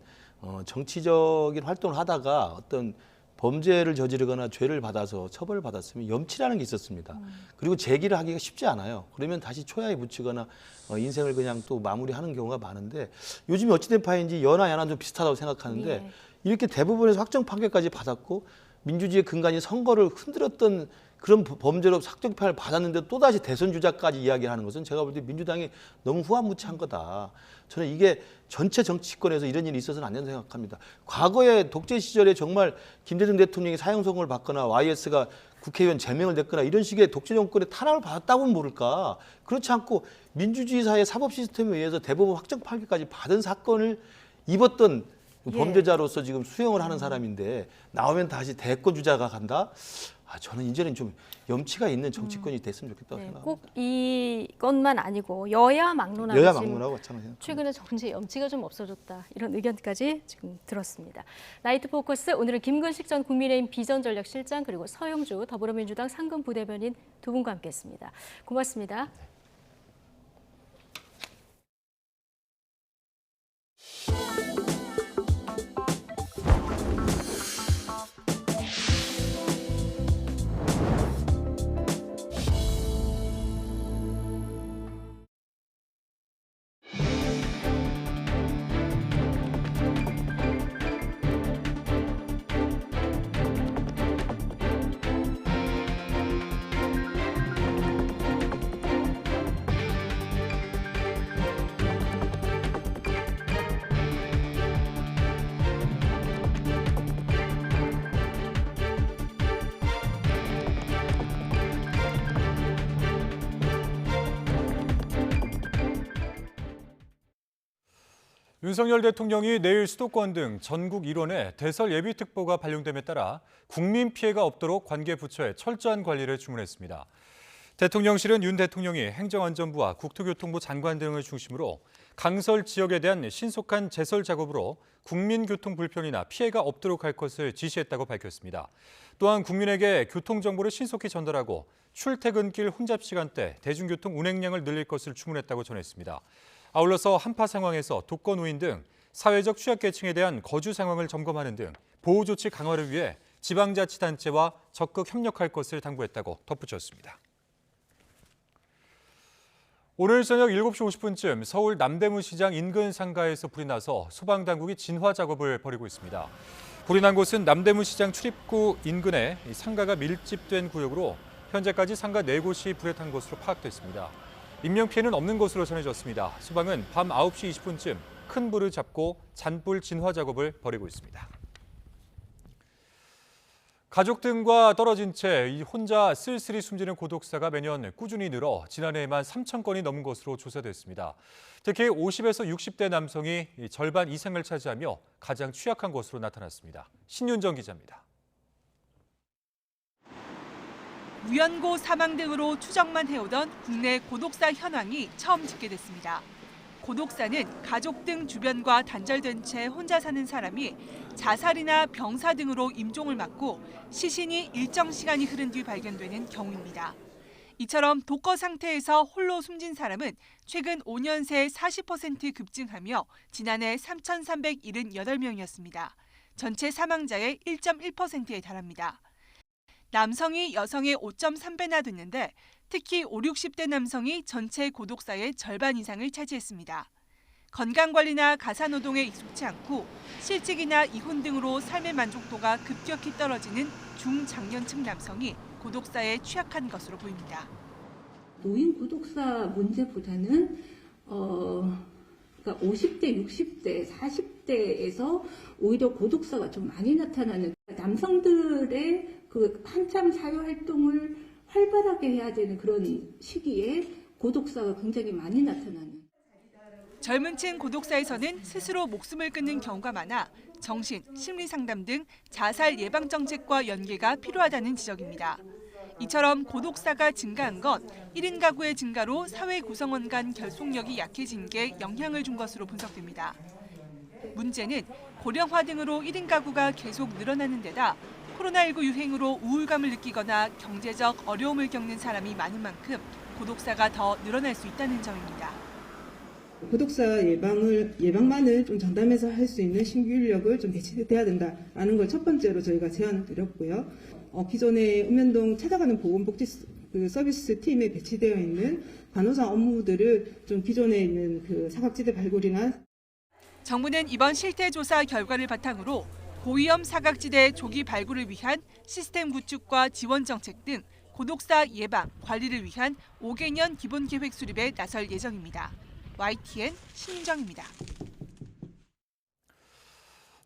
Speaker 6: 정치적인 활동을 하다가 어떤 범죄를 저지르거나 죄를 받아서 처벌을 받았으면 염치라는 게 있었습니다. 그리고 재기를 하기가 쉽지 않아요. 그러면 다시 초야에 붙이거나 인생을 그냥 또 마무리하는 경우가 많은데 요즘에 어찌된 파인지 연하 야나 좀 비슷하다고 생각하는데 이렇게 대부분에서 확정 판결까지 받았고 민주주의의 근간인 선거를 흔들었던 그런 범죄로 확정 판결을 받았는데 또다시 대선 주자까지 이야기를 하는 것은 제가 볼 때 민주당이 너무 후한무치한 거다. 저는 이게 전체 정치권에서 이런 일이 있어서는 안 된다고 생각합니다. 과거에 독재 시절에 정말 김대중 대통령이 사형선고를 받거나 YS가 국회의원 제명을 냈거나 이런 식의 독재 정권의 탄압을 받았다고는 모를까. 그렇지 않고 민주주의 사회 사법 시스템에 의해서 대법원 확정 판결까지 받은 사건을 입었던 범죄자로서 지금 수용을 하는 사람인데 나오면 다시 대권 주자가 간다? 저는 이제는 좀 염치가 있는 정치권이 됐으면 좋겠다고 생각합니다.
Speaker 8: 꼭 이것만 아니고 여야 막론하고
Speaker 6: 여야 막론하고 마찬가지예요.
Speaker 8: 최근에 정치 염치가 좀 없어졌다 이런 의견까지 지금 들었습니다. 나이트 포커스 오늘은 김근식 전 국민의힘 비전전략실장 그리고 서영주 더불어민주당 상근 부대변인 두 분과 함께했습니다. 고맙습니다.
Speaker 2: 윤석열 대통령이 내일 수도권 등 전국 일원에 대설 예비특보가 발령됨에 따라 국민 피해가 없도록 관계 부처에 철저한 관리를 주문했습니다. 대통령실은 윤 대통령이 행정안전부와 국토교통부 장관 등을 중심으로 강설 지역에 대한 신속한 제설 작업으로 국민교통 불편이나 피해가 없도록 할 것을 지시했다고 밝혔습니다. 또한 국민에게 교통정보를 신속히 전달하고 출퇴근길 혼잡 시간대 대중교통 운행량을 늘릴 것을 주문했다고 전했습니다. 아울러서 한파 상황에서 독거노인 등 사회적 취약계층에 대한 거주 상황을 점검하는 등 보호 조치 강화를 위해 지방자치단체와 적극 협력할 것을 당부했다고 덧붙였습니다. 오늘 저녁 7시 50분쯤 서울 남대문시장 인근 상가에서 불이 나서 소방당국이 진화 작업을 벌이고 있습니다. 불이 난 곳은 남대문시장 출입구 인근에 상가가 밀집된 구역으로 현재까지 상가 4곳이 불에 탄 것으로 파악됐습니다. 인명피해는 없는 것으로 전해졌습니다. 소방은 밤 9시 20분쯤 큰 불을 잡고 잔불 진화 작업을 벌이고 있습니다. 가족 등과 떨어진 채 혼자 쓸쓸히 숨지는 고독사가 매년 꾸준히 늘어 지난해에만 3,000건이 넘은 것으로 조사됐습니다. 특히 50에서 60대 남성이 절반 이상을 차지하며 가장 취약한 것으로 나타났습니다. 신윤정 기자입니다.
Speaker 3: 무연고 사망 등으로 추정만 해오던 국내 고독사 현황이 처음 집계됐습니다. 고독사는 가족 등 주변과 단절된 채 혼자 사는 사람이 자살이나 병사 등으로 임종을 맞고 시신이 일정 시간이 흐른 뒤 발견되는 경우입니다. 이처럼 독거 상태에서 홀로 숨진 사람은 최근 5년 새 40% 급증하며 지난해 3,378명이었습니다. 전체 사망자의 1.1%에 달합니다. 남성이 여성의 5.3배나 됐는데 특히 5, 60대 남성이 전체 고독사의 절반 이상을 차지했습니다. 건강관리나 가사노동에 익숙치 않고 실직이나 이혼 등으로 삶의 만족도가 급격히 떨어지는 중장년층 남성이 고독사에 취약한 것으로 보입니다.
Speaker 13: 노인 고독사 문제보다는 그러니까 50대, 60대, 40대에서 오히려 고독사가 좀 많이 나타나는 남성들의 그 한참 사회활동을 활발하게 해야 되는 그런 시기에 고독사가 굉장히 많이 나타나는.
Speaker 3: 젊은 층 고독사에서는 스스로 목숨을 끊는 경우가 많아 정신, 심리 상담 등 자살 예방 정책과 연계가 필요하다는 지적입니다. 이처럼 고독사가 증가한 건 1인 가구의 증가로 사회 구성원 간 결속력이 약해진 게 영향을 준 것으로 분석됩니다. 문제는 고령화 등으로 1인 가구가 계속 늘어나는 데다 코로나19 유행으로 우울감을 느끼거나 경제적 어려움을 겪는 사람이 많은 만큼 고독사가 더 늘어날 수 있다는 점입니다.
Speaker 14: 고독사 예방만을 좀 전담해서 할 수 있는 신규 인력을 좀 배치돼야 된다라는 걸 첫 번째로 저희가 제안을 드렸고요. 기존에 읍면동 찾아가는 보건복지 서비스 팀에 배치되어 있는 간호사 업무들을 좀 기존에 있는 그 사각지대 발굴이나
Speaker 3: 정부는 이번 실태조사 결과를 바탕으로 고위험 사각지대 조기 발굴을 위한 시스템 구축과 지원 정책 등 고독사 예방, 관리를 위한 5개년 기본계획 수립에 나설 예정입니다. YTN 신윤정입니다.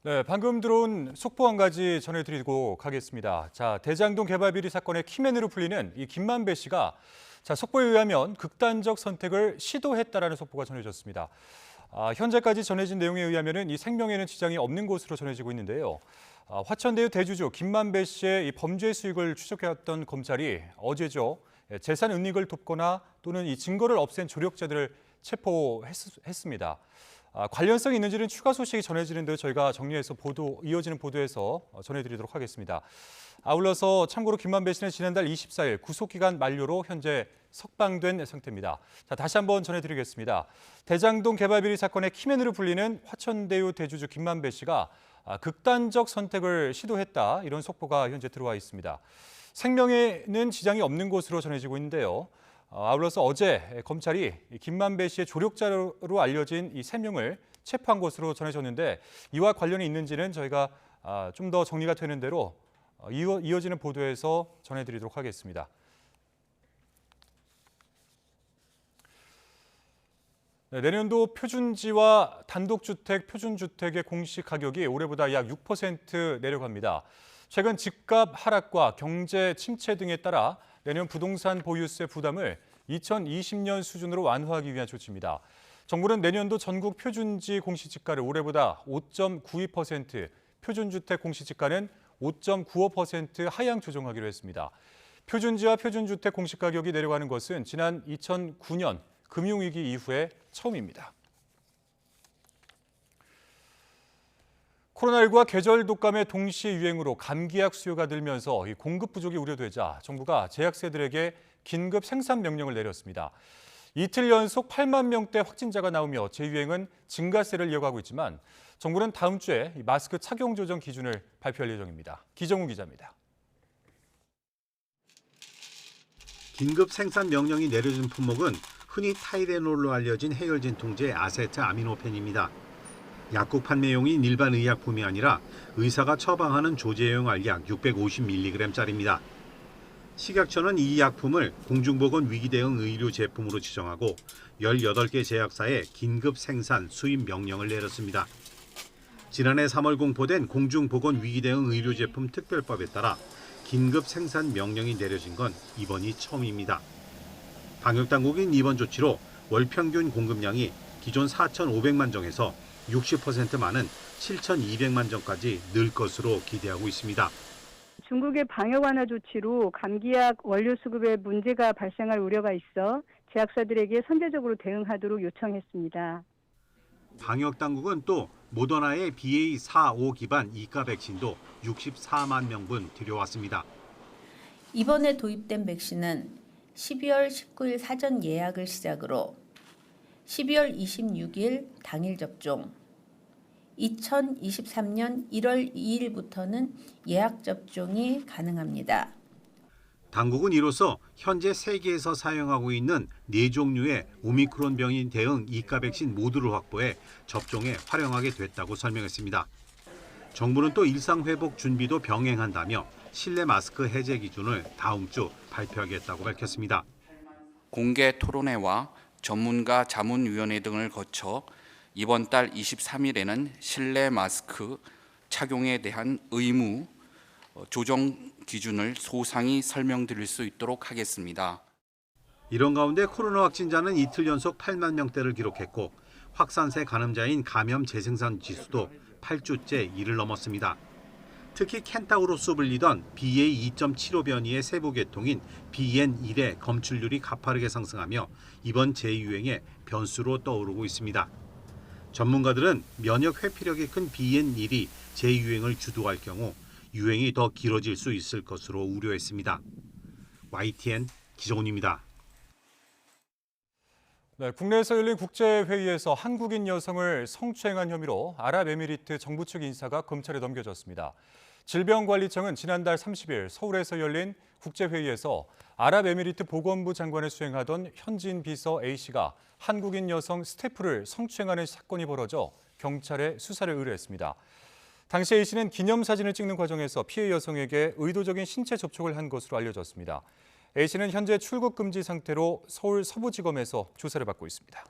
Speaker 2: 네, 방금 들어온 속보 한 가지 전해드리고 가겠습니다. 자, 대장동 개발 비리 사건의 키맨으로 불리는 이 김만배 씨가 속보에 의하면 극단적 선택을 시도했다라는 속보가 전해졌습니다. 현재까지 전해진 내용에 의하면 이 생명에는 지장이 없는 것으로 전해지고 있는데요. 화천대유 대주주 김만배 씨의 이 범죄 수익을 추적해왔던 검찰이 어제죠. 재산 은닉을 돕거나 또는 이 증거를 없앤 조력자들을 체포했습니다. 관련성이 있는지는 추가 소식이 전해지는데 저희가 정리해서 이어지는 보도에서 전해드리도록 하겠습니다. 아울러서 참고로 김만배 씨는 지난달 24일 구속기간 만료로 현재 석방된 상태입니다. 자, 다시 한번 전해드리겠습니다. 대장동 개발 비리 사건의 키맨으로 불리는 화천대유 대주주 김만배 씨가 극단적 선택을 시도했다, 이런 속보가 현재 들어와 있습니다. 생명에는 지장이 없는 것으로 전해지고 있는데요. 아울러서 어제 검찰이 김만배 씨의 조력자로 알려진 이 3명을 체포한 것으로 전해졌는데 이와 관련이 있는지는 저희가 좀 더 정리가 되는 대로 이어지는 보도에서 전해드리도록 하겠습니다. 네, 내년도 표준지와 단독주택, 표준주택의 공시 가격이 올해보다 약 6% 내려갑니다. 최근 집값 하락과 경제 침체 등에 따라 내년 부동산 보유세 부담을 2020년 수준으로 완화하기 위한 조치입니다. 정부는 내년도 전국 표준지 공시지가를 올해보다 5.92%, 표준주택 공시지가는 5.95% 하향 조정하기로 했습니다. 표준지와 표준주택 공시가격이 내려가는 것은 지난 2009년 금융위기 이후에 처음입니다. 코로나19와 계절 독감의 동시 유행으로 감기약 수요가 늘면서 공급 부족이 우려되자 정부가 제약사들에게 긴급 생산 명령을 내렸습니다. 이틀 연속 8만 명대 확진자가 나오며 재유행은 증가세를 이어가고 있지만 정부는 다음 주에 마스크 착용 조정 기준을 발표할 예정입니다. 기정우 기자입니다.
Speaker 4: 긴급 생산 명령이 내려진 품목은 흔히 타이레놀로 알려진 해열 진통제 아세트아미노펜입니다. 약국 판매용인 일반 의약품이 아니라 의사가 처방하는 조제용 알약 650mg짜리입니다. 식약처는 이 약품을 공중보건 위기 대응 의료 제품으로 지정하고 18개 제약사에 긴급 생산 수입 명령을 내렸습니다. 지난해 3월 공포된 공중보건 위기 대응 의료 제품 특별법에 따라 긴급 생산 명령이 내려진 건 이번이 처음입니다. 방역당국인 이번 조치로 월 평균 공급량이 기존 4,500만 정에서 60% 많은 7,200만 정까지 늘 것으로 기대하고 있습니다.
Speaker 7: 중국의 방역 완화 조치로 감기약 원료 수급에 문제가 발생할 우려가 있어 제약사들에게 선제적으로 대응하도록 요청했습니다.
Speaker 4: 방역당국은 또 모더나의 BA.4-5 기반 이가 백신도 64만 명분 들여왔습니다.
Speaker 17: 이번에 도입된 백신은 12월 19일 사전 예약을 시작으로 12월 26일 당일 접종, 2023년 1월 2일부터는 예약 접종이 가능합니다.
Speaker 4: 당국은 이로써 현재 세계에서 사용하고 있는 4종류의 오미크론 변이 대응 이가 백신 모두를 확보해 접종에 활용하게 됐다고 설명했습니다. 정부는 또 일상회복 준비도 병행한다며 실내 마스크 해제 기준을 다음 주 발표하겠다고 밝혔습니다.
Speaker 18: 공개 토론회와 전문가 자문위원회 등을 거쳐 이번 달 23일에는 실내 마스크 착용에 대한 의무 조정 기준을 소상히 설명드릴 수 있도록 하겠습니다.
Speaker 4: 이런 가운데 코로나 확진자는 이틀 연속 8만 명대를 기록했고 확산세 가늠자인 감염 재생산 지수도 8주째 1을 넘었습니다. 특히 켄타우로스 불리던 BA.2.75 변이의 세부 계통인 BN.1의 검출률이 가파르게 상승하며 이번 재유행의 변수로 떠오르고 있습니다. 전문가들은 면역 회피력이 큰 BN.1이 재유행을 주도할 경우 유행이 더 길어질 수 있을 것으로 우려했습니다. YTN 기정훈입니다.
Speaker 2: 네, 국내에서 열린 국제회의에서 한국인 여성을 성추행한 혐의로 아랍에미리트 정부 측 인사가 검찰에 넘겨졌습니다. 질병관리청은 지난달 30일 서울에서 열린 국제회의에서 아랍에미리트 보건부 장관을 수행하던 현지인 비서 A씨가 한국인 여성 스태프를 성추행하는 사건이 벌어져 경찰에 수사를 의뢰했습니다. 당시 A씨는 기념사진을 찍는 과정에서 피해 여성에게 의도적인 신체 접촉을 한 것으로 알려졌습니다. A씨는 현재 출국 금지 상태로 서울 서부지검에서 조사를 받고 있습니다.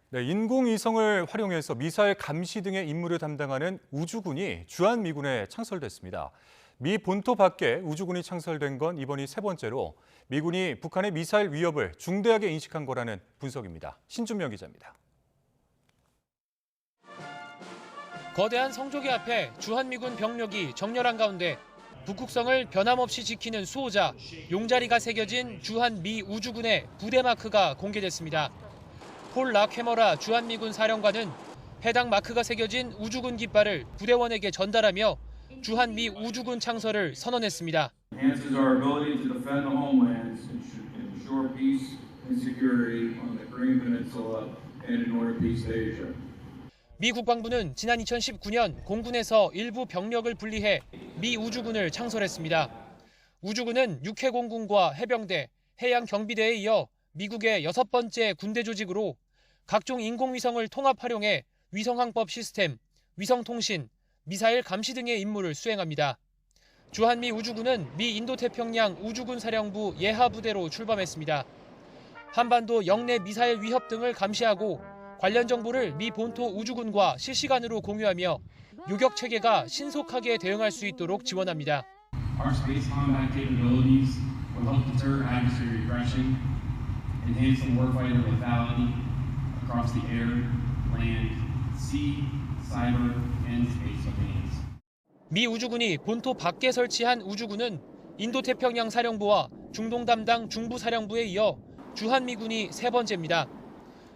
Speaker 2: 네, 인공위성을 활용해서 미사일 감시 등의 임무를 담당하는 우주군이 주한미군에 창설됐습니다. 미 본토 밖에 우주군이 창설된 건 이번이 세 번째로 미군이 북한의 미사일 위협을 중대하게 인식한 거라는 분석입니다. 신준명 기자입니다.
Speaker 19: 거대한 성조기 앞에 주한미군 병력이 정렬한 가운데 북극성을 변함없이 지키는 수호자 용자리가 새겨진 주한미 우주군의 부대 마크가 공개됐습니다. 폴 락해머라 주한미군 사령관은 해당 마크가 새겨진 우주군 깃발을 부대원에게 전달하며 주한미 우주군 창설을 선언했습니다. 미 국방부는 지난 2019년 공군에서 일부 병력을 분리해 미 우주군을 창설했습니다. 우주군은 육해공군과 해병대, 해양경비대에 이어 미국의 6번째 군대 조직으로 각종 인공위성을 통합 활용해 위성항법 시스템, 위성통신, 미사일 감시 등의 임무를 수행합니다. 주한미 우주군은 미 인도태평양 우주군 사령부 예하부대로 출범했습니다. 한반도 영내 미사일 위협 등을 감시하고 관련 정보를 미 본토 우주군과 실시간으로 공유하며 요격 체계가 신속하게 대응할 수 있도록 지원합니다.
Speaker 23: Our space combat capabilities will help deter adversary aggression, enhance the warfighter lethality across the air, land, sea, cyber, and space domains.
Speaker 19: 미 우주군이 본토 밖에 설치한 우주군은 인도태평양 사령부와 중동 담당 중부사령부에 이어 주한미군이 세 번째입니다.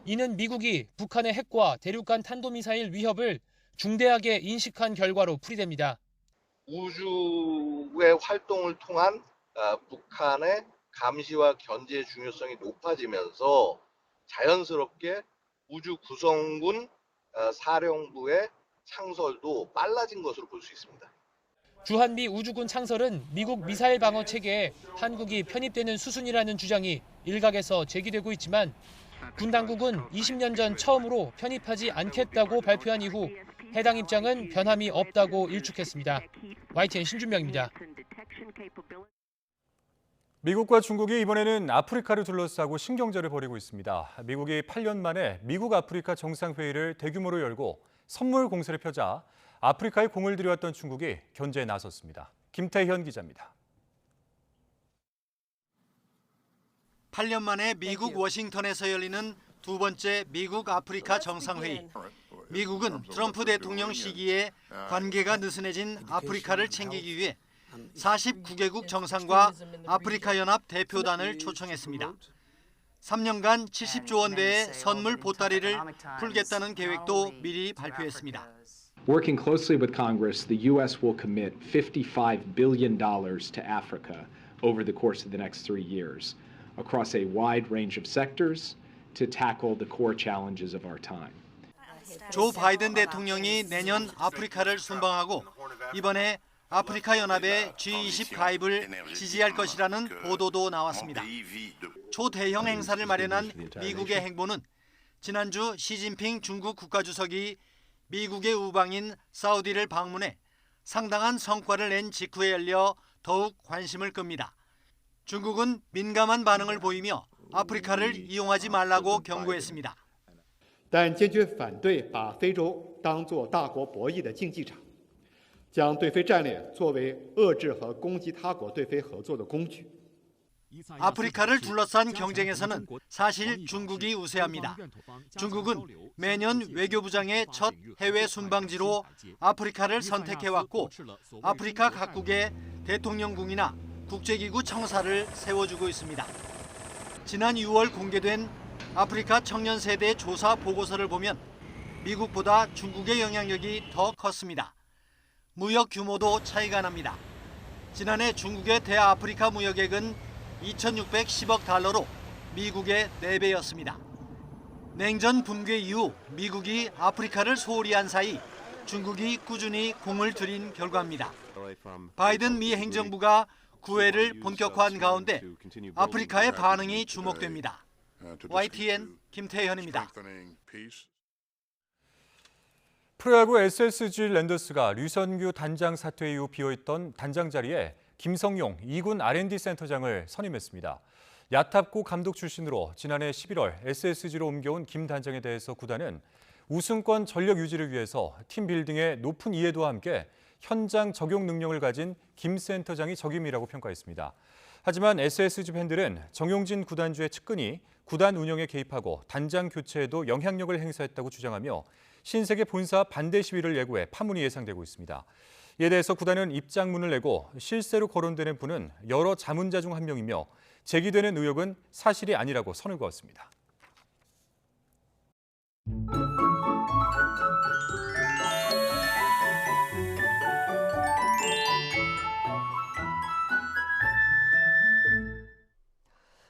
Speaker 19: 이는 미국이 북한의 핵과 대륙간 탄도미사일 위협을 중대하게 인식한 결과로 풀이됩니다.
Speaker 27: 우주의 활동을 통한 북한의
Speaker 1: 감시와 견제의 중요성이 높아지면서 자연스럽게 우주 구성군 사령부의 창설도 빨라진 것으로 볼 수 있습니다.
Speaker 19: 주한미 우주군 창설은 미국 미사일 방어 체계에 한국이 편입되는 수순이라는 주장이 일각에서 제기되고 있지만 군 당국은 20년 전 처음으로 편입하지 않겠다고 발표한 이후 해당 입장은 변함이 없다고 일축했습니다. YTN 신준명입니다.
Speaker 2: 미국과 중국이 이번에는 아프리카를 둘러싸고 신경전을 벌이고 있습니다. 미국이 8년 만에 미국 아프리카 정상회의를 대규모로 열고 선물 공세를 펴자 아프리카에 공을 들여왔던 중국이 견제에 나섰습니다. 김태현 기자입니다.
Speaker 5: 8년 만에 미국 워싱턴에서 열리는 두 번째 미국 아프리카 정상회의. 미국은 트럼프 대통령 시기에 관계가 느슨해진 아프리카를 챙기기 위해 49개국 정상과 아프리카 연합 대표단을 초청했습니다. 3년간 70조 원대의 선물 보따리를 풀겠다는 계획도 미리 발표했습니다.
Speaker 20: Working closely with Congress, the U.S. will commit $55 billion to Africa over the course of the next 3 years, across a wide range of sectors to tackle the core challenges of our time.
Speaker 5: 조 바이든 대통령이 내년 아프리카를 순방하고 이번에 아프리카 연합의 G20 가입을 지지할 것이라는 보도도 나왔습니다. 초대형 행사를 마련한 미국의 행보는 지난주 시진핑 중국 국가주석이 미국의 우방인 사우디를 방문해 상당한 성과를 낸 직후에 열려 더욱 관심을 끕니다. 중국은 민감한 반응을 보이며 아프리카를 이용하지 말라고 경고했습니다.
Speaker 21: 但坚决反对把非洲当作大国博弈的竞技场，将对非战略作为遏制和攻击他国对非合作的工具。
Speaker 5: 아프리카를 둘러싼 경쟁에서는 사실 중국이 우세합니다. 중국은 매년 외교부장의 첫 해외 순방지로 아프리카를 선택해왔고 아프리카 각국의 대통령궁이나 국제기구 청사를 세워주고 있습니다. 지난 6월 공개된 아프리카 청년 세대 조사 보고서를 보면 미국보다 중국의 영향력이 더 컸습니다. 무역 규모도 차이가 납니다. 지난해 중국의 대아프리카 무역액은 2,610억 달러로 미국의 4배였습니다. 냉전 붕괴 이후 미국이 아프리카를 소홀히 한 사이 중국이 꾸준히 공을 들인 결과입니다. 바이든 미 행정부가 구애를 본격화한 가운데 아프리카의 반응이 주목됩니다. YTN 김태현입니다.
Speaker 2: 프로야구 SSG 랜더스가 류선규 단장 사퇴 이후 비어있던 단장 자리에 김성용 2군 R&D 센터장을 선임했습니다. 야탑고 감독 출신으로 지난해 11월 SSG로 옮겨온 김 단장에 대해서 구단은 우승권 전력 유지를 위해서 팀 빌딩의 높은 이해도와 함께 현장 적용 능력을 가진 김 센터장이 적임이라고 평가했습니다. 하지만 SSG 팬들은 정용진 구단주의 측근이 구단 운영에 개입하고 단장 교체에도 영향력을 행사했다고 주장하며 신세계 본사 반대 시위를 예고해 파문이 예상되고 있습니다. 이에 대해서 구단은 입장문을 내고 실세로 거론되는 분은 여러 자문자 중 한 명이며 제기되는 의혹은 사실이 아니라고 선을 그었습니다.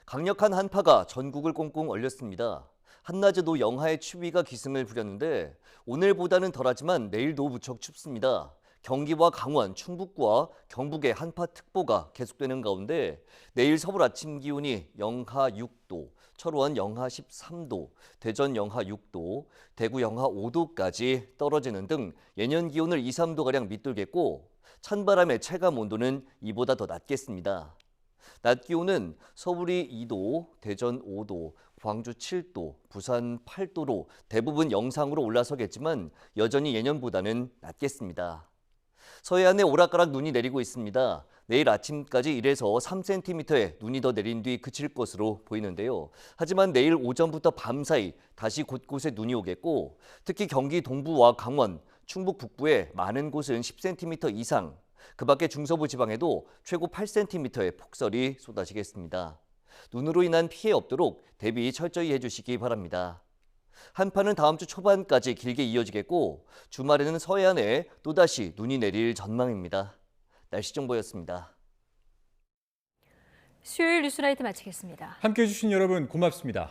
Speaker 22: 강력한 한파가 전국을 꽁꽁 얼렸습니다. 한낮에도 영하의 추위가 기승을 부렸는데 오늘보다는 덜하지만 내일도 무척 춥습니다. 경기와 강원, 충북과 경북의 한파특보가 계속되는 가운데 내일 서울 아침 기온이 영하 6도, 철원 영하 13도, 대전 영하 6도, 대구 영하 5도까지 떨어지는 등 예년 기온을 2, 3도가량 밑돌겠고 찬바람의 체감 온도는 이보다 더 낮겠습니다. 낮 기온은 서울이 2도, 대전 5도, 광주 7도, 부산 8도로 대부분 영상으로 올라서겠지만 여전히 예년보다는 낮겠습니다. 서해안에 오락가락 눈이 내리고 있습니다. 내일 아침까지 1에서 3cm의 눈이 더 내린 뒤 그칠 것으로 보이는데요. 하지만 내일 오전부터 밤사이 다시 곳곳에 눈이 오겠고 특히 경기 동부와 강원, 충북 북부에 많은 곳은 10cm 이상, 그 밖에 중서부 지방에도 최고 8cm의 폭설이 쏟아지겠습니다. 눈으로 인한 피해 없도록 대비 철저히 해주시기 바랍니다. 한파는 다음 주 초반까지 길게 이어지겠고 주말에는 서해안에 또다시 눈이 내릴 전망입니다. 날씨 정보였습니다.
Speaker 8: 수요일 뉴스나이트 마치겠습니다.
Speaker 2: 함께해 주신 여러분 고맙습니다.